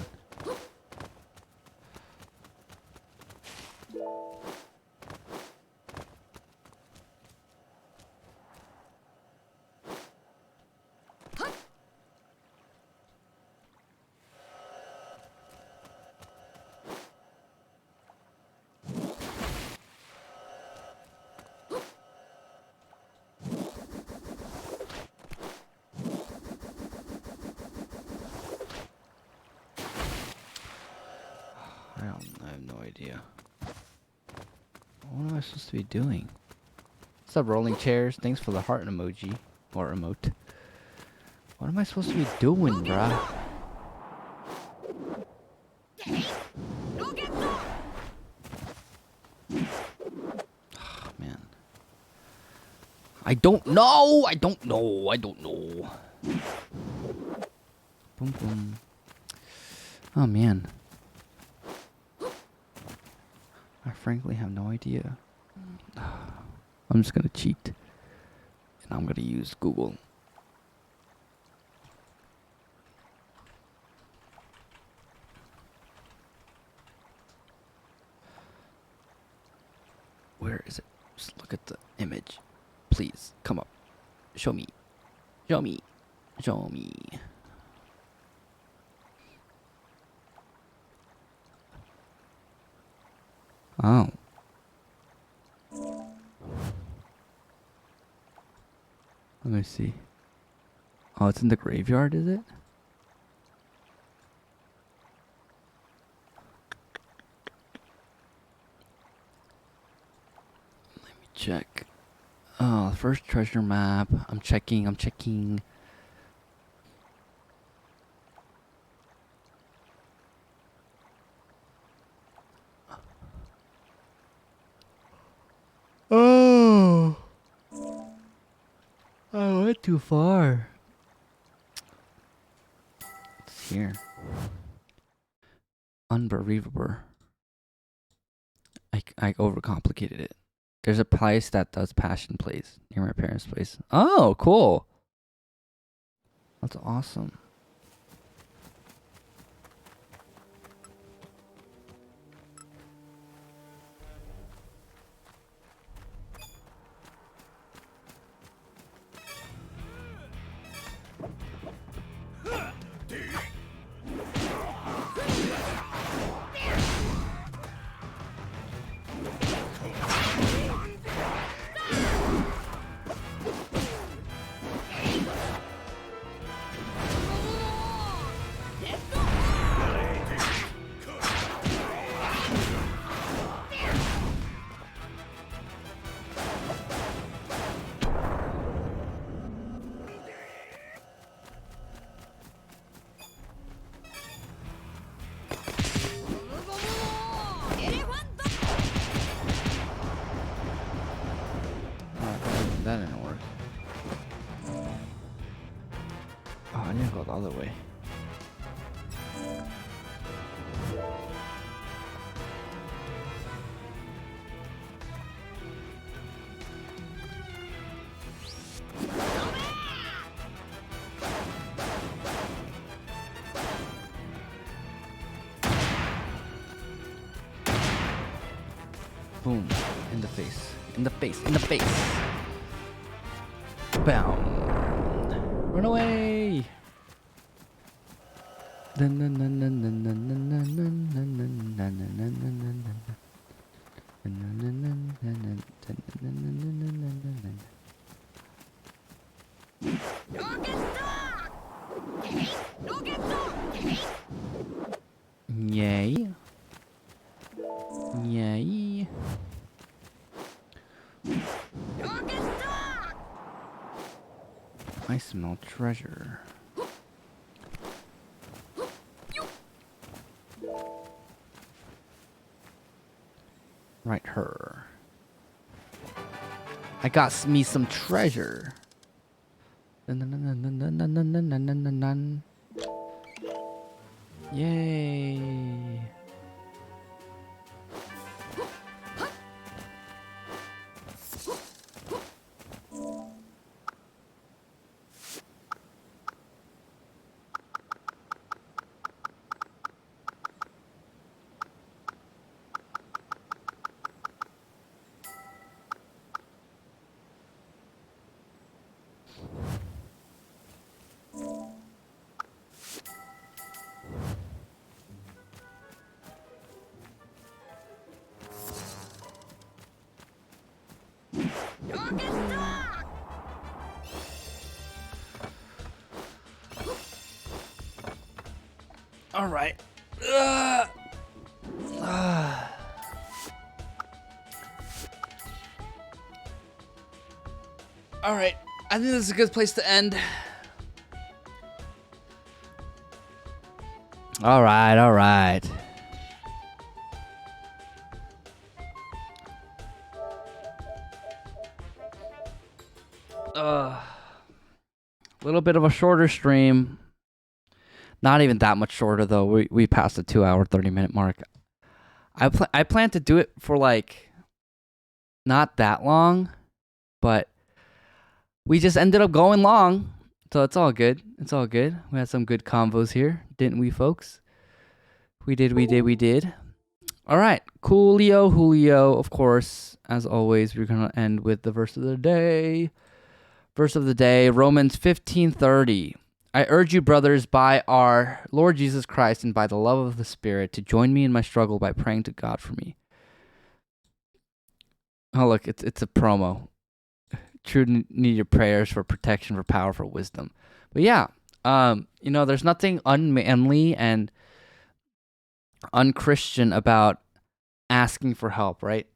I have no idea. What am I supposed to be doing? What's up, rolling chairs? Thanks for the heart emoji. Or emote. What am I supposed to be doing, bruh? Oh, man. I don't know! I don't know! I don't know. Boom, boom. Oh, man. I frankly have no idea. I'm just gonna cheat. And I'm gonna use Google. Just look at the image. Please, come up. Show me. Show me. Show me. Oh. Let me see. Oh, it's in the graveyard, is it? Let me check. Oh, first treasure map. I'm checking. Oh. I went too far. It's here. Unbelievable. I overcomplicated it. There's a place that does passion plays near my parents' place. Oh, cool. That's awesome. That didn't work. Oh, I need to go the other way. Boom. In the face. In the face. In the face. Bam. Run away. Yay. Yay. I smell treasure. Right, her. I got me some treasure. Yay. All right. All right. I think this is a good place to end. All right. All right. Little bit of a shorter stream. Not even that much shorter though. We passed the 2 hour 30-minute mark. I plan to do it for like not that long, but we just ended up going long, so it's all good. It's all good. We had some good convos here, didn't we, folks? We did. All right. Julio, of course. As always, we're going to end with the verse of the day. Verse of the day, Romans 15:30. I urge you, brothers, by our Lord Jesus Christ and by the love of the Spirit, to join me in my struggle by praying to God for me. Oh, look, it's a promo. True need your prayers for protection, for power, for wisdom. But yeah, there's nothing unmanly and unchristian about asking for help, right?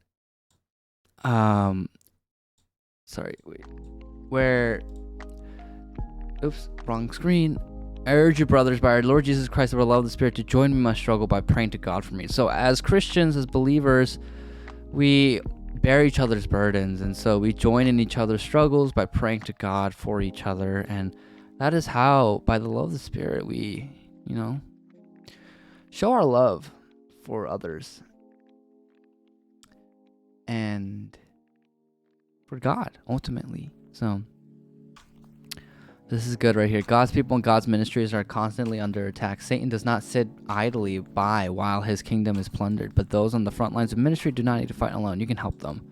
Oops, wrong screen. I urge you, brothers, by our Lord Jesus Christ, and the love of the Spirit, to join me in my struggle by praying to God for me. So as Christians, as believers, we bear each other's burdens, and so we join in each other's struggles by praying to God for each other. And that is how, by the love of the Spirit, we, show our love for others and for God, ultimately. So this is good right here. God's people and God's ministries are constantly under attack. Satan does not sit idly by while his kingdom is plundered, but those on the front lines of ministry do not need to fight alone. You can help them.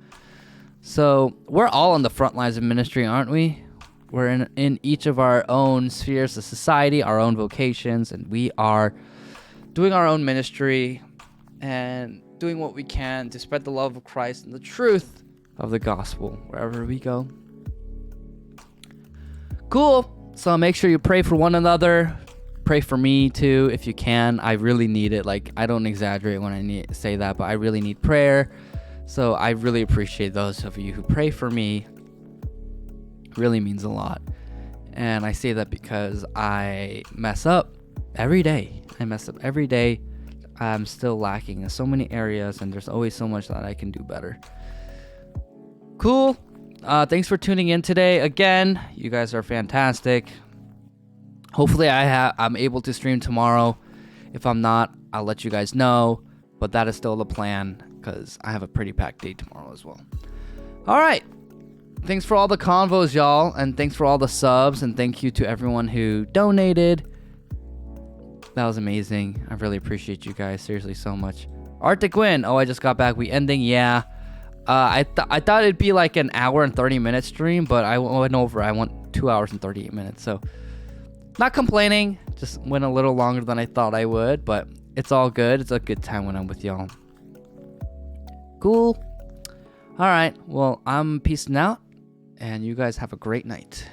So we're all on the front lines of ministry, aren't we? We're in each of our own spheres of society, our own vocations, and we are doing our own ministry and doing what we can to spread the love of Christ and the truth of the gospel wherever we go. Cool. So make sure you pray for one another. Pray for me too, if you can. I really need it. Like, I don't exaggerate when I say that, but I really need prayer. So I really appreciate those of you who pray for me. It really means a lot. And I say that because I mess up every day. I'm still lacking in so many areas, and there's always so much that I can do better. Cool. Thanks for tuning in today. Again, you guys are fantastic. Hopefully I'm able to stream tomorrow. If I'm not, I'll let you guys know. But that is still the plan, because I have a pretty packed day tomorrow as well. All right. Thanks for all the convos, y'all. And thanks for all the subs. And thank you to everyone who donated. That was amazing. I really appreciate you guys. Seriously, so much. Arctic Wind. Oh, I just got back. We ending. Yeah. I thought it'd be like an hour and 30-minute stream, but I went over. I went 2 hours and 38 minutes. So not complaining. Just went a little longer than I thought I would, but it's all good. It's a good time when I'm with y'all. Cool. All right. Well, I'm peacing out, and you guys have a great night.